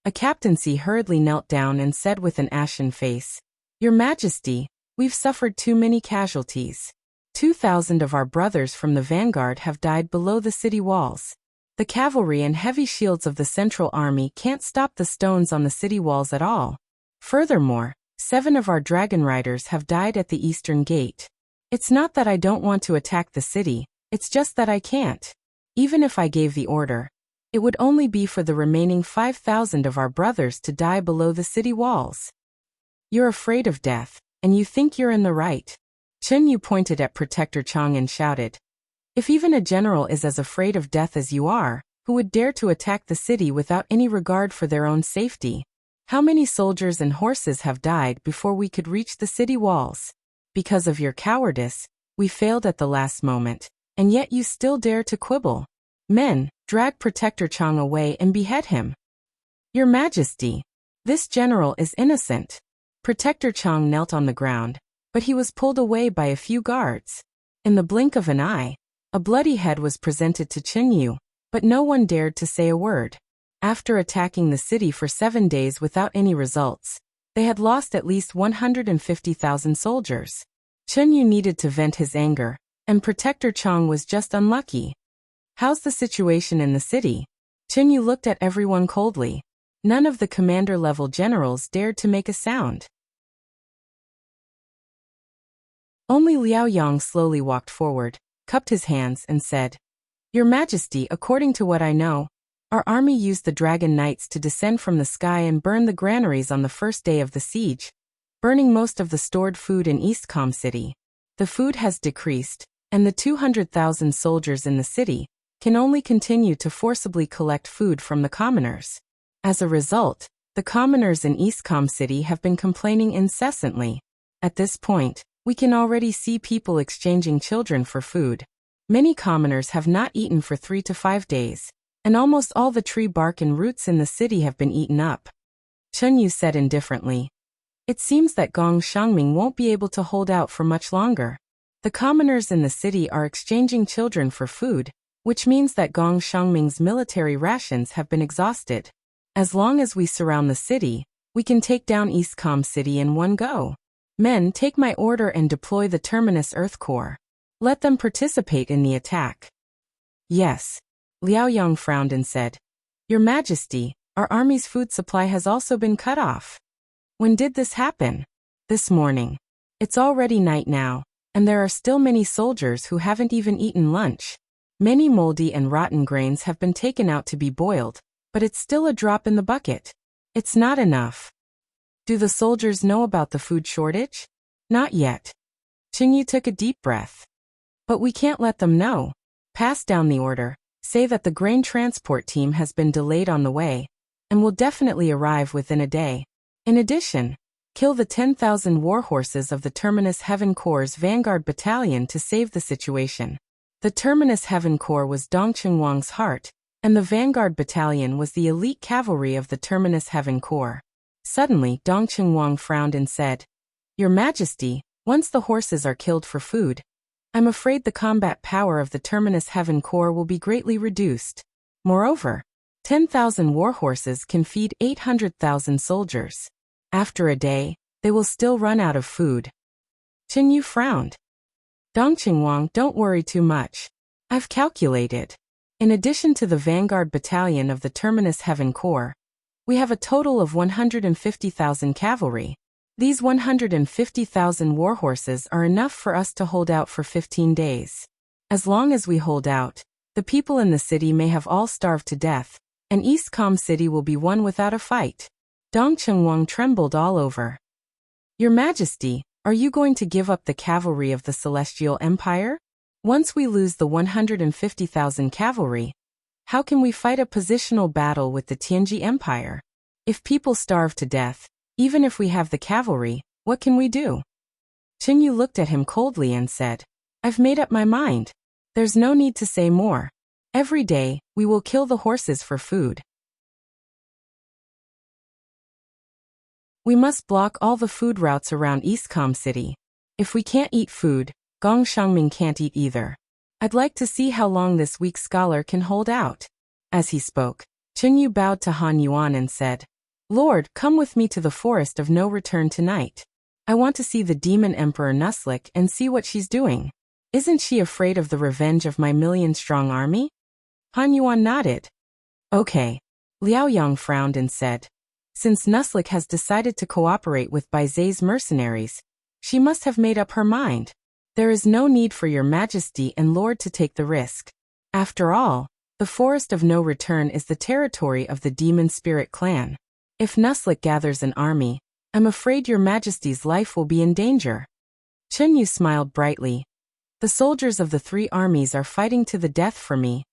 A captaincy hurriedly knelt down and said with an ashen face, "Your Majesty, we've suffered too many casualties. 2,000 of our brothers from the vanguard have died below the city walls. The cavalry and heavy shields of the Central Army can't stop the stones on the city walls at all. Furthermore, 7 of our dragon riders have died at the eastern gate. It's not that I don't want to attack the city, it's just that I can't. Even if I gave the order, it would only be for the remaining 5,000 of our brothers to die below the city walls. You're afraid of death, and you think you're in the right." Chen Yu pointed at Protector Chang and shouted, "If even a general is as afraid of death as you are, who would dare to attack the city without any regard for their own safety? How many soldiers and horses have died before we could reach the city walls? Because of your cowardice, We failed at the last moment, and yet you still dare to quibble. Men, drag Protector Chang away and behead him. Your Majesty, this general is innocent. Protector Chang knelt on the ground, but he was pulled away by a few guards. In the blink of an eye, a bloody head was presented to Chen Yu, but no one dared to say a word. After attacking the city for 7 days without any results, they had lost at least 150,000 soldiers. Chen Yu needed to vent his anger, and Protector Chang was just unlucky. How's the situation in the city? Chen Yu looked at everyone coldly. None of the commander-level generals dared to make a sound. Only Liao Yang slowly walked forward, cupped his hands and said, Your Majesty, according to what I know, our army used the Dragon Knights to descend from the sky and burn the granaries on the first day of the siege, burning most of the stored food in Eastcom City. The food has decreased, and the 200,000 soldiers in the city can only continue to forcibly collect food from the commoners. As a result, the commoners in Eastcom City have been complaining incessantly. At this point, we can already see people exchanging children for food. Many commoners have not eaten for 3 to 5 days, and almost all the tree bark and roots in the city have been eaten up. Chen Yu said indifferently, It seems that Gong Xiangming won't be able to hold out for much longer. The commoners in the city are exchanging children for food, which means that Gong Xiangming's military rations have been exhausted. As long as we surround the city, we can take down Eastcom City in one go. Men, take my order and deploy the Terminus Earth Corps. Let them participate in the attack. Yes. Liao Yang frowned and said, Your Majesty, our army's food supply has also been cut off. When did this happen? This morning. It's already night now, and there are still many soldiers who haven't even eaten lunch. Many moldy and rotten grains have been taken out to be boiled, but it's still a drop in the bucket. It's not enough. Do the soldiers know about the food shortage? Not yet. Qingyu took a deep breath. But we can't let them know. Pass down the order, say that the grain transport team has been delayed on the way, and will definitely arrive within a day. In addition, kill the 10,000 war horses of the Terminus Heaven Corps' Vanguard Battalion to save the situation. The Terminus Heaven Corps was Dongqing Wang's heart, and the Vanguard Battalion was the elite cavalry of the Terminus Heaven Corps. Suddenly, Dongqing Wang frowned and said, Your Majesty, once the horses are killed for food, I'm afraid the combat power of the Terminus Heaven Corps will be greatly reduced. Moreover, 10,000 war horses can feed 800,000 soldiers. After a day, they will still run out of food. Qin Yu frowned. Dongqing Wang, don't worry too much. I've calculated. In addition to the Vanguard Battalion of the Terminus Heaven Corps, we have a total of 150,000 cavalry. These 150,000 war horses are enough for us to hold out for 15 days. As long as we hold out, the people in the city may have all starved to death, and Eastcom City will be won without a fight. Dongqing Wang trembled all over. Your Majesty, are you going to give up the cavalry of the Celestial Empire? Once we lose the 150,000 cavalry, how can we fight a positional battle with the Tianji Empire? If people starve to death, even if we have the cavalry, what can we do? Qin Yu looked at him coldly and said, I've made up my mind. There's no need to say more. Every day, we will kill the horses for food. We must block all the food routes around Eastcom City. If we can't eat food, Gong Xiangming can't eat either. I'd like to see how long this weak scholar can hold out. As he spoke, Qin Yu bowed to Han Yuan and said, Lord, come with me to the forest of no return tonight. I want to see the demon emperor Nuslik and see what she's doing. Isn't she afraid of the revenge of my million-strong army? Han Yuan nodded. Okay. Liao Yang frowned and said, Since Nuslik has decided to cooperate with Baizei's mercenaries, she must have made up her mind. There is no need for your Majesty and Lord to take the risk. After all, the Forest of No Return is the territory of the Demon Spirit clan. If Nuslik gathers an army, I'm afraid your Majesty's life will be in danger. Chen Yu smiled brightly. The soldiers of the 3 armies are fighting to the death for me,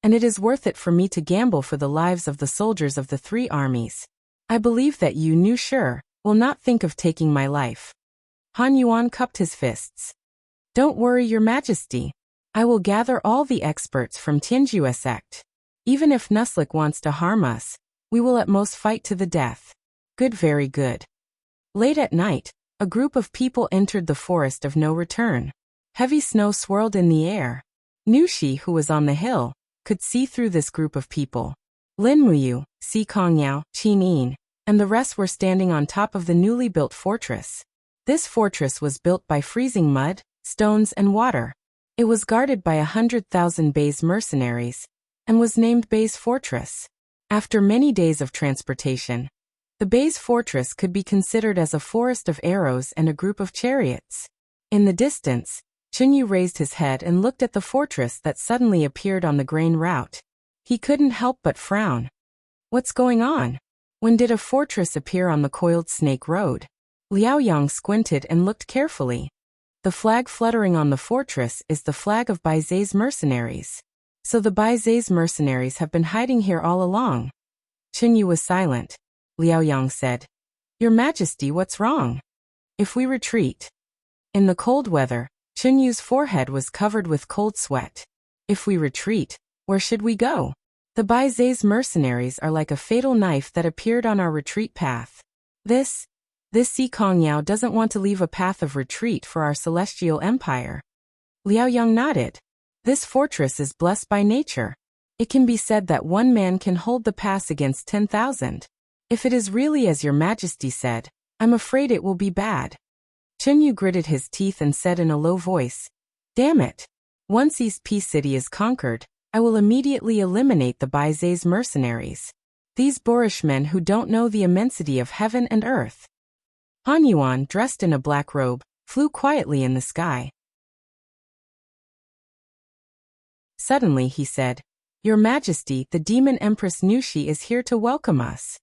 and it is worth it for me to gamble for the lives of the soldiers of the 3 armies. I believe that you, Nu Shi, will not think of taking my life. Han Yuan cupped his fists. Don't worry, Your Majesty. I will gather all the experts from Tianjue sect. Even if Nuslik wants to harm us, we will at most fight to the death. Good, very good. Late at night, a group of people entered the forest of no return. Heavy snow swirled in the air. Nushi, who was on the hill, could see through this group of people. Lin Muyu, Si Kongyao, Qin Yin, and the rest were standing on top of the newly built fortress. This fortress was built by freezing mud, stones and water. It was guarded by 100,000 Bei's mercenaries, and was named Bei's Fortress. After many days of transportation, the Bei's fortress could be considered as a forest of arrows and a group of chariots. In the distance, Chenyu raised his head and looked at the fortress that suddenly appeared on the grain route. He couldn't help but frown. What's going on? When did a fortress appear on the coiled snake road? Liao Yang squinted and looked carefully. The flag fluttering on the fortress is the flag of Baize's mercenaries. So the Baize's mercenaries have been hiding here all along. Chenyu was silent. Liao Yang said, Your Majesty, what's wrong? If we retreat. In the cold weather, Chenyu's forehead was covered with cold sweat. If we retreat, where should we go? The Baize's mercenaries are like a fatal knife that appeared on our retreat path. This Si Kongyao doesn't want to leave a path of retreat for our celestial empire. Liao Yang nodded. This fortress is blessed by nature. It can be said that one man can hold the pass against 10,000. If it is really as Your Majesty said, I'm afraid it will be bad. Chenyu gritted his teeth and said in a low voice, Damn it. Once East Peace City is conquered, I will immediately eliminate the Baize's mercenaries. These boorish men who don't know the immensity of heaven and earth. Han Yuan, dressed in a black robe, flew quietly in the sky. Suddenly he said, Your Majesty, the Demon Empress Nushi is here to welcome us.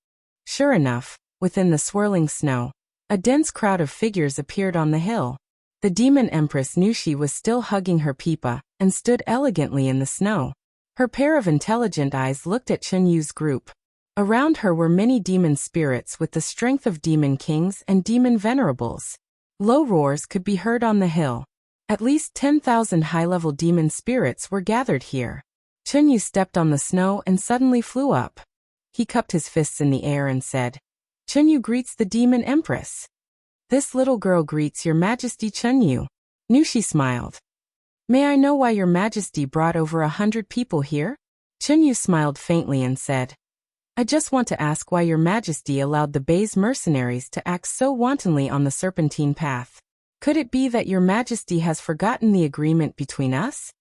Sure enough, within the swirling snow, a dense crowd of figures appeared on the hill. The Demon Empress Nushi was still hugging her pipa, and stood elegantly in the snow. Her pair of intelligent eyes looked at Chenyu's group. Around her were many demon spirits with the strength of demon kings and demon venerables. Low roars could be heard on the hill. At least 10,000 high-level demon spirits were gathered here. Chenyu stepped on the snow and suddenly flew up. He cupped his fists in the air and said, Chenyu greets the Demon Empress. This little girl greets Your Majesty Chenyu. Nushi smiled. May I know why Your Majesty brought over 100 people here? Chenyu smiled faintly and said, I just want to ask why Your Majesty allowed the Bei's mercenaries to act so wantonly on the Serpentine Path. Could it be that Your Majesty has forgotten the agreement between us?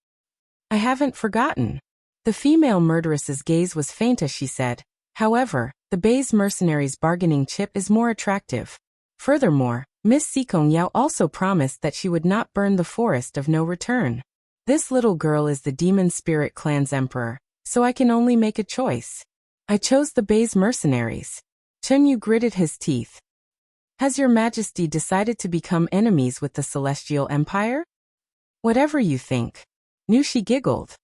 I haven't forgotten. The female murderess's gaze was faint as she said, However, the Bei's mercenaries' bargaining chip is more attractive. Furthermore, Miss Sikong Yao also promised that she would not burn the forest of no return. This little girl is the Demon Spirit Clan's emperor, so I can only make a choice. I chose the Bei's mercenaries. Chenyu gritted his teeth. Has Your Majesty decided to become enemies with the Celestial Empire? Whatever you think. Nushi giggled.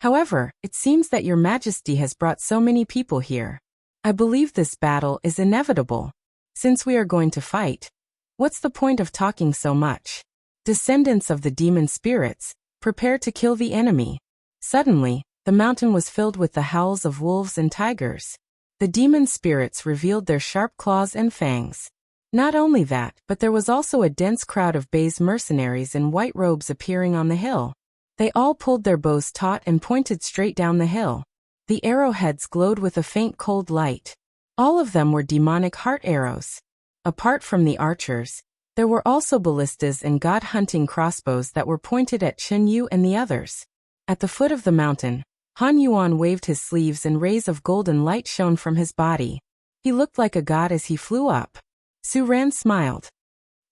However, it seems that Your Majesty has brought so many people here. I believe this battle is inevitable. Since we are going to fight, what's the point of talking so much? Descendants of the demon spirits, prepare to kill the enemy. Suddenly, the mountain was filled with the howls of wolves and tigers. The demon spirits revealed their sharp claws and fangs. Not only that, but there was also a dense crowd of Bei's mercenaries in white robes appearing on the hill. They all pulled their bows taut and pointed straight down the hill. The arrowheads glowed with a faint cold light. All of them were demonic heart arrows. Apart from the archers, there were also ballistas and god-hunting crossbows that were pointed at Chenyu and the others. At the foot of the mountain, Han Yuan waved his sleeves and rays of golden light shone from his body. He looked like a god as he flew up. Su Ran smiled.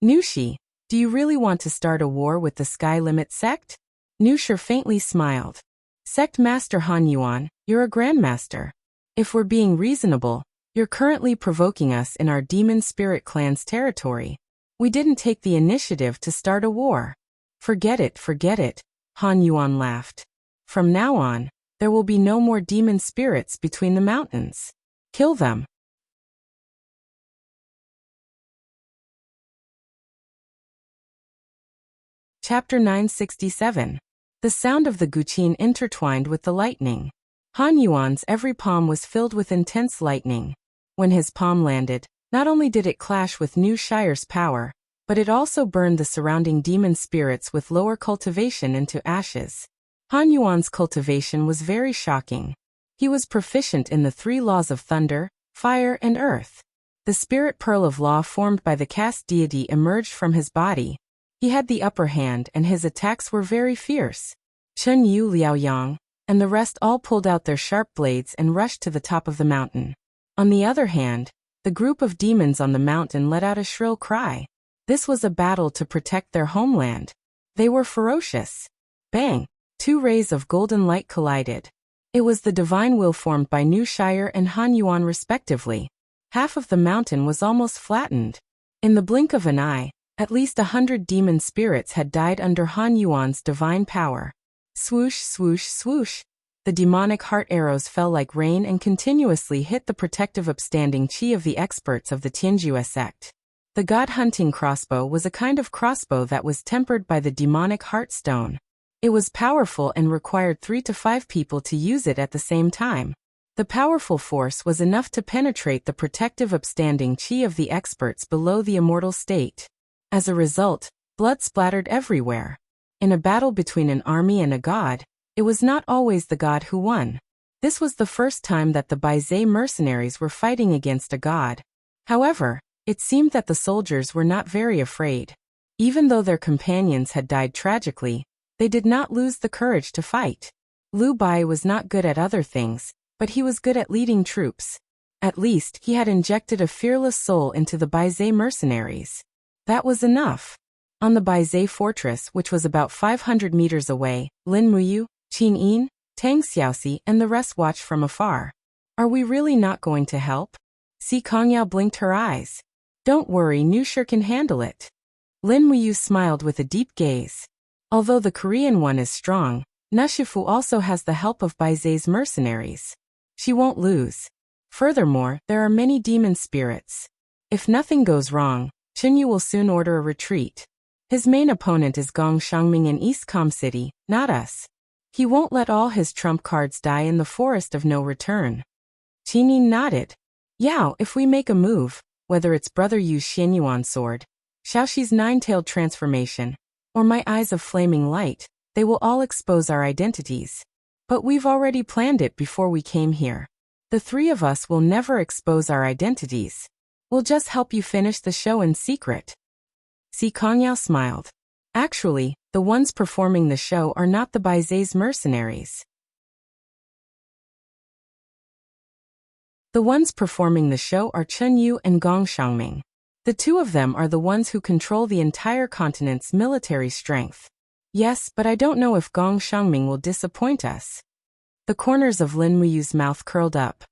Nushi, do you really want to start a war with the Sky Limit sect? Nushi faintly smiled. Sect Master Han Yuan, you're a grandmaster. If we're being reasonable, you're currently provoking us in our Demon Spirit Clan's territory. We didn't take the initiative to start a war. Forget it, Han Yuan laughed. From now on, there will be no more demon spirits between the mountains. Kill them. Chapter 967. The sound of the guqin intertwined with the lightning. Han Yuan's every palm was filled with intense lightning. When his palm landed, not only did it clash with Nu Shire's power, but it also burned the surrounding demon spirits with lower cultivation into ashes. Han Yuan's cultivation was very shocking. He was proficient in the 3 laws of thunder, fire, and earth. The spirit pearl of law formed by the caste deity emerged from his body. He had the upper hand and his attacks were very fierce. Chen Yu, Liao Yang, and the rest all pulled out their sharp blades and rushed to the top of the mountain. On the other hand, the group of demons on the mountain let out a shrill cry. This was a battle to protect their homeland. They were ferocious. Bang! 2 rays of golden light collided. It was the divine will formed by Nu Shire and Han Yuan respectively. Half of the mountain was almost flattened. In the blink of an eye, at least 100 demon spirits had died under Han Yuan's divine power. Swoosh, swoosh, swoosh. The demonic heart arrows fell like rain and continuously hit the protective upstanding chi of the experts of the Tianjue sect. The god-hunting crossbow was a kind of crossbow that was tempered by the demonic heart stone. It was powerful and required 3 to 5 people to use it at the same time. The powerful force was enough to penetrate the protective upstanding chi of the experts below the immortal state. As a result, blood splattered everywhere. In a battle between an army and a god, it was not always the god who won. This was the first time that the Baizé mercenaries were fighting against a god. However, it seemed that the soldiers were not very afraid. Even though their companions had died tragically, they did not lose the courage to fight. Liu Bai was not good at other things, but he was good at leading troops. At least, he had injected a fearless soul into the Baizé mercenaries. That was enough. On the Baizé fortress, which was about 500 meters away, Lin Muyu, Qin Yin, Tang Xiaoxi, and the rest watched from afar. Are we really not going to help? Si Kongyao blinked her eyes. Don't worry, Nu Shi can handle it. Lin Muyu smiled with a deep gaze. Although the Korean one is strong, Nushifu also has the help of Baizé's mercenaries. She won't lose. Furthermore, there are many demon spirits. If nothing goes wrong, Chenyu will soon order a retreat. His main opponent is Gong Shangming in East Com City, not us. He won't let all his trump cards die in the forest of no return. Qinin nodded. Yao, if we make a move, whether it's Brother Yu's Xianyuan sword, Xiaoxi's 9-tailed transformation, or my eyes of flaming light, they will all expose our identities. But we've already planned it before we came here. The 3 of us will never expose our identities. We'll just help you finish the show in secret. Si Kongyao smiled. Actually, the ones performing the show are not the Baizé's mercenaries. The ones performing the show are Chen Yu and Gong Shangming. The 2 of them are the ones who control the entire continent's military strength. Yes, but I don't know if Gong Shangming will disappoint us. The corners of Lin Muyu's mouth curled up.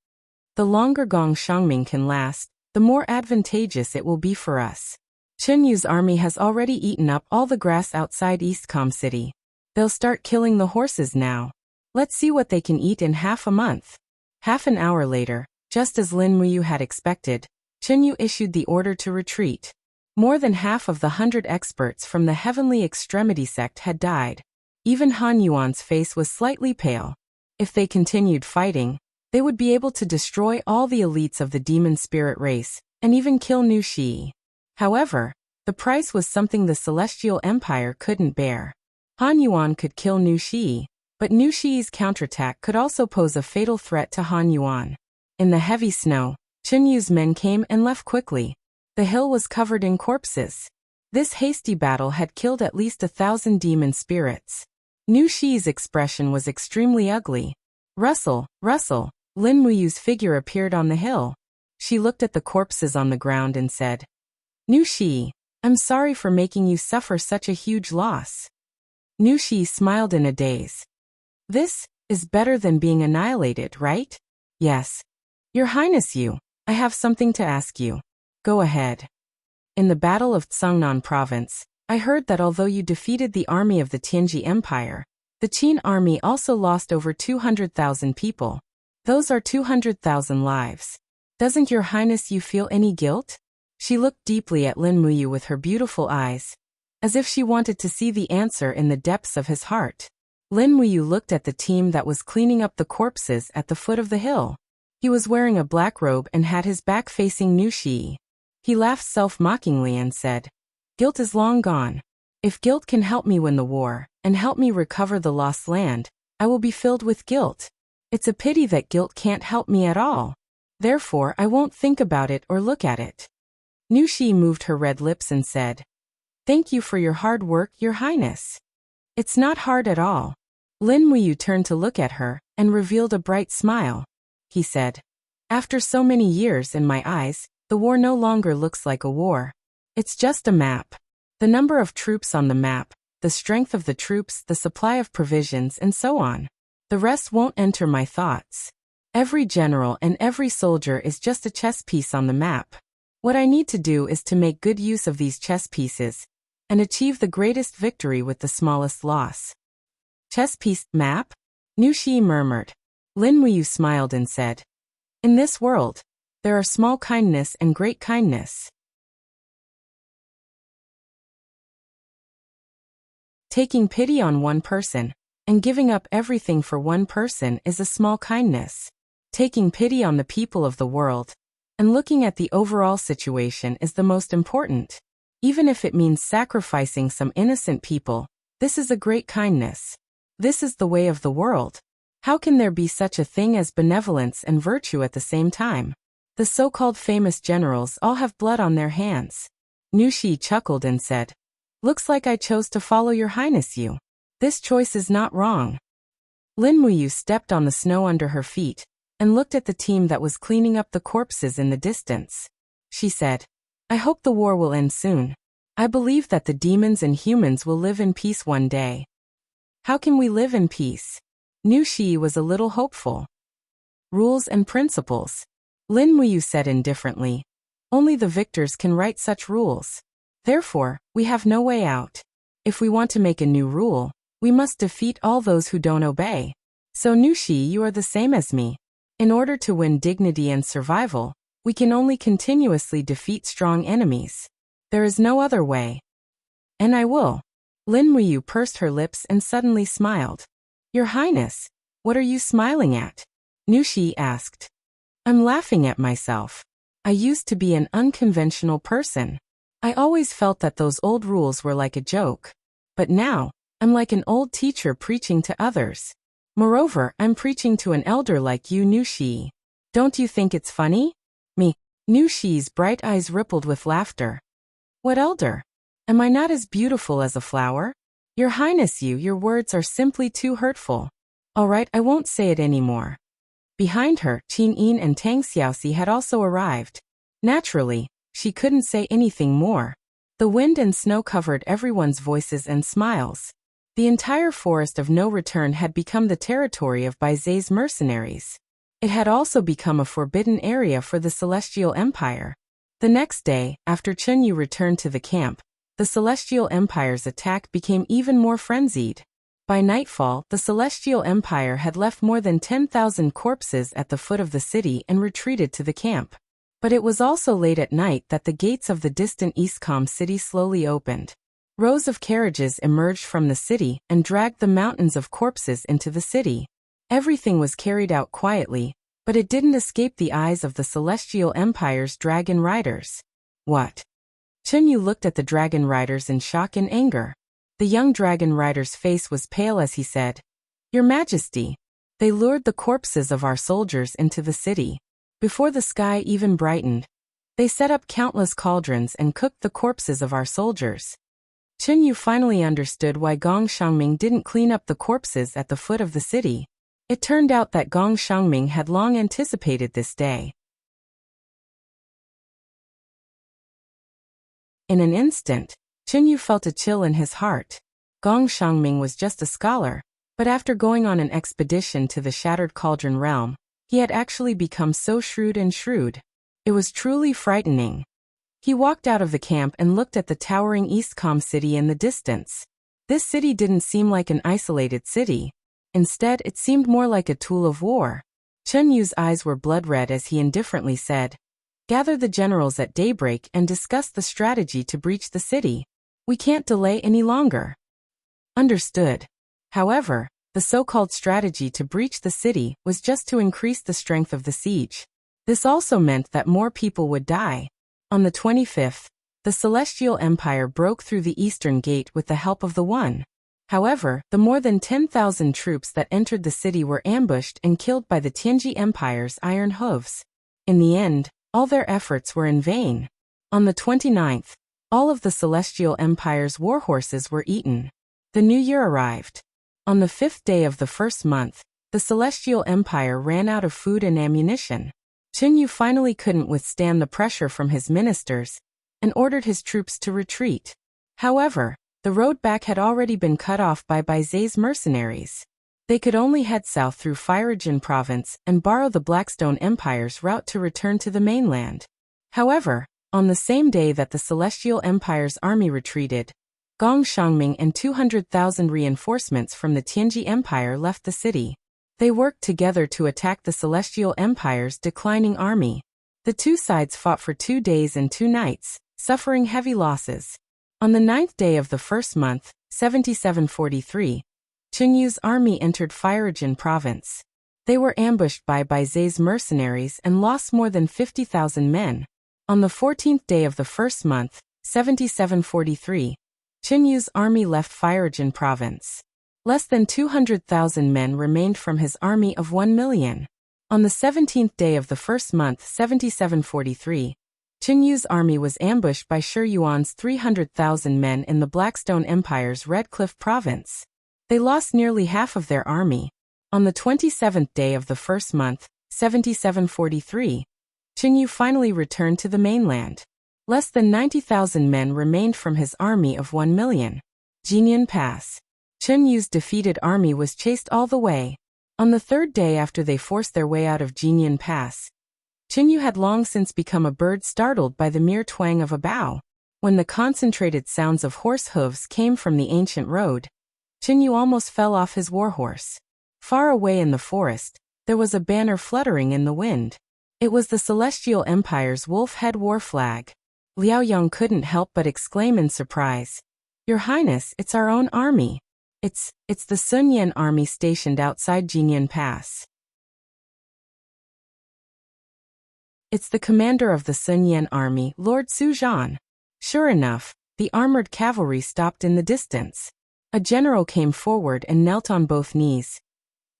The longer Gong Shangming can last, the more advantageous it will be for us. Chen Yu's army has already eaten up all the grass outside East Com City. They'll start killing the horses now. Let's see what they can eat in half a month. Half an hour later, just as Lin Muyu had expected, Chen Yu issued the order to retreat. More than half of the 100 experts from the Heavenly Extremity sect had died. Even Han Yuan's face was slightly pale. If they continued fighting, they would be able to destroy all the elites of the demon spirit race, and even kill Nu Shi. However, the price was something the Celestial Empire couldn't bear. Han Yuan could kill Nu Shi, but Nu Shi's counterattack could also pose a fatal threat to Han Yuan. In the heavy snow, Chen Yu's men came and left quickly. The hill was covered in corpses. This hasty battle had killed at least 1,000 demon spirits. Nu Shi's expression was extremely ugly. Rustle, rustle, Lin Muyu's figure appeared on the hill. She looked at the corpses on the ground and said, Nu Shi, I'm sorry for making you suffer such a huge loss. Nu Shi smiled in a daze. This is better than being annihilated, right? Yes. Your Highness I have something to ask you. Go ahead. In the Battle of Tsangnan Province, I heard that although you defeated the army of the Tianji Empire, the Qin army also lost over 200,000 people. Those are 200,000 lives. Doesn't Your Highness feel any guilt? She looked deeply at Lin Muyu with her beautiful eyes. as if she wanted to see the answer in the depths of his heart. Lin Muyu looked at the team that was cleaning up the corpses at the foot of the hill. He was wearing a black robe and had his back facing Nushi. He laughed self-mockingly and said, "Guilt is long gone. If guilt can help me win the war, and help me recover the lost land, I will be filled with guilt. It's a pity that guilt can't help me at all. Therefore I won't think about it or look at it." Nushi moved her red lips and said, "Thank you for your hard work, Your Highness." "It's not hard at all." Lin Muyu turned to look at her, and revealed a bright smile. He said, "After so many years in my eyes, the war no longer looks like a war. It's just a map. The number of troops on the map, the strength of the troops, the supply of provisions, and so on. The rest won't enter my thoughts. Every general and every soldier is just a chess piece on the map. What I need to do is to make good use of these chess pieces, and achieve the greatest victory with the smallest loss." "Chess piece, map?" Nushi murmured. Lin Muyu smiled and said, "In this world, there are small kindness and great kindness. Taking pity on one person, and giving up everything for one person is a small kindness. Taking pity on the people of the world, and looking at the overall situation is the most important. Even if it means sacrificing some innocent people, this is a great kindness. This is the way of the world. How can there be such a thing as benevolence and virtue at the same time? The so-called famous generals all have blood on their hands." Nushi chuckled and said, "Looks like I chose to follow Your Highness you. This choice is not wrong." Lin Muyu stepped on the snow under her feet, and looked at the team that was cleaning up the corpses in the distance. She said, "I hope the war will end soon. I believe that the demons and humans will live in peace one day." "How can we live in peace?" Nushi was a little hopeful. "Rules and principles," Lin Muyu said indifferently. "Only the victors can write such rules. Therefore, we have no way out. If we want to make a new rule, we must defeat all those who don't obey. So Nushi, you are the same as me. In order to win dignity and survival, we can only continuously defeat strong enemies. There is no other way." "And I will." Lin Muyu pursed her lips and suddenly smiled. "Your Highness, what are you smiling at?" Nushi asked. "I'm laughing at myself. I used to be an unconventional person. I always felt that those old rules were like a joke. But now, I'm like an old teacher preaching to others. Moreover, I'm preaching to an elder like you, Nushi. Don't you think it's funny?" "Me?" Nushi's bright eyes rippled with laughter. "What elder? Am I not as beautiful as a flower? Your Highness, your words are simply too hurtful. All right, I won't say it anymore." Behind her, Qing Yin and Tang Xiaoxi had also arrived. Naturally, she couldn't say anything more. The wind and snow covered everyone's voices and smiles. The entire forest of no return had become the territory of Baizei's mercenaries. It had also become a forbidden area for the Celestial Empire. The next day, after Chunyu returned to the camp, the Celestial Empire's attack became even more frenzied. By nightfall, the Celestial Empire had left more than 10,000 corpses at the foot of the city and retreated to the camp. But it was also late at night that the gates of the distant Eastcom city slowly opened. Rows of carriages emerged from the city and dragged the mountains of corpses into the city. Everything was carried out quietly, but it didn't escape the eyes of the Celestial Empire's dragon riders. "What?" Chunyu looked at the dragon riders in shock and anger. The young dragon rider's face was pale as he said, "Your Majesty, they lured the corpses of our soldiers into the city. Before the sky even brightened, they set up countless cauldrons and cooked the corpses of our soldiers." Chunyu finally understood why Gong Xiangming didn't clean up the corpses at the foot of the city. It turned out that Gong Xiangming had long anticipated this day. In an instant, Chunyu felt a chill in his heart. Gong Xiangming was just a scholar, but after going on an expedition to the Shattered Cauldron realm, he had actually become so shrewd. It was truly frightening. He walked out of the camp and looked at the towering Eastcom city in the distance. This city didn't seem like an isolated city. Instead, it seemed more like a tool of war. Chunyu's eyes were blood-red as he indifferently said, "Gather the generals at daybreak and discuss the strategy to breach the city." We can't delay any longer. Understood. However, the so-called strategy to breach the city was just to increase the strength of the siege. This also meant that more people would die. On the 25th, the Celestial Empire broke through the eastern gate with the help of the One. However, the more than 10,000 troops that entered the city were ambushed and killed by the Tianji Empire's iron hooves. In the end, all their efforts were in vain. On the 29th, all of the Celestial Empire's warhorses were eaten. The new year arrived. On the 5th day of the first month, the Celestial Empire ran out of food and ammunition. Qin Yu finally couldn't withstand the pressure from his ministers and ordered his troops to retreat. However, the road back had already been cut off by Baizei's mercenaries. They could only head south through Firejin province and borrow the Blackstone Empire's route to return to the mainland. However, on the same day that the Celestial Empire's army retreated, Gong Xiangming and 200,000 reinforcements from the Tianji Empire left the city. They worked together to attack the Celestial Empire's declining army. The two sides fought for 2 days and 2 nights, suffering heavy losses. On the 9th day of the first month, 7743, Qin Yu's army entered Firejin province. They were ambushed by Baizei's mercenaries and lost more than 50,000 men. On the 14th day of the first month, 7743, Qin Yu's army left Firejin province. Less than 200,000 men remained from his army of 1 million. On the 17th day of the first month, 7743, Qin Yu's army was ambushed by Shi Yuan's 300,000 men in the Blackstone Empire's Red Cliff province. They lost nearly half of their army. On the 27th day of the first month, 7743, Qin Yu finally returned to the mainland. Less than 90,000 men remained from his army of 1 million. Jinyan Pass. Qin Yu's defeated army was chased all the way. On the 3rd day after they forced their way out of Jinyan Pass, Qin Yu had long since become a bird startled by the mere twang of a bow. When the concentrated sounds of horse hooves came from the ancient road, Qin Yu almost fell off his warhorse. Far away in the forest, there was a banner fluttering in the wind. It was the Celestial Empire's wolf-head war flag. Liao Yang couldn't help but exclaim in surprise, "Your Highness, it's our own army. It's the Sun Yan army stationed outside Jinyan Pass." It's the commander of the Sun Yan army, Lord Su Zhan. Sure enough, the armored cavalry stopped in the distance. A general came forward and knelt on both knees.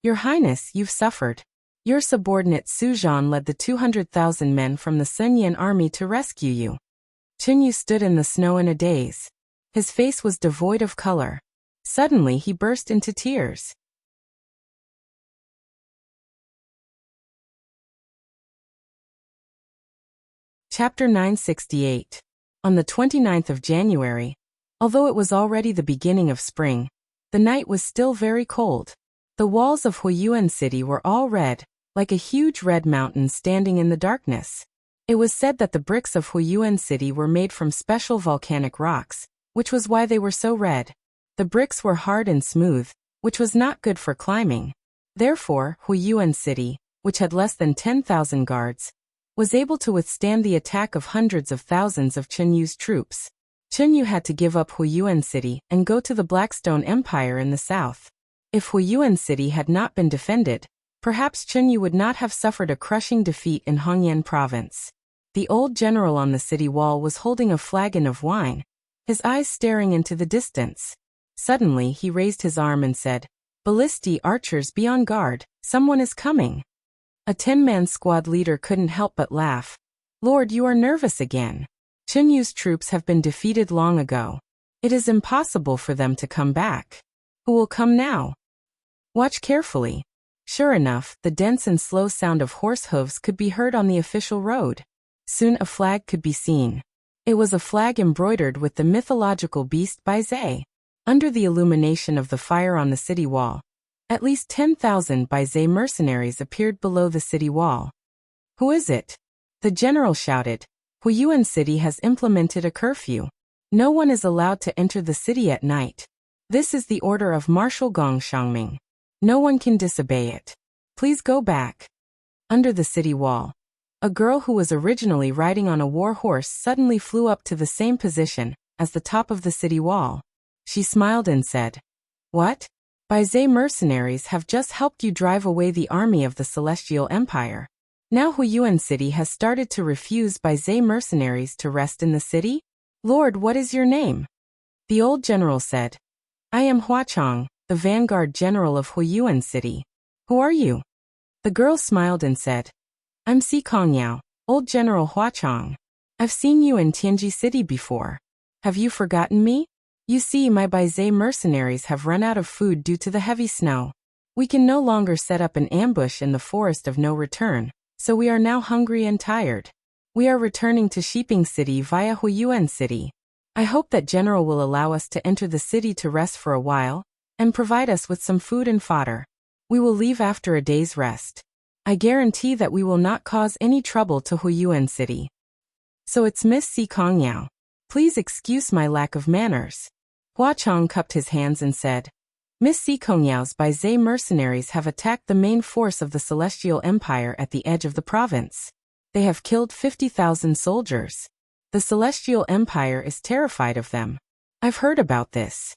"Your Highness, you've suffered." Your subordinate Su Zhan led the 200,000 men from the Sun Yan army to rescue you. Qin Yu stood in the snow in a daze. His face was devoid of color. Suddenly he burst into tears. Chapter 968. On the 29th of January, although it was already the beginning of spring, the night was still very cold. The walls of Huiyuan City were all red, like a huge red mountain standing in the darkness. It was said that the bricks of Huiyuan City were made from special volcanic rocks, which was why they were so red. The bricks were hard and smooth, which was not good for climbing. Therefore, Huiyuan City, which had less than 10,000 guards, was able to withstand the attack of hundreds of thousands of Qin Yu's troops. Qin Yu had to give up Huiyuan City and go to the Blackstone Empire in the south. If Huiyuan City had not been defended, perhaps Qin Yu would not have suffered a crushing defeat in Hongyan province. The old general on the city wall was holding a flagon of wine, his eyes staring into the distance. Suddenly he raised his arm and said, "Ballisti archers, be on guard, someone is coming." A 10-man squad leader couldn't help but laugh. "Lord, you are nervous again. Qin Yu's troops have been defeated long ago. It is impossible for them to come back. Who will come now? Watch carefully." Sure enough, the dense and slow sound of horse hooves could be heard on the official road. Soon a flag could be seen. It was a flag embroidered with the mythological beast Baizei. Under the illumination of the fire on the city wall, at least 10,000 Baizei mercenaries appeared below the city wall. "Who is it?" The general shouted. "Huiyuan City has implemented a curfew. No one is allowed to enter the city at night. This is the order of Marshal Gong Xiangming. No one can disobey it. Please go back." Under the city wall, a girl who was originally riding on a war horse suddenly flew up to the same position, as the top of the city wall. She smiled and said, "What? Baizé mercenaries have just helped you drive away the army of the Celestial Empire. Now Huiyuan City has started to refuse Baizé mercenaries to rest in the city? Lord, what is your name?" The old general said, "I am Huachong, the vanguard general of Huiyuan City. Who are you?" The girl smiled and said, "I'm Si Kongyao, old General Huachong. I've seen you in Tianji City before. Have you forgotten me? You see, my Baizé mercenaries have run out of food due to the heavy snow. We can no longer set up an ambush in the forest of no return, so we are now hungry and tired. We are returning to Shiping City via Huiyuan City. I hope that General will allow us to enter the city to rest for a while, and provide us with some food and fodder. We will leave after a day's rest. I guarantee that we will not cause any trouble to Huiyuan City. So it's Miss Si Kongyao. Please excuse my lack of manners." Huachong cupped his hands and said, "Miss Si Kongyao's Baizé mercenaries have attacked the main force of the Celestial Empire at the edge of the province. They have killed 50,000 soldiers. The Celestial Empire is terrified of them. I've heard about this.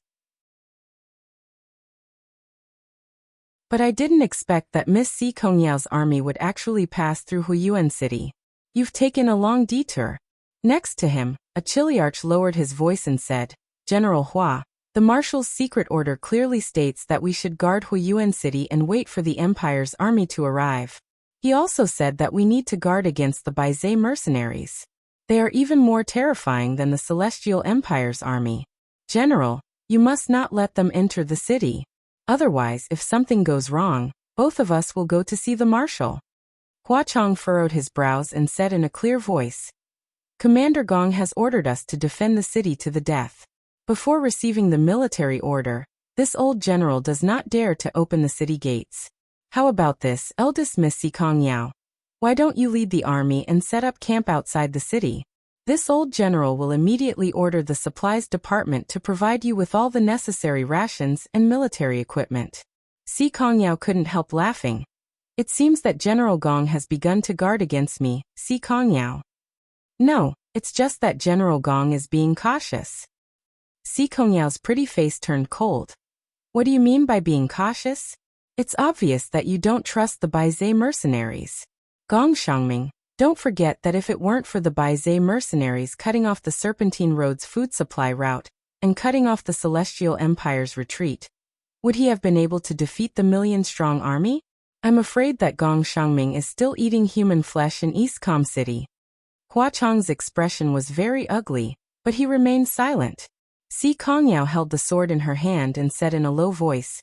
But I didn't expect that Miss Si Kongyao's army would actually pass through Huiyuan City. You've taken a long detour." Next to him, a Chiliarch lowered his voice and said, "General Hua, the Marshal's secret order clearly states that we should guard Huiyuan City and wait for the Empire's army to arrive. He also said that we need to guard against the Baizé mercenaries. They are even more terrifying than the Celestial Empire's army. General, you must not let them enter the city. Otherwise, if something goes wrong, both of us will go to see the Marshal." Huachong furrowed his brows and said in a clear voice, "Commander Gong has ordered us to defend the city to the death. Before receiving the military order, this old general does not dare to open the city gates. How about this, eldest Miss Si Kongyao? Why don't you lead the army and set up camp outside the city? This old general will immediately order the supplies department to provide you with all the necessary rations and military equipment." Si Kongyao couldn't help laughing. "It seems that General Gong has begun to guard against me, Si Kongyao." "No, it's just that General Gong is being cautious." Si Kongyao's pretty face turned cold. "What do you mean by being cautious? It's obvious that you don't trust the Baizé mercenaries. Gong Shangming, don't forget that if it weren't for the Baizé mercenaries cutting off the Serpentine Road's food supply route, and cutting off the Celestial Empire's retreat, would he have been able to defeat the million-strong army? I'm afraid that Gong Shangming is still eating human flesh in Eastcom City." Huachong's expression was very ugly, but he remained silent. Si Kongyao held the sword in her hand and said in a low voice,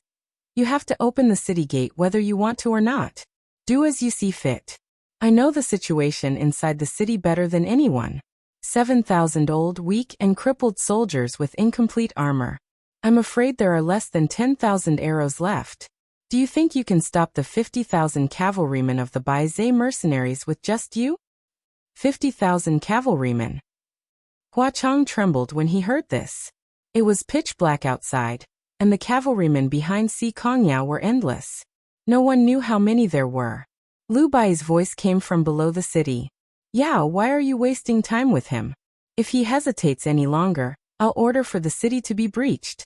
"You have to open the city gate whether you want to or not. Do as you see fit. I know the situation inside the city better than anyone. 7,000 old, weak, and crippled soldiers with incomplete armor. I'm afraid there are less than 10,000 arrows left. Do you think you can stop the 50,000 cavalrymen of the Baizé mercenaries with just you?" 50,000 cavalrymen. Huachong trembled when he heard this. It was pitch black outside, and the cavalrymen behind Si Kongyao were endless. No one knew how many there were. Lu Bai's voice came from below the city. "Yao, why are you wasting time with him? If he hesitates any longer, I'll order for the city to be breached."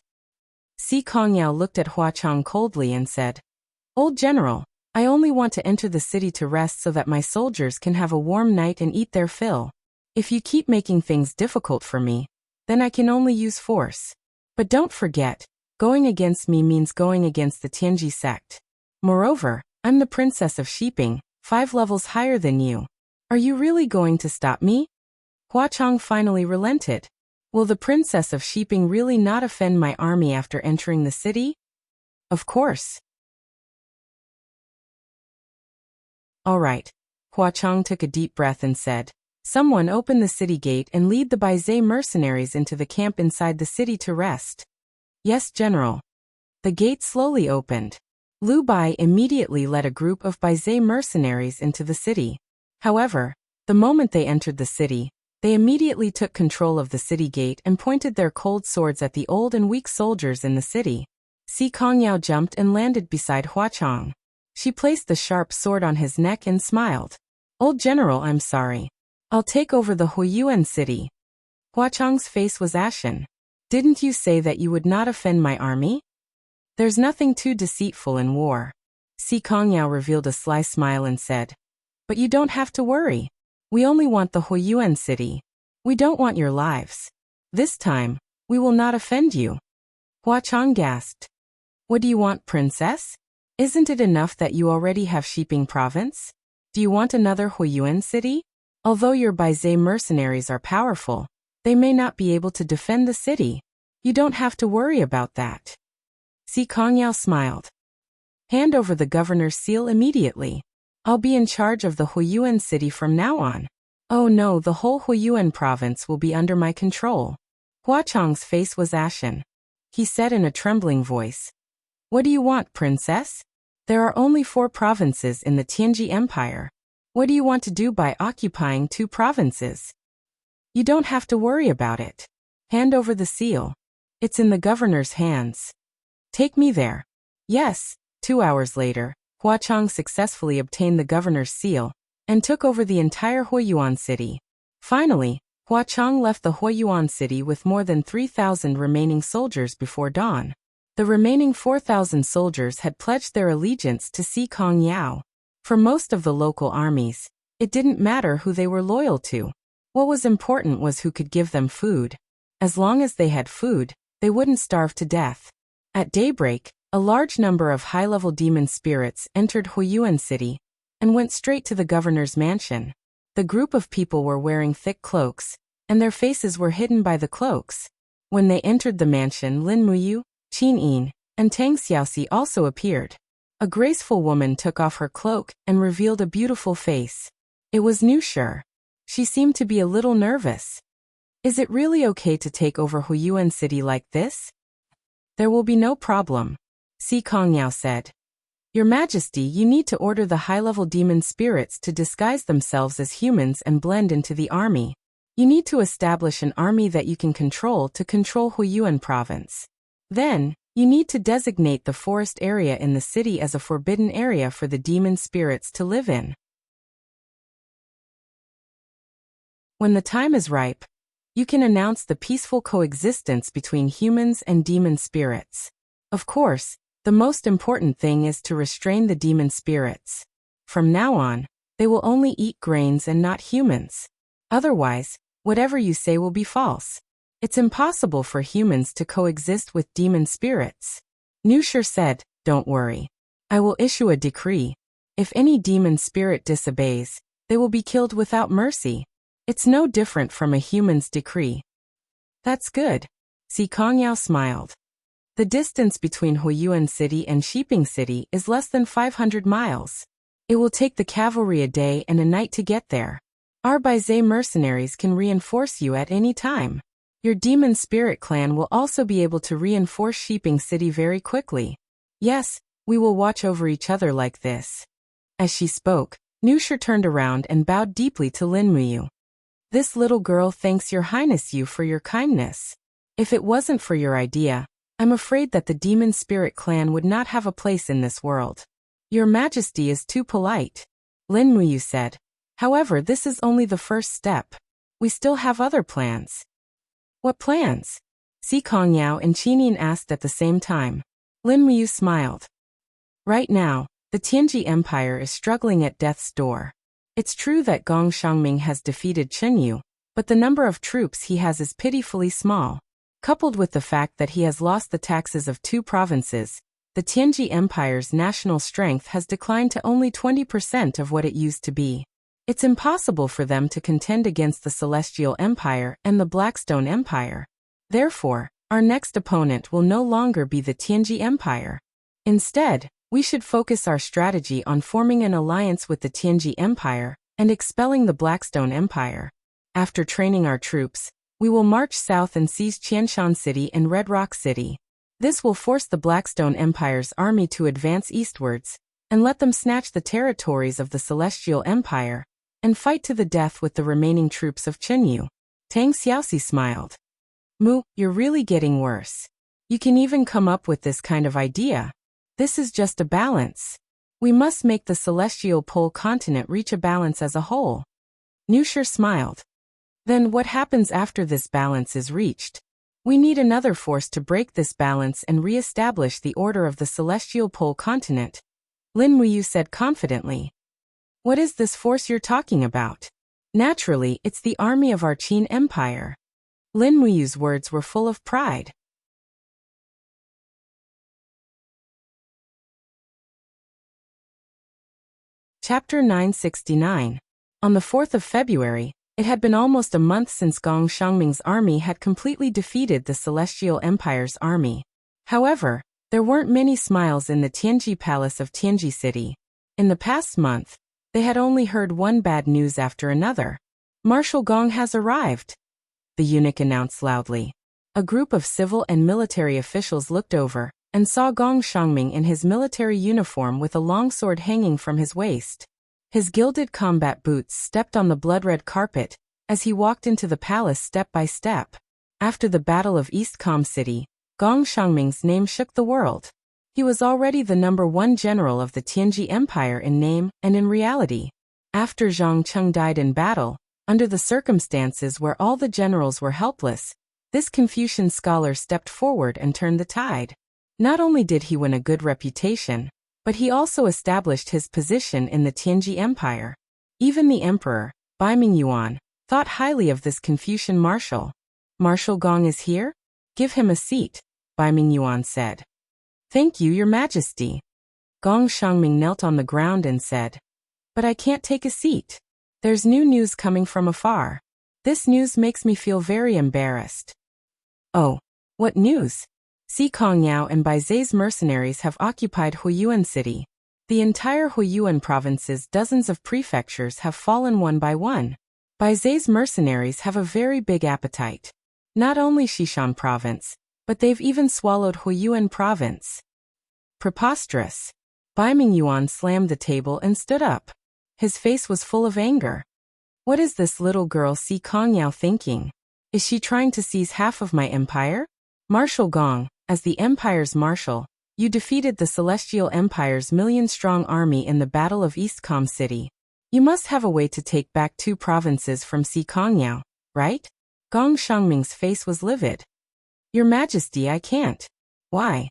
Si Kongyao looked at Huachong coldly and said, "Old General, I only want to enter the city to rest so that my soldiers can have a warm night and eat their fill. If you keep making things difficult for me, then I can only use force. But don't forget, going against me means going against the Tianji sect. Moreover, I'm the Princess of Shiping, 5 levels higher than you. Are you really going to stop me?" Huachong finally relented. "Will the Princess of Shiping really not offend my army after entering the city?" "Of course." "All right." Huachong took a deep breath and said, "Someone open the city gate and lead the Baizé mercenaries into the camp inside the city to rest." "Yes, General." The gate slowly opened. Lu Bai immediately led a group of Baizé mercenaries into the city. However, the moment they entered the city, they immediately took control of the city gate and pointed their cold swords at the old and weak soldiers in the city. Si Kongyao jumped and landed beside Huachong. She placed the sharp sword on his neck and smiled. "Old General, I'm sorry. I'll take over the Huiyuan city." Hua Chang's face was ashen. Didn't you say that you would not offend my army? There's nothing too deceitful in war. Si Kongyao revealed a sly smile and said, but you don't have to worry. We only want the Huiyuan city. We don't want your lives. This time, we will not offend you. Hua Chang gasped. What do you want, princess? Isn't it enough that you already have Shiping province? Do you want another Huiyuan city? Although your Baizé mercenaries are powerful, they may not be able to defend the city. You don't have to worry about that. Si Kongyao smiled. Hand over the governor's seal immediately. I'll be in charge of the Huiyuan city from now on. Oh no, the whole Huiyuan province will be under my control. Hua Chang's face was ashen. He said in a trembling voice, what do you want, princess? There are only 4 provinces in the Tianji Empire. What do you want to do by occupying 2 provinces? You don't have to worry about it. Hand over the seal. It's in the governor's hands. Take me there. Yes. 2 hours later, Hua Chang successfully obtained the governor's seal and took over the entire Huiyuan city. Finally, Hua Chang left the Huiyuan city with more than 3,000 remaining soldiers before dawn. The remaining 4,000 soldiers had pledged their allegiance to Si Kongyao. For most of the local armies, it didn't matter who they were loyal to. What was important was who could give them food. As long as they had food, they wouldn't starve to death. At daybreak, a large number of high-level demon spirits entered Huiyuan city and went straight to the governor's mansion. The group of people were wearing thick cloaks, and their faces were hidden by the cloaks. When they entered the mansion, Lin Muyu, Qin Yin, and Tang Xiaoxi also appeared. A graceful woman took off her cloak and revealed a beautiful face. It was Nushi. She seemed to be a little nervous. Is it really okay to take over Huiyuan city like this? There will be no problem, Si Kongyao said. Your Majesty, you need to order the high-level demon spirits to disguise themselves as humans and blend into the army. You need to establish an army that you can control to control Huiyuan province. Then, you need to designate the forest area in the city as a forbidden area for the demon spirits to live in. When the time is ripe, you can announce the peaceful coexistence between humans and demon spirits. Of course, the most important thing is to restrain the demon spirits. From now on, they will only eat grains and not humans. Otherwise, whatever you say will be false. It's impossible for humans to coexist with demon spirits. Nushi said, don't worry. I will issue a decree. If any demon spirit disobeys, they will be killed without mercy. It's no different from a human's decree. That's good. Si Kongyao smiled. The distance between Huiyuan City and Shiping City is less than 500 miles. It will take the cavalry a day and a night to get there. Our Baizé mercenaries can reinforce you at any time. Your demon spirit clan will also be able to reinforce Shiping City very quickly. Yes, we will watch over each other like this. As she spoke, Nushi turned around and bowed deeply to Lin Muyu. This little girl thanks your highness you for your kindness. If it wasn't for your idea, I'm afraid that the demon spirit clan would not have a place in this world. Your Majesty is too polite, Lin Muyu said. However, this is only the first step. We still have other plans. What plans? Si Kongyao and Qinin asked at the same time. Lin Muyu smiled. Right now, the Tianji Empire is struggling at death's door. It's true that Gong Xiangming has defeated Chenyu, but the number of troops he has is pitifully small. Coupled with the fact that he has lost the taxes of 2 provinces, the Tianji Empire's national strength has declined to only 20% of what it used to be. It's impossible for them to contend against the Celestial Empire and the Blackstone Empire. Therefore, our next opponent will no longer be the Tianji Empire. Instead, we should focus our strategy on forming an alliance with the Tianji Empire and expelling the Blackstone Empire. After training our troops, we will march south and seize Qianshan City and Red Rock City. This will force the Blackstone Empire's army to advance eastwards, and let them snatch the territories of the Celestial Empire, and fight to the death with the remaining troops of Chenyu. Tang Xiaoxi smiled. Mu, you're really getting worse. You can even come up with this kind of idea. This is just a balance. We must make the Celestial Pole continent reach a balance as a whole. Nushi smiled. Then what happens after this balance is reached? We need another force to break this balance and re-establish the order of the celestial pole continent, Lin Muyu said confidently. What is this force you're talking about? Naturally, it's the army of our Qin Empire. Lin Muyu's words were full of pride. Chapter 969. On the 4th of February, it had been almost a month since Gong Xiangming's army had completely defeated the Celestial Empire's army. However, there weren't many smiles in the Tianji Palace of Tianji City. In the past month, they had only heard one bad news after another. Marshal Gong has arrived, the eunuch announced loudly. A group of civil and military officials looked over and saw Gong Xiangming in his military uniform with a long sword hanging from his waist. His gilded combat boots stepped on the blood-red carpet as he walked into the palace step by step. After the Battle of East Com City, Gong Xiangming's name shook the world. He was already the #1 general of the Tianji Empire in name and in reality. After Zhang Cheng died in battle, under the circumstances where all the generals were helpless, this Confucian scholar stepped forward and turned the tide. Not only did he win a good reputation, but he also established his position in the Tianji Empire. Even the emperor, Baiming Yuan, thought highly of this Confucian marshal. Marshal Gong is here? Give him a seat, Baiming Yuan said. Thank you, Your Majesty. Gong Xiangming knelt on the ground and said, But I can't take a seat. There's new news coming from afar. This news makes me feel very embarrassed. Oh, what news? Si Kongyao and Baizei's mercenaries have occupied Huiyuan City. The entire Huiyuan province's dozens of prefectures have fallen one by one. Baizei's mercenaries have a very big appetite. Not only Xishan province, but they've even swallowed Huiyuan province. Preposterous. Baiming Yuan slammed the table and stood up. His face was full of anger. What is this little girl Si Kongyao thinking? Is she trying to seize half of my empire? Marshal Gong, as the empire's marshal, you defeated the Celestial Empire's million-strong army in the Battle of East Com City. You must have a way to take back 2 provinces from Si Kongyao, right? Gong Xiangming's face was livid. Your Majesty, I can't. Why?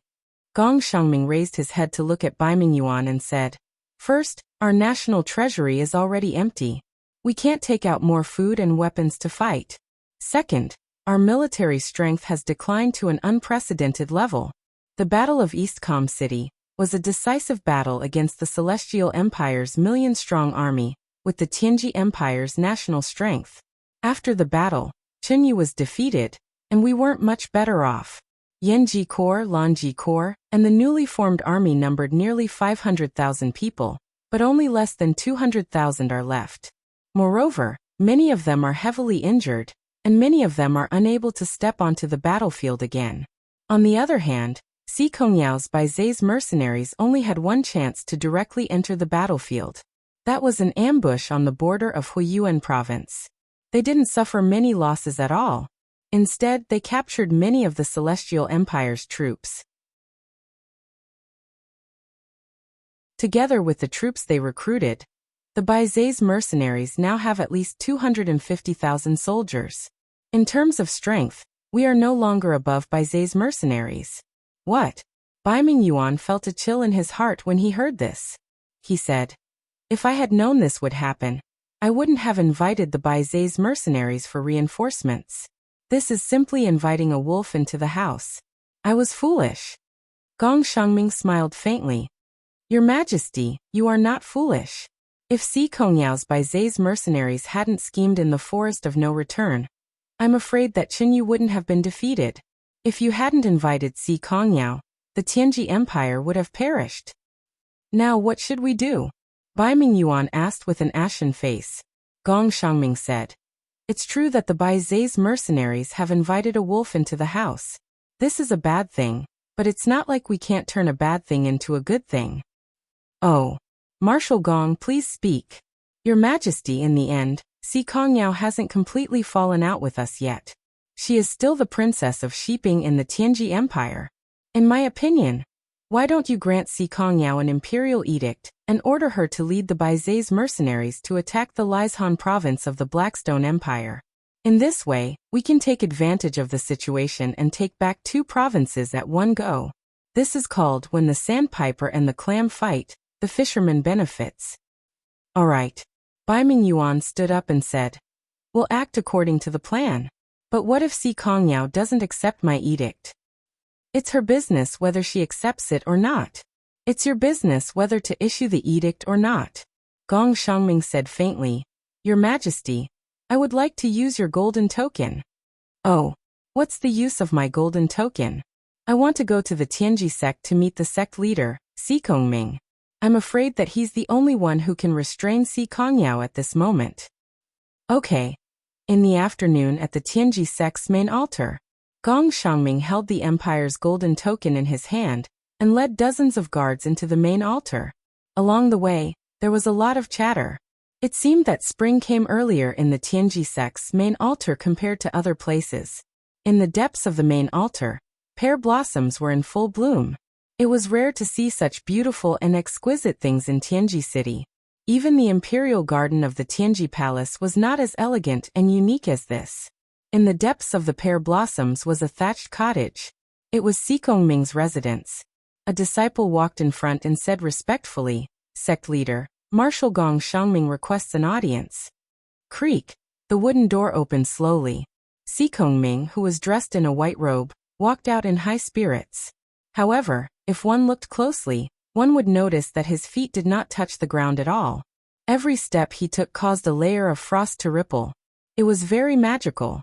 Gong Xiangming raised his head to look at Baiming Yuan and said, First, our national treasury is already empty. We can't take out more food and weapons to fight. Second, our military strength has declined to an unprecedented level. The Battle of East Com City was a decisive battle against the Celestial Empire's million-strong army, with the Tianji Empire's national strength. After the battle, Chenyu was defeated, and we weren't much better off. Yanji Corps, Lanji Corps, and the newly formed army numbered nearly 500,000 people, but only less than 200,000 are left. Moreover, many of them are heavily injured, and many of them are unable to step onto the battlefield again. On the other hand, Si Kongyao's Baizei's mercenaries only had one chance to directly enter the battlefield. That was an ambush on the border of Huiyuan province. They didn't suffer many losses at all. Instead, they captured many of the Celestial Empire's troops. Together with the troops they recruited, the Baizei's mercenaries now have at least 250,000 soldiers. In terms of strength, we are no longer above Baizei's mercenaries. What? Baiming Yuan felt a chill in his heart when he heard this. He said, If I had known this would happen, I wouldn't have invited the Baizei's mercenaries for reinforcements. This is simply inviting a wolf into the house. I was foolish. Gong Xiangming smiled faintly. Your Majesty, you are not foolish. If Si Kongyao's Baizei's mercenaries hadn't schemed in the forest of no return, I'm afraid that Chenyu wouldn't have been defeated. If you hadn't invited Si Kongyao, the Tianji Empire would have perished. Now what should we do? Baiming Yuan asked with an ashen face. Gong Xiangming said, It's true that the Baizei's mercenaries have invited a wolf into the house. This is a bad thing, but it's not like we can't turn a bad thing into a good thing. Oh. Marshal Gong, please speak. Your Majesty, in the end, Si Kongyao hasn't completely fallen out with us yet. She is still the princess of Shiping in the Tianji Empire. In my opinion, why don't you grant Si Kongyao an imperial edict and order her to lead the Baizei's mercenaries to attack the Liaishan province of the Blackstone Empire? In this way, we can take advantage of the situation and take back 2 provinces at one go. This is called when the sandpiper and the clam fight, the fisherman benefits. All right. Bai Mingyuan stood up and said, we'll act according to the plan. But what if Si Kongyao doesn't accept my edict? It's her business whether she accepts it or not. It's your business whether to issue the edict or not. Gong Shangming said faintly, Your Majesty, I would like to use your golden token. Oh, what's the use of my golden token? I want to go to the Tianji sect to meet the sect leader, Si Kongming. I'm afraid that he's the only one who can restrain Si Kongyao at this moment. Okay. In the afternoon at the Tianji sect's main altar, Gong Shangming held the empire's golden token in his hand and led dozens of guards into the main altar. Along the way, there was a lot of chatter. It seemed that spring came earlier in the Tianji sect's main altar compared to other places. In the depths of the main altar, pear blossoms were in full bloom. It was rare to see such beautiful and exquisite things in Tianji City. Even the imperial garden of the Tianji Palace was not as elegant and unique as this. In the depths of the pear blossoms was a thatched cottage. It was Si Kongming's residence. A disciple walked in front and said respectfully, Sect leader, Marshal Gong Shangming requests an audience. Creak. The wooden door opened slowly. Si Kongming, who was dressed in a white robe, walked out in high spirits. However, if one looked closely, one would notice that his feet did not touch the ground at all. Every step he took caused a layer of frost to ripple. It was very magical.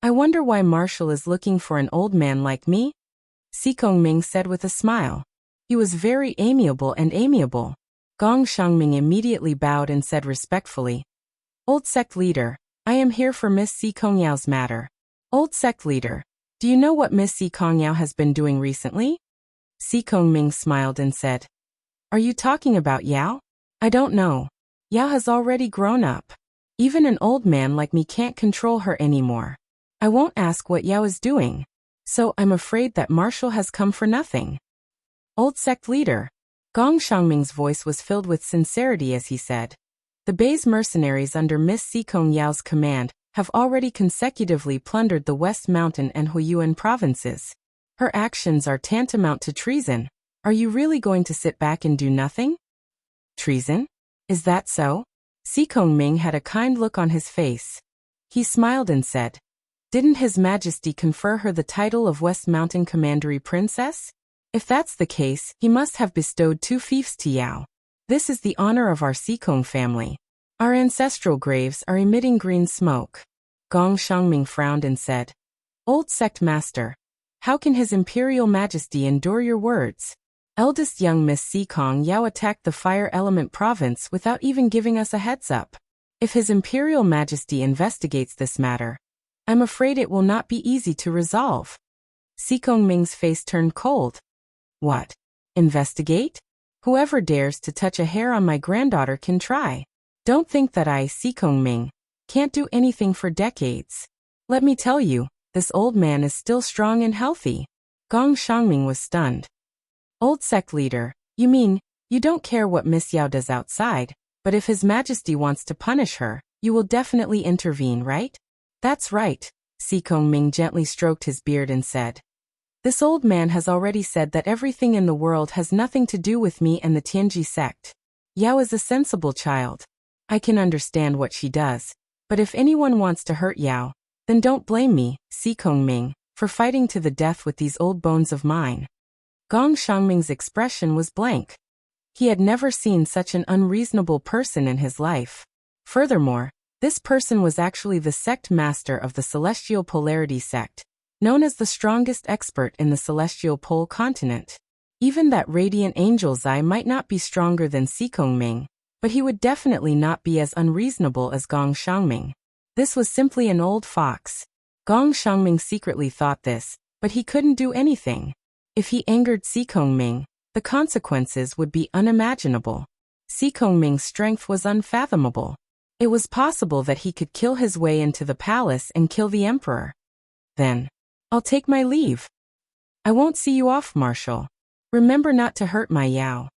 I wonder why Marshal is looking for an old man like me? Si Kongming said with a smile. He was very amiable and amiable. Gong Shangming immediately bowed and said respectfully, Old sect leader, I am here for Miss Si Kongyao's matter. Old sect leader, do you know what Miss Si Kongyao has been doing recently? Si Kongming smiled and said, Are you talking about Yao? I don't know. Yao has already grown up. Even an old man like me can't control her anymore. I won't ask what Yao is doing. So I'm afraid that Marshal has come for nothing. Old sect leader. Gong Shangming's voice was filled with sincerity as he said, The Bei's mercenaries under Miss Si Kongyao's command have already consecutively plundered the West Mountain and Huiyuan provinces. Her actions are tantamount to treason. Are you really going to sit back and do nothing? Treason? Is that so? Si Kongming had a kind look on his face. He smiled and said, Didn't His Majesty confer her the title of West Mountain Commandery Princess? If that's the case, he must have bestowed 2 fiefs to Yao. This is the honor of our Si Kong family. Our ancestral graves are emitting green smoke. Gong Shangming frowned and said, Old sect master, how can His Imperial Majesty endure your words? Eldest young Miss Si Kongyao attacked the Fire Element province without even giving us a heads up. If His Imperial Majesty investigates this matter, I'm afraid it will not be easy to resolve. Si Kongming's face turned cold. What? Investigate? Whoever dares to touch a hair on my granddaughter can try. Don't think that I, Si Kongming, can't do anything for decades. Let me tell you, this old man is still strong and healthy. Gong Shangming was stunned. Old sect leader, you mean, you don't care what Miss Yao does outside, but if His Majesty wants to punish her, you will definitely intervene, right? That's right. Si Kongming gently stroked his beard and said, This old man has already said that everything in the world has nothing to do with me and the Tianji sect. Yao is a sensible child. I can understand what she does, but if anyone wants to hurt Yao, then don't blame me, Si Kongming, for fighting to the death with these old bones of mine. Gong Shangming's expression was blank. He had never seen such an unreasonable person in his life. Furthermore, this person was actually the sect master of the Celestial Polarity sect, known as the strongest expert in the Celestial Pole continent. Even that radiant angel's eye might not be stronger than Si Kongming, but he would definitely not be as unreasonable as Gong Shangming. This was simply an old fox. Gong Shangming secretly thought this, but he couldn't do anything. If he angered Si Kongming, the consequences would be unimaginable. Si Kongming's strength was unfathomable. It was possible that he could kill his way into the palace and kill the emperor. Then, I'll take my leave. I won't see you off, Marshal. Remember not to hurt my Yao.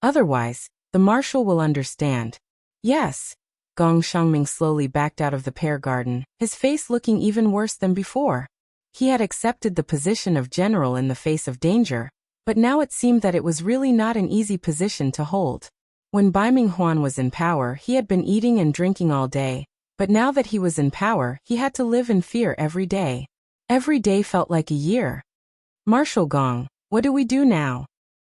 Otherwise, The marshal will understand. Yes. Gong Xiangming slowly backed out of the pear garden, his face looking even worse than before. He had accepted the position of general in the face of danger, but now it seemed that it was really not an easy position to hold. When Baiming Huan was in power, he had been eating and drinking all day, but now that he was in power, he had to live in fear every day. Every day felt like a year. Marshal Gong, what do we do now?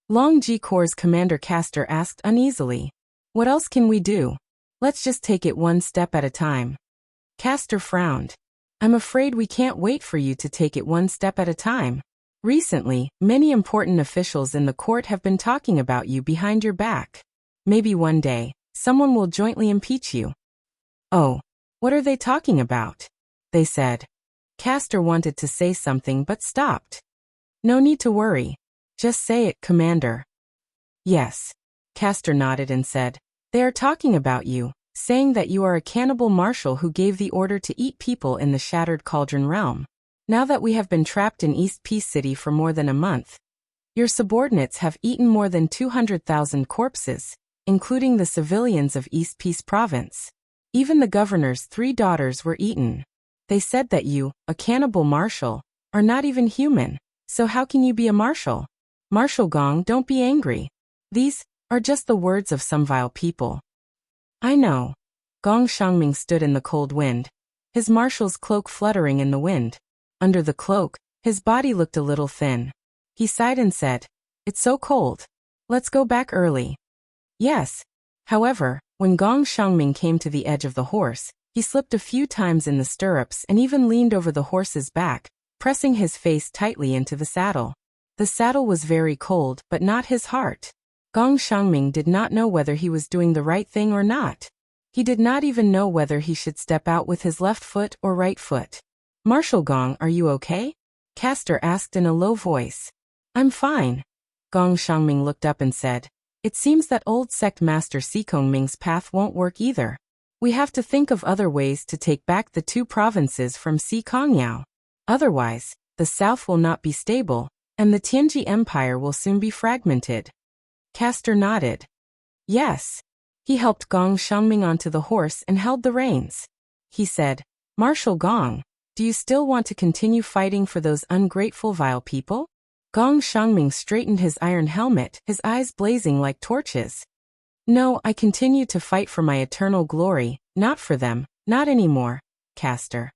Long Ji Corps Commander Castor asked uneasily. What else can we do? Let's just take it one step at a time. Castor frowned. I'm afraid we can't wait for you to take it one step at a time. Recently, many important officials in the court have been talking about you behind your back. Maybe one day, someone will jointly impeach you. Oh, what are they talking about? They said. Castor wanted to say something but stopped. No need to worry. Just say it, Commander. Yes. Castor nodded and said, they are talking about you, saying that you are a cannibal marshal who gave the order to eat people in the Shattered Cauldron realm. Now that we have been trapped in East Peace City for more than a month, your subordinates have eaten more than 200,000 corpses, including the civilians of East Peace Province. Even the governor's 3 daughters were eaten. They said that you, a cannibal marshal, are not even human, so how can you be a marshal? Marshal Gong, don't be angry. These are just the words of some vile people. I know. Gong Xiangming stood in the cold wind, his marshal's cloak fluttering in the wind. Under the cloak, his body looked a little thin. He sighed and said, it's so cold. Let's go back early. Yes. However, when Gong Xiangming came to the edge of the horse, he slipped a few times in the stirrups and even leaned over the horse's back, pressing his face tightly into the saddle. The saddle was very cold, but not his heart. Gong Xiangming did not know whether he was doing the right thing or not. He did not even know whether he should step out with his left foot or right foot. Marshal Gong, are you okay? Castor asked in a low voice. I'm fine. Gong Xiangming looked up and said, it seems that old sect master Sikong Ming's path won't work either. We have to think of other ways to take back the 2 provinces from Si Kongyao. Otherwise, the south will not be stable, and the Tianji Empire will soon be fragmented. Castor nodded. Yes. He helped Gong Xiangming onto the horse and held the reins. He said, Marshal Gong, do you still want to continue fighting for those ungrateful vile people? Gong Xiangming straightened his iron helmet, his eyes blazing like torches. No, I continue to fight for my eternal glory, not for them, not anymore, Castor.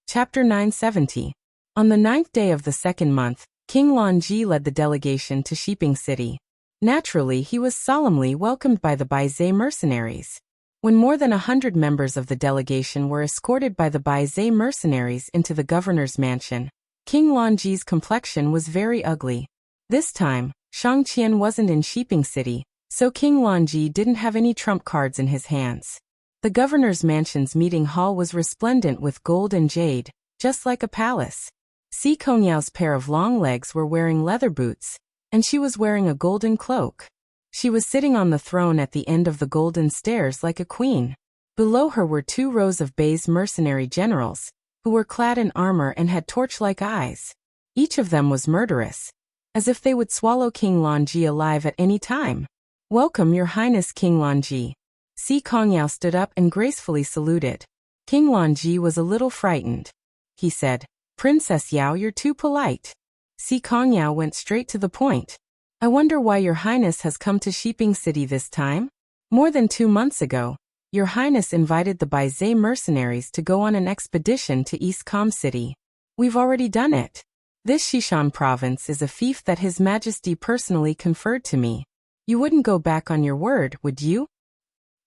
Chapter 970. On the 9th day of the 2nd month, King Lanji led the delegation to Shiping City. Naturally, he was solemnly welcomed by the Baizé mercenaries. When more than 100 members of the delegation were escorted by the Baizé mercenaries into the governor's mansion, King Lanji's complexion was very ugly. This time, Shang Qian wasn't in Shiping City, so King Lanji didn't have any trump cards in his hands. The governor's mansion's meeting hall was resplendent with gold and jade, just like a palace. Si Konyao's pair of long legs were wearing leather boots, and she was wearing a golden cloak. She was sitting on the throne at the end of the golden stairs like a queen. Below her were 2 rows of Bai's mercenary generals, who were clad in armor and had torch-like eyes. Each of them was murderous, as if they would swallow King Lanji alive at any time. Welcome, Your Highness King Lanji. Si Kongyao stood up and gracefully saluted. King Lanji was a little frightened. He said, Princess Yao, you're too polite. Si Kongyao went straight to the point. I wonder why Your Highness has come to Shiping City this time? More than 2 months ago, Your Highness invited the Baizé mercenaries to go on an expedition to East Com City. We've already done it. This Shishan province is a fief that His Majesty personally conferred to me. You wouldn't go back on your word, would you?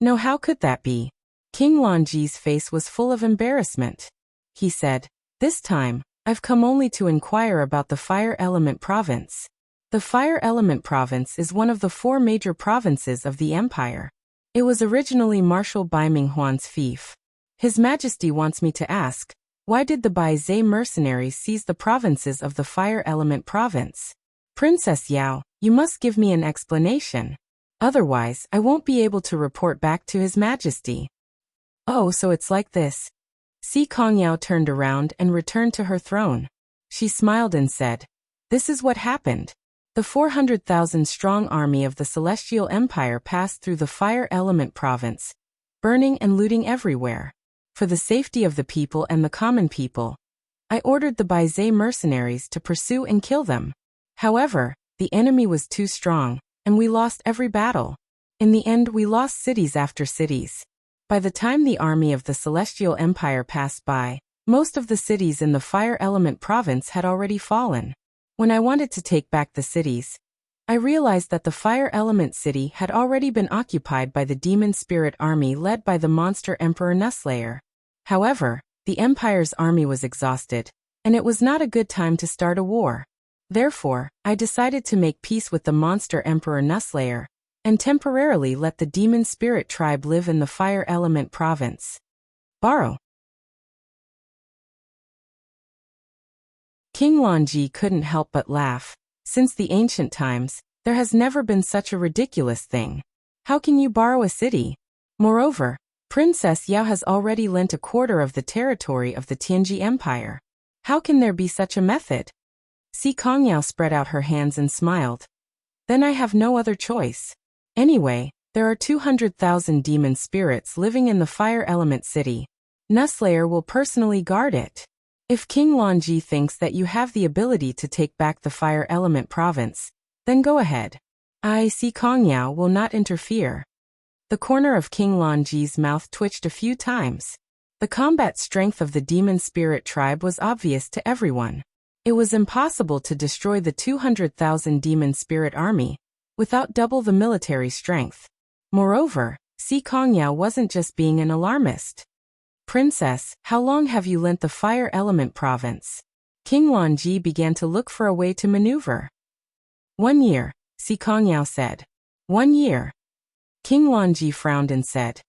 No, how could that be? King Lanji's face was full of embarrassment. He said, This time, I've come only to inquire about the Fire Element Province. The Fire Element Province is one of the 4 major provinces of the Empire. It was originally Marshal Baiming Huan's fief. His Majesty wants me to ask, why did the Baizé mercenaries seize the provinces of the Fire Element Province? Princess Yao, you must give me an explanation. Otherwise, I won't be able to report back to His Majesty. Oh, so it's like this. Si Kongyao turned around and returned to her throne. She smiled and said, "This is what happened. The 400,000-strong army of the Celestial Empire passed through the Fire Element province, burning and looting everywhere. For the safety of the people and the common people, I ordered the Baizé mercenaries to pursue and kill them. However, the enemy was too strong, and we lost every battle. In the end, we lost cities after cities. By the time the army of the Celestial Empire passed by, most of the cities in the Fire Element province had already fallen. When I wanted to take back the cities, I realized that the Fire Element city had already been occupied by the Demon Spirit army led by the monster Emperor Nusslayer. However, the Empire's army was exhausted, and it was not a good time to start a war. Therefore, I decided to make peace with the monster Emperor Nusslayer, and temporarily let the Demon Spirit tribe live in the Fire Element province. Borrow. King Lonji couldn't help but laugh. Since the ancient times, there has never been such a ridiculous thing. How can you borrow a city? Moreover, Princess Yao has already lent a quarter of the territory of the Tianji Empire. How can there be such a method? Si Kongyao spread out her hands and smiled. Then I have no other choice. Anyway, there are 200,000 demon spirits living in the Fire Element city. Nusslayer will personally guard it. If King Lonji thinks that you have the ability to take back the Fire Element province, then go ahead. I, Si Kongyao, will not interfere. The corner of King Lonji's mouth twitched a few times. The combat strength of the demon spirit tribe was obvious to everyone. It was impossible to destroy the 200,000 demon spirit army without double the military strength. Moreover, Si Kongyao wasn't just being an alarmist. Princess, how long have you lent the Fire Element province? King Lonji began to look for a way to maneuver. 1 year, Si Kongyao said. 1 year. King Lonji frowned and said,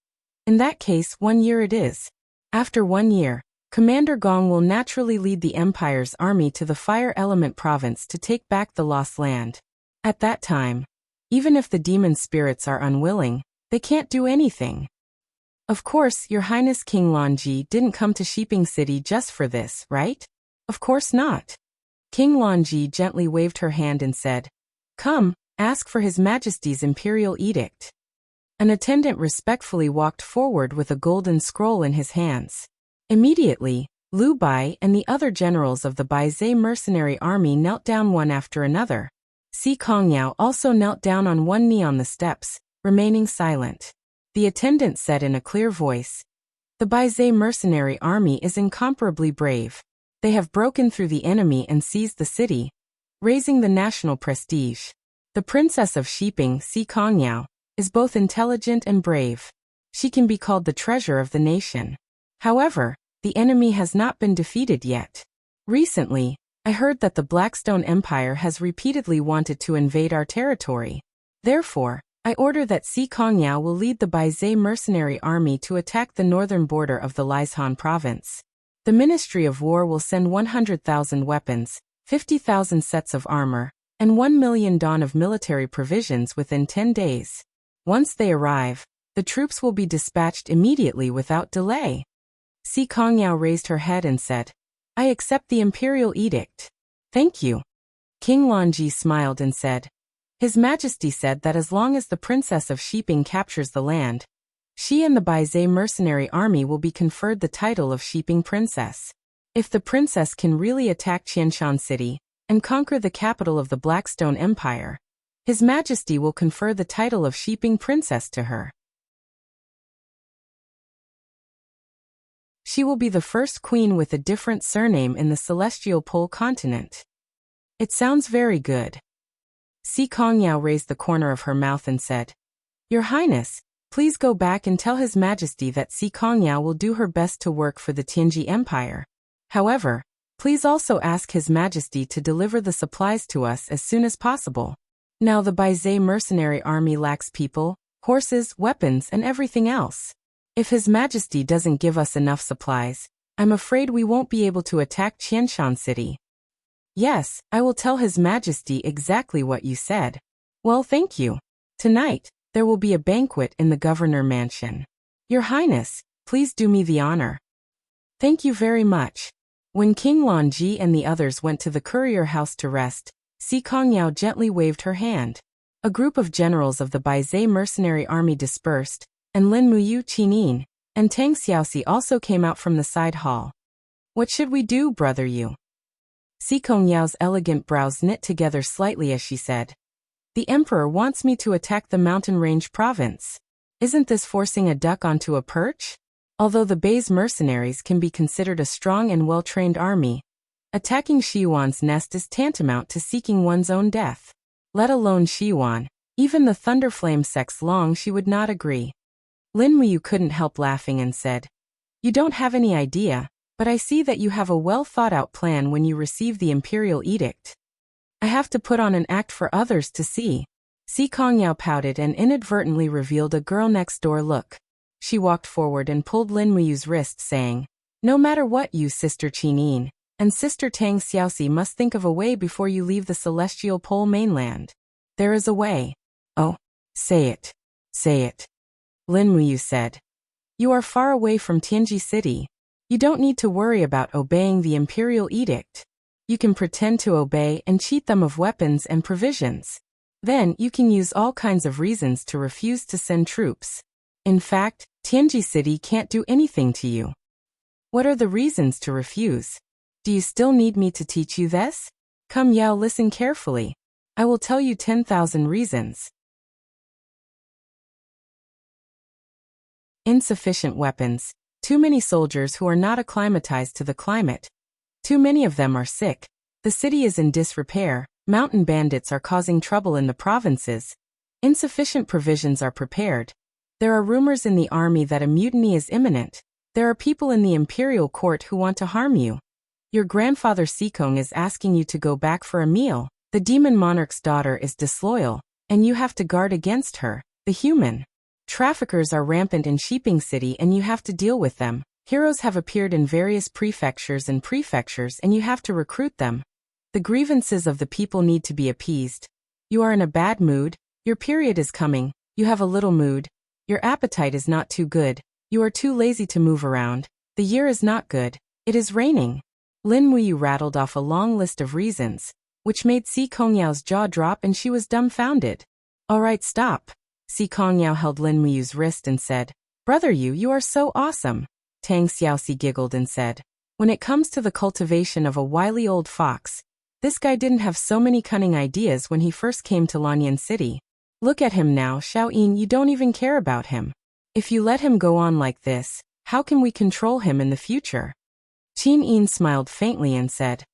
in that case 1 year it is. After 1 year, Commander Gong will naturally lead the Empire's army to the Fire Element province to take back the lost land. At that time, even if the demon spirits are unwilling, they can't do anything. Of course, Your Highness King Lonji didn't come to Shiping City just for this, right? Of course not. King Lonji gently waved her hand and said, come, ask for His Majesty's Imperial Edict. An attendant respectfully walked forward with a golden scroll in his hands. Immediately, Liu Bai and the other generals of the Baizé mercenary army knelt down one after another. Si Kongyao also knelt down on one knee on the steps, remaining silent. The attendant said in a clear voice, the Baizé mercenary army is incomparably brave. They have broken through the enemy and seized the city, raising the national prestige. The Princess of Shiping, Si Kongyao, is both intelligent and brave. She can be called the treasure of the nation. However, the enemy has not been defeated yet. Recently, I heard that the Blackstone Empire has repeatedly wanted to invade our territory. Therefore, I order that Si Kongyao will lead the Baizé mercenary army to attack the northern border of the Liaishan province. The Ministry of War will send 100,000 weapons, 50,000 sets of armor, and 1 million don of military provisions within 10 days. Once they arrive, the troops will be dispatched immediately without delay. Si Kongyao raised her head and said, I accept the Imperial Edict. Thank you. King Lonji smiled and said, His Majesty said that as long as the Princess of Shiping captures the land, she and the Baizé mercenary army will be conferred the title of Shiping Princess. If the princess can really attack Qianshan City and conquer the capital of the Blackstone Empire, His Majesty will confer the title of Shiping Princess to her. She will be the first queen with a different surname in the Celestial Pole continent. It sounds very good. Si Kongyao raised the corner of her mouth and said, Your Highness, please go back and tell His Majesty that Si Kongyao will do her best to work for the Tianji Empire. However, please also ask His Majesty to deliver the supplies to us as soon as possible. Now the Baizé mercenary army lacks people, horses, weapons, and everything else. If His Majesty doesn't give us enough supplies, I'm afraid we won't be able to attack Qianshan City. Yes, I will tell His Majesty exactly what you said. Well, thank you. Tonight, there will be a banquet in the Governor Mansion. Your Highness, please do me the honor. Thank you very much. When King Lanji and the others went to the courier house to rest, Si Kongyao gently waved her hand. A group of generals of the Baizé mercenary army dispersed, and Lin Muyu Qinin and Tang Xiaoxi also came out from the side hall. What should we do, brother Yu? Si Kongyao's elegant brows knit together slightly as she said. The emperor wants me to attack the mountain range province. Isn't this forcing a duck onto a perch? Although the Bei's mercenaries can be considered a strong and well-trained army, attacking Xiyuan's nest is tantamount to seeking one's own death. Let alone Xiyuan, even the Thunderflame Sex Long she would not agree. Lin Muyu couldn't help laughing and said, You don't have any idea, but I see that you have a well-thought-out plan when you receive the imperial edict. I have to put on an act for others to see. Si Kongyao pouted and inadvertently revealed a girl-next-door look. She walked forward and pulled Lin Muyu's wrist, saying, No matter what, you Sister Qinin and Sister Tang Xiaoxi must think of a way before you leave the celestial pole mainland. There is a way. Oh, say it. Say it. Lin Muyu said. You are far away from Tianji City. You don't need to worry about obeying the imperial edict. You can pretend to obey and cheat them of weapons and provisions. Then you can use all kinds of reasons to refuse to send troops. In fact, Tianji City can't do anything to you. What are the reasons to refuse? Do you still need me to teach you this? Come Yao, listen carefully. I will tell you 10,000 reasons. Insufficient weapons. Too many soldiers who are not acclimatized to the climate. Too many of them are sick. The city is in disrepair. Mountain bandits are causing trouble in the provinces. Insufficient provisions are prepared. There are rumors in the army that a mutiny is imminent. There are people in the imperial court who want to harm you. Your grandfather Sikong is asking you to go back for a meal. The demon monarch's daughter is disloyal, and you have to guard against her. The human traffickers are rampant in Shiping City and you have to deal with them. Heroes have appeared in various prefectures and you have to recruit them. The grievances of the people need to be appeased. You are in a bad mood. Your period is coming. You have a little mood. Your appetite is not too good. You are too lazy to move around. The year is not good. It is raining. Lin Muyu rattled off a long list of reasons, which made Si Kongyao's jaw drop and she was dumbfounded. All right, stop. Si Kongyao held Lin Muyu's wrist and said, Brother Yu, you are so awesome. Tang Xiaoxi giggled and said, When it comes to the cultivation of a wily old fox, this guy didn't have so many cunning ideas when he first came to Lanyan City. Look at him now, Xiaoyin, you don't even care about him. If you let him go on like this, how can we control him in the future? Qin Yin smiled faintly and said,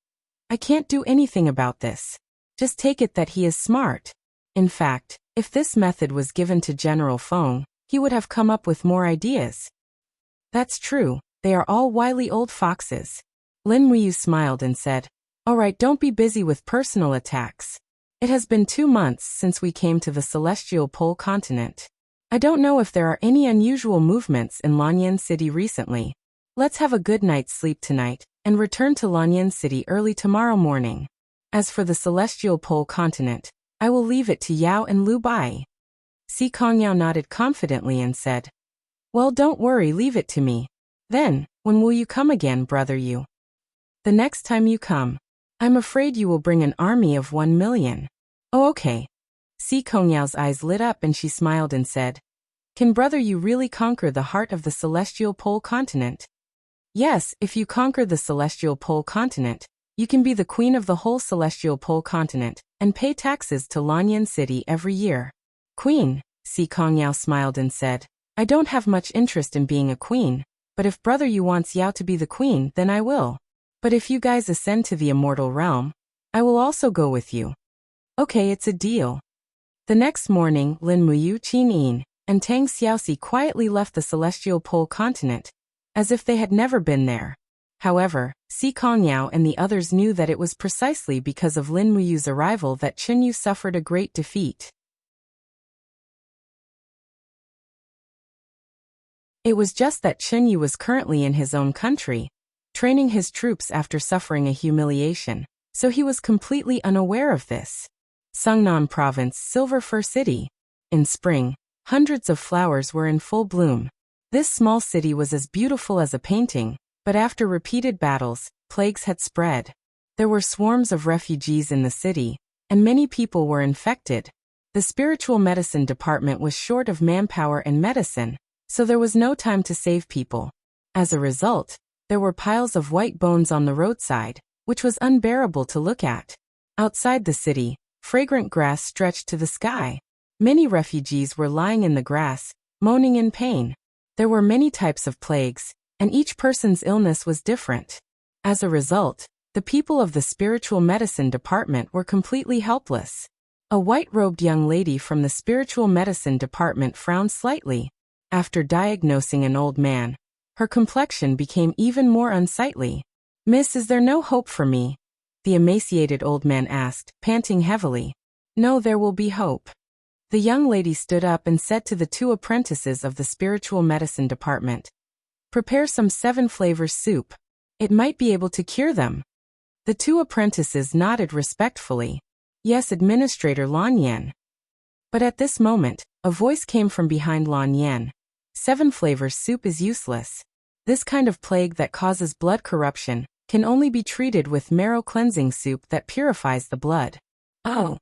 I can't do anything about this. Just take it that he is smart. In fact, if this method was given to General Feng, he would have come up with more ideas. That's true, they are all wily old foxes. Lin Muyu smiled and said, All right, don't be busy with personal attacks. It has been 2 months since we came to the celestial pole continent. I don't know if there are any unusual movements in Lanyan City recently. Let's have a good night's sleep tonight, and return to Lanyan City early tomorrow morning. As for the celestial pole continent, I will leave it to Yao and Lu Bai. Si Kongyao nodded confidently and said, Well, don't worry, leave it to me. Then, when will you come again, brother Yu? The next time you come. I'm afraid you will bring an army of 1 million. Oh, okay. Si Kongyao's eyes lit up and she smiled and said, Can brother Yu really conquer the heart of the celestial pole continent? Yes, if you conquer the celestial pole continent, you can be the queen of the whole celestial pole continent, and pay taxes to Lanyan City every year. Queen, Si Kongyao smiled and said, I don't have much interest in being a queen, but if brother Yu wants Yao to be the queen, then I will. But if you guys ascend to the immortal realm, I will also go with you. Okay, it's a deal. The next morning, Lin Muyu, Qin Yin, and Tang Xiaoxi quietly left the celestial pole continent, as if they had never been there. However, Si Kongyao and the others knew that it was precisely because of Lin Muyu's arrival that Chenyu suffered a great defeat. It was just that Chenyu was currently in his own country, training his troops after suffering a humiliation, so he was completely unaware of this. Sungnan Province, Silver Fir City. In spring, hundreds of flowers were in full bloom. This small city was as beautiful as a painting, but after repeated battles, plagues had spread. There were swarms of refugees in the city, and many people were infected. The spiritual medicine department was short of manpower and medicine, so there was no time to save people. As a result, there were piles of white bones on the roadside, which was unbearable to look at. Outside the city, fragrant grass stretched to the sky. Many refugees were lying in the grass, moaning in pain. There were many types of plagues, and each person's illness was different. As a result, the people of the spiritual medicine department were completely helpless. A white-robed young lady from the spiritual medicine department frowned slightly. After diagnosing an old man, her complexion became even more unsightly. "Miss, is there no hope for me?" the emaciated old man asked, panting heavily. "No, there will be hope." The young lady stood up and said to the 2 apprentices of the spiritual medicine department, "Prepare some 7 flavors soup. It might be able to cure them." The 2 apprentices nodded respectfully. "Yes, Administrator Lan Yan." But at this moment, a voice came from behind Lan Yan. 7 flavors soup is useless. This kind of plague that causes blood corruption can only be treated with marrow cleansing soup that purifies the blood. Oh.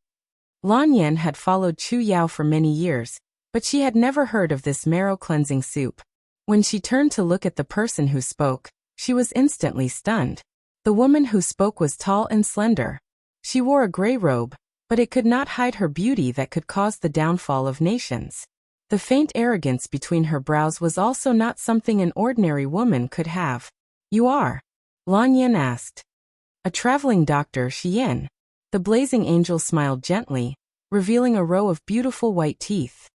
Lan Yan had followed Chu Yao for many years, but she had never heard of this marrow cleansing soup. When she turned to look at the person who spoke, she was instantly stunned. The woman who spoke was tall and slender. She wore a gray robe, but it could not hide her beauty that could cause the downfall of nations. The faint arrogance between her brows was also not something an ordinary woman could have. "You are?" Lan Yan asked. "A traveling doctor, Xian." The blazing angel smiled gently, revealing a row of beautiful white teeth.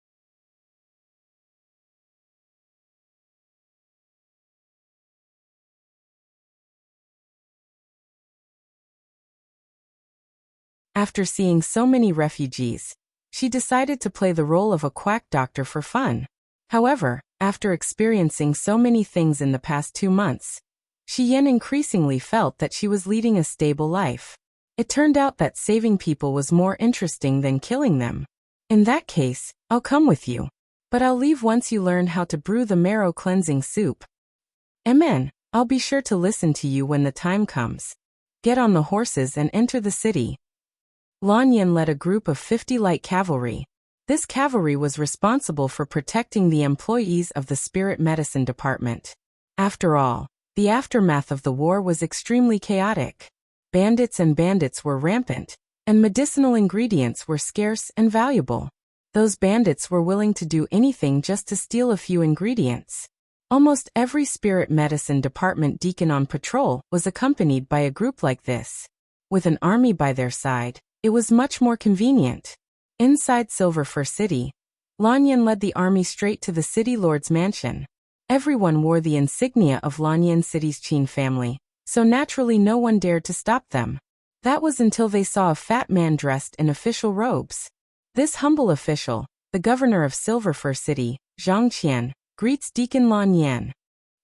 After seeing so many refugees, she decided to play the role of a quack doctor for fun. However, after experiencing so many things in the past 2 months, Xian increasingly felt that she was leading a stable life. It turned out that saving people was more interesting than killing them. "In that case, I'll come with you. But I'll leave once you learn how to brew the marrow cleansing soup." "Amen, I'll be sure to listen to you when the time comes. Get on the horses and enter the city." Lan Yan led a group of 50 light cavalry. This cavalry was responsible for protecting the employees of the spirit medicine department. After all, the aftermath of the war was extremely chaotic. Bandits were rampant, and medicinal ingredients were scarce and valuable. Those bandits were willing to do anything just to steal a few ingredients. Almost every spirit medicine department deacon on patrol was accompanied by a group like this. With an army by their side, it was much more convenient. Inside Silver Fir City, Lan Yan led the army straight to the city lord's mansion. Everyone wore the insignia of Lan Yan City's Qin family, so naturally no one dared to stop them. That was until they saw a fat man dressed in official robes. This humble official, the governor of Silver Fir City, Zhang Qian, greets Deacon Lan Yan.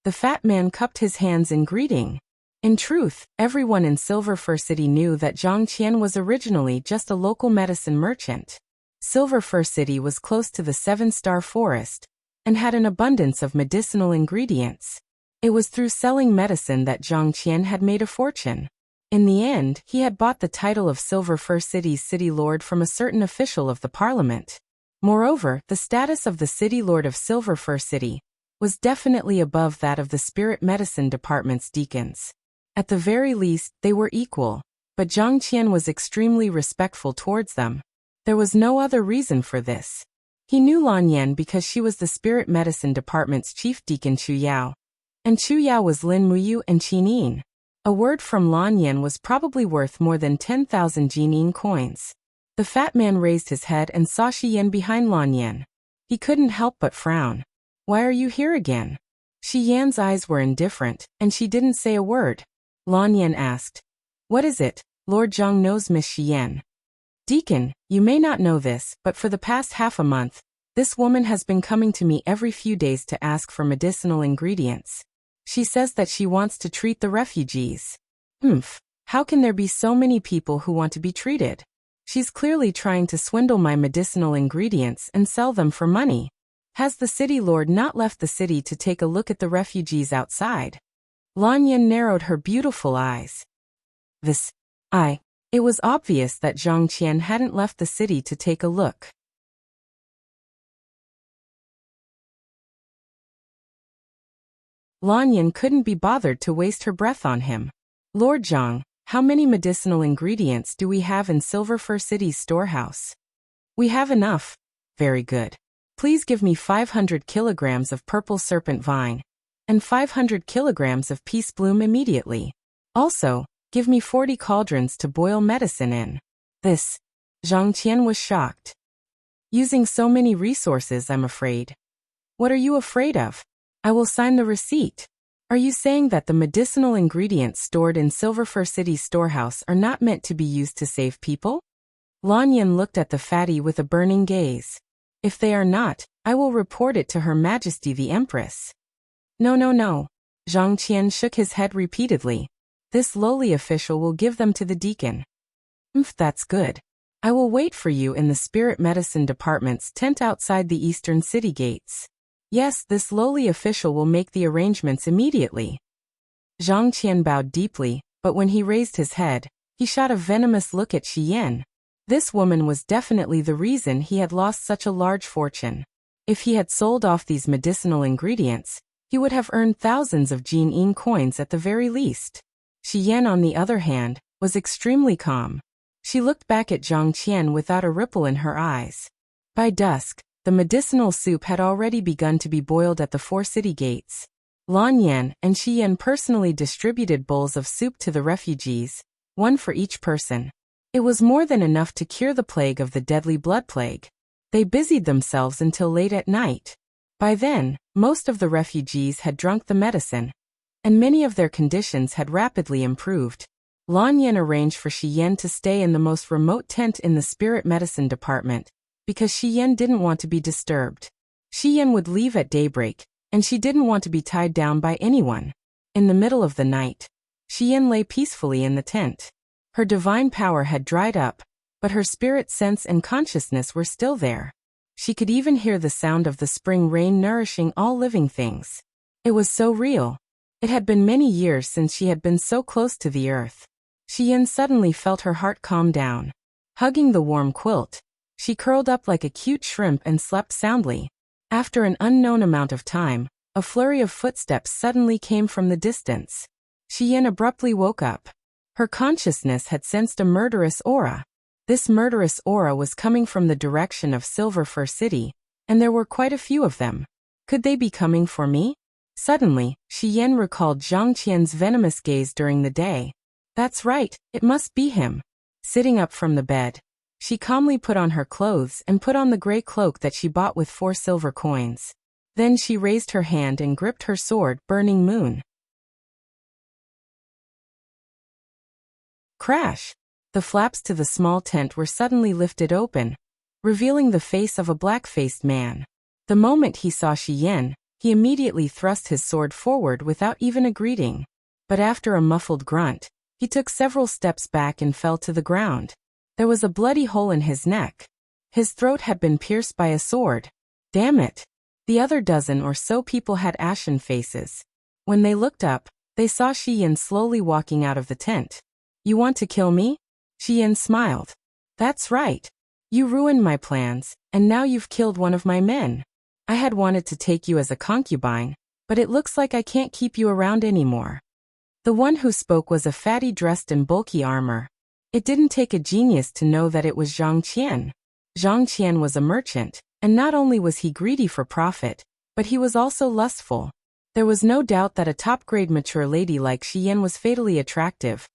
The fat man cupped his hands in greeting. In truth, everyone in Silver Fir City knew that Zhang Qian was originally just a local medicine merchant. Silver Fir City was close to the 7-star forest and had an abundance of medicinal ingredients. It was through selling medicine that Zhang Qian had made a fortune. In the end, he had bought the title of Silver Fir City's city lord from a certain official of the parliament. Moreover, the status of the city lord of Silver Fir City was definitely above that of the spirit medicine department's deacons. At the very least, they were equal, but Zhang Qian was extremely respectful towards them. There was no other reason for this. He knew Lan Yan because she was the spirit medicine department's chief deacon Chu Yao, and Chu Yao was Lin Muyu and Qinin. A word from Lan Yan was probably worth more than 10,000 Jinin coins. The fat man raised his head and saw Xian behind Lan Yan. He couldn't help but frown. "Why are you here again?" Xian's eyes were indifferent, and she didn't say a word. Lan Yan asked, "What is it?" Lord Zhang knows Miss Xian. "Deacon, you may not know this, but for the past half a month, this woman has been coming to me every few days to ask for medicinal ingredients. She says that she wants to treat the refugees." How can there be so many people who want to be treated? She's clearly trying to swindle my medicinal ingredients and sell them for money. Has the city lord not left the city to take a look at the refugees outside?" Lan Yan narrowed her beautiful eyes. It was obvious that Zhang Qian hadn't left the city to take a look. Lan Yan couldn't be bothered to waste her breath on him. Lord Zhang, how many medicinal ingredients do we have in Silver Fir City's storehouse? We have enough. Very good. Please give me 500 kilograms of purple serpent vine and 500 kilograms of peace bloom immediately. Also, give me 40 cauldrons to boil medicine in. Zhang Qian was shocked. Using so many resources, I'm afraid. What are you afraid of? I will sign the receipt. Are you saying that the medicinal ingredients stored in Silver Fir City's storehouse are not meant to be used to save people? Lan Yan looked at the fatty with a burning gaze. If they are not, I will report it to Her Majesty the Empress. No. Zhang Qian shook his head repeatedly. This lowly official will give them to the deacon. That's good. I will wait for you in the Spirit Medicine Department's tent outside the eastern city gates. Yes, this lowly official will make the arrangements immediately. Zhang Qian bowed deeply, but when he raised his head, he shot a venomous look at Shi Yan. This woman was definitely the reason he had lost such a large fortune. If he had sold off these medicinal ingredients, he would have earned thousands of Jin coins at the very least. Shi Yan, on the other hand, was extremely calm. She looked back at Zhang Qian without a ripple in her eyes. By dusk, the medicinal soup had already begun to be boiled at the 4 city gates. Lan Yan and Shi Yan personally distributed bowls of soup to the refugees, one for each person. It was more than enough to cure the plague of the deadly blood plague. They busied themselves until late at night. By then, most of the refugees had drunk the medicine, and many of their conditions had rapidly improved. Lan Yan arranged for Shi Yan to stay in the most remote tent in the Spirit Medicine Department, because Shi Yan didn't want to be disturbed. Shi Yan would leave at daybreak, and she didn't want to be tied down by anyone. In the middle of the night, Shi Yan lay peacefully in the tent. Her divine power had dried up, but her spirit sense and consciousness were still there. She could even hear the sound of the spring rain nourishing all living things. It was so real. It had been many years since she had been so close to the earth. Shi Yan suddenly felt her heart calm down. Hugging the warm quilt, she curled up like a cute shrimp and slept soundly. After an unknown amount of time, a flurry of footsteps suddenly came from the distance. Shi Yan abruptly woke up. Her consciousness had sensed a murderous aura. This murderous aura was coming from the direction of Silver Fir City, and there were quite a few of them. Could they be coming for me? Suddenly, Shi Yan recalled Zhang Qian's venomous gaze during the day. That's right, it must be him. Sitting up from the bed, she calmly put on her clothes and put on the gray cloak that she bought with 4 silver coins. Then she raised her hand and gripped her sword, Burning Moon. Crash! The flaps to the small tent were suddenly lifted open, revealing the face of a black-faced man. The moment he saw Shi Yan, he immediately thrust his sword forward without even a greeting. But after a muffled grunt, he took several steps back and fell to the ground. There was a bloody hole in his neck. His throat had been pierced by a sword. Damn it! The other dozen or so people had ashen faces. When they looked up, they saw Shi Yan slowly walking out of the tent. You want to kill me? Shi Yan smiled. That's right. You ruined my plans, and now you've killed one of my men. I had wanted to take you as a concubine, but it looks like I can't keep you around anymore. The one who spoke was a fatty dressed in bulky armor. It didn't take a genius to know that it was Zhang Qian. Zhang Qian was a merchant, and not only was he greedy for profit, but he was also lustful. There was no doubt that a top-grade mature lady like Shi Yan was fatally attractive.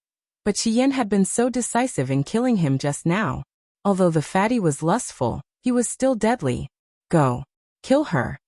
But Shi Yan had been so decisive in killing him just now. Although the fatty was lustful, he was still deadly. Go. Kill her.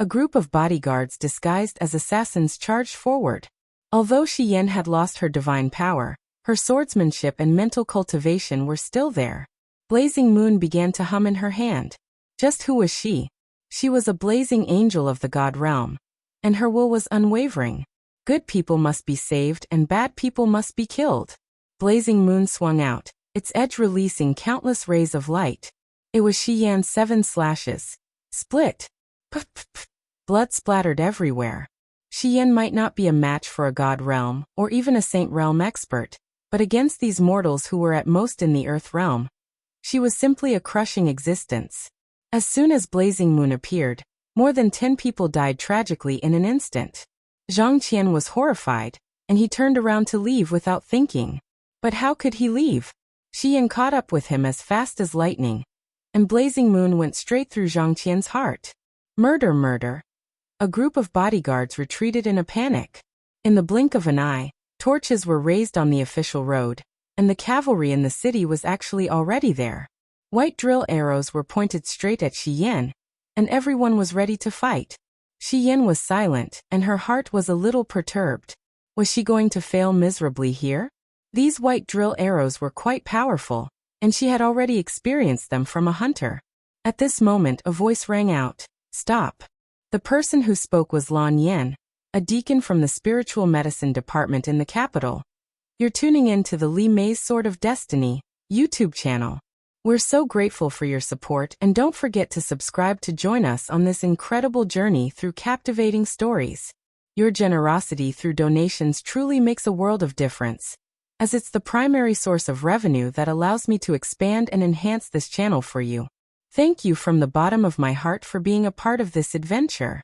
A group of bodyguards disguised as assassins charged forward. Although Shi Yan had lost her divine power, her swordsmanship and mental cultivation were still there. Blazing Moon began to hum in her hand. Just who was she? She was a blazing angel of the god realm. And her will was unwavering. Good people must be saved and bad people must be killed. Blazing Moon swung out, its edge releasing countless rays of light. It was Shi Yan's 7 slashes. Split. Blood splattered everywhere. Shi Yan might not be a match for a god realm, or even a saint realm expert, but against these mortals who were at most in the earth realm, she was simply a crushing existence. As soon as Blazing Moon appeared, more than 10 people died tragically in an instant. Zhang Qian was horrified, and he turned around to leave without thinking. But how could he leave? Shi Yan caught up with him as fast as lightning, and Blazing Moon went straight through Zhang Qian's heart. Murder, murder. A group of bodyguards retreated in a panic. In the blink of an eye, torches were raised on the official road, and the cavalry in the city was actually already there. White drill arrows were pointed straight at Shi Yan, and everyone was ready to fight. Shi Yan was silent, and her heart was a little perturbed. Was she going to fail miserably here? These white drill arrows were quite powerful, and she had already experienced them from a hunter. At this moment a voice rang out, "Stop." The person who spoke was Lan Yan, a deacon from the spiritual medicine department in the capital. You're tuning in to the Li Mei's Sword of Destiny YouTube channel. We're so grateful for your support, and don't forget to subscribe to join us on this incredible journey through captivating stories. Your generosity through donations truly makes a world of difference, as it's the primary source of revenue that allows me to expand and enhance this channel for you. Thank you from the bottom of my heart for being a part of this adventure.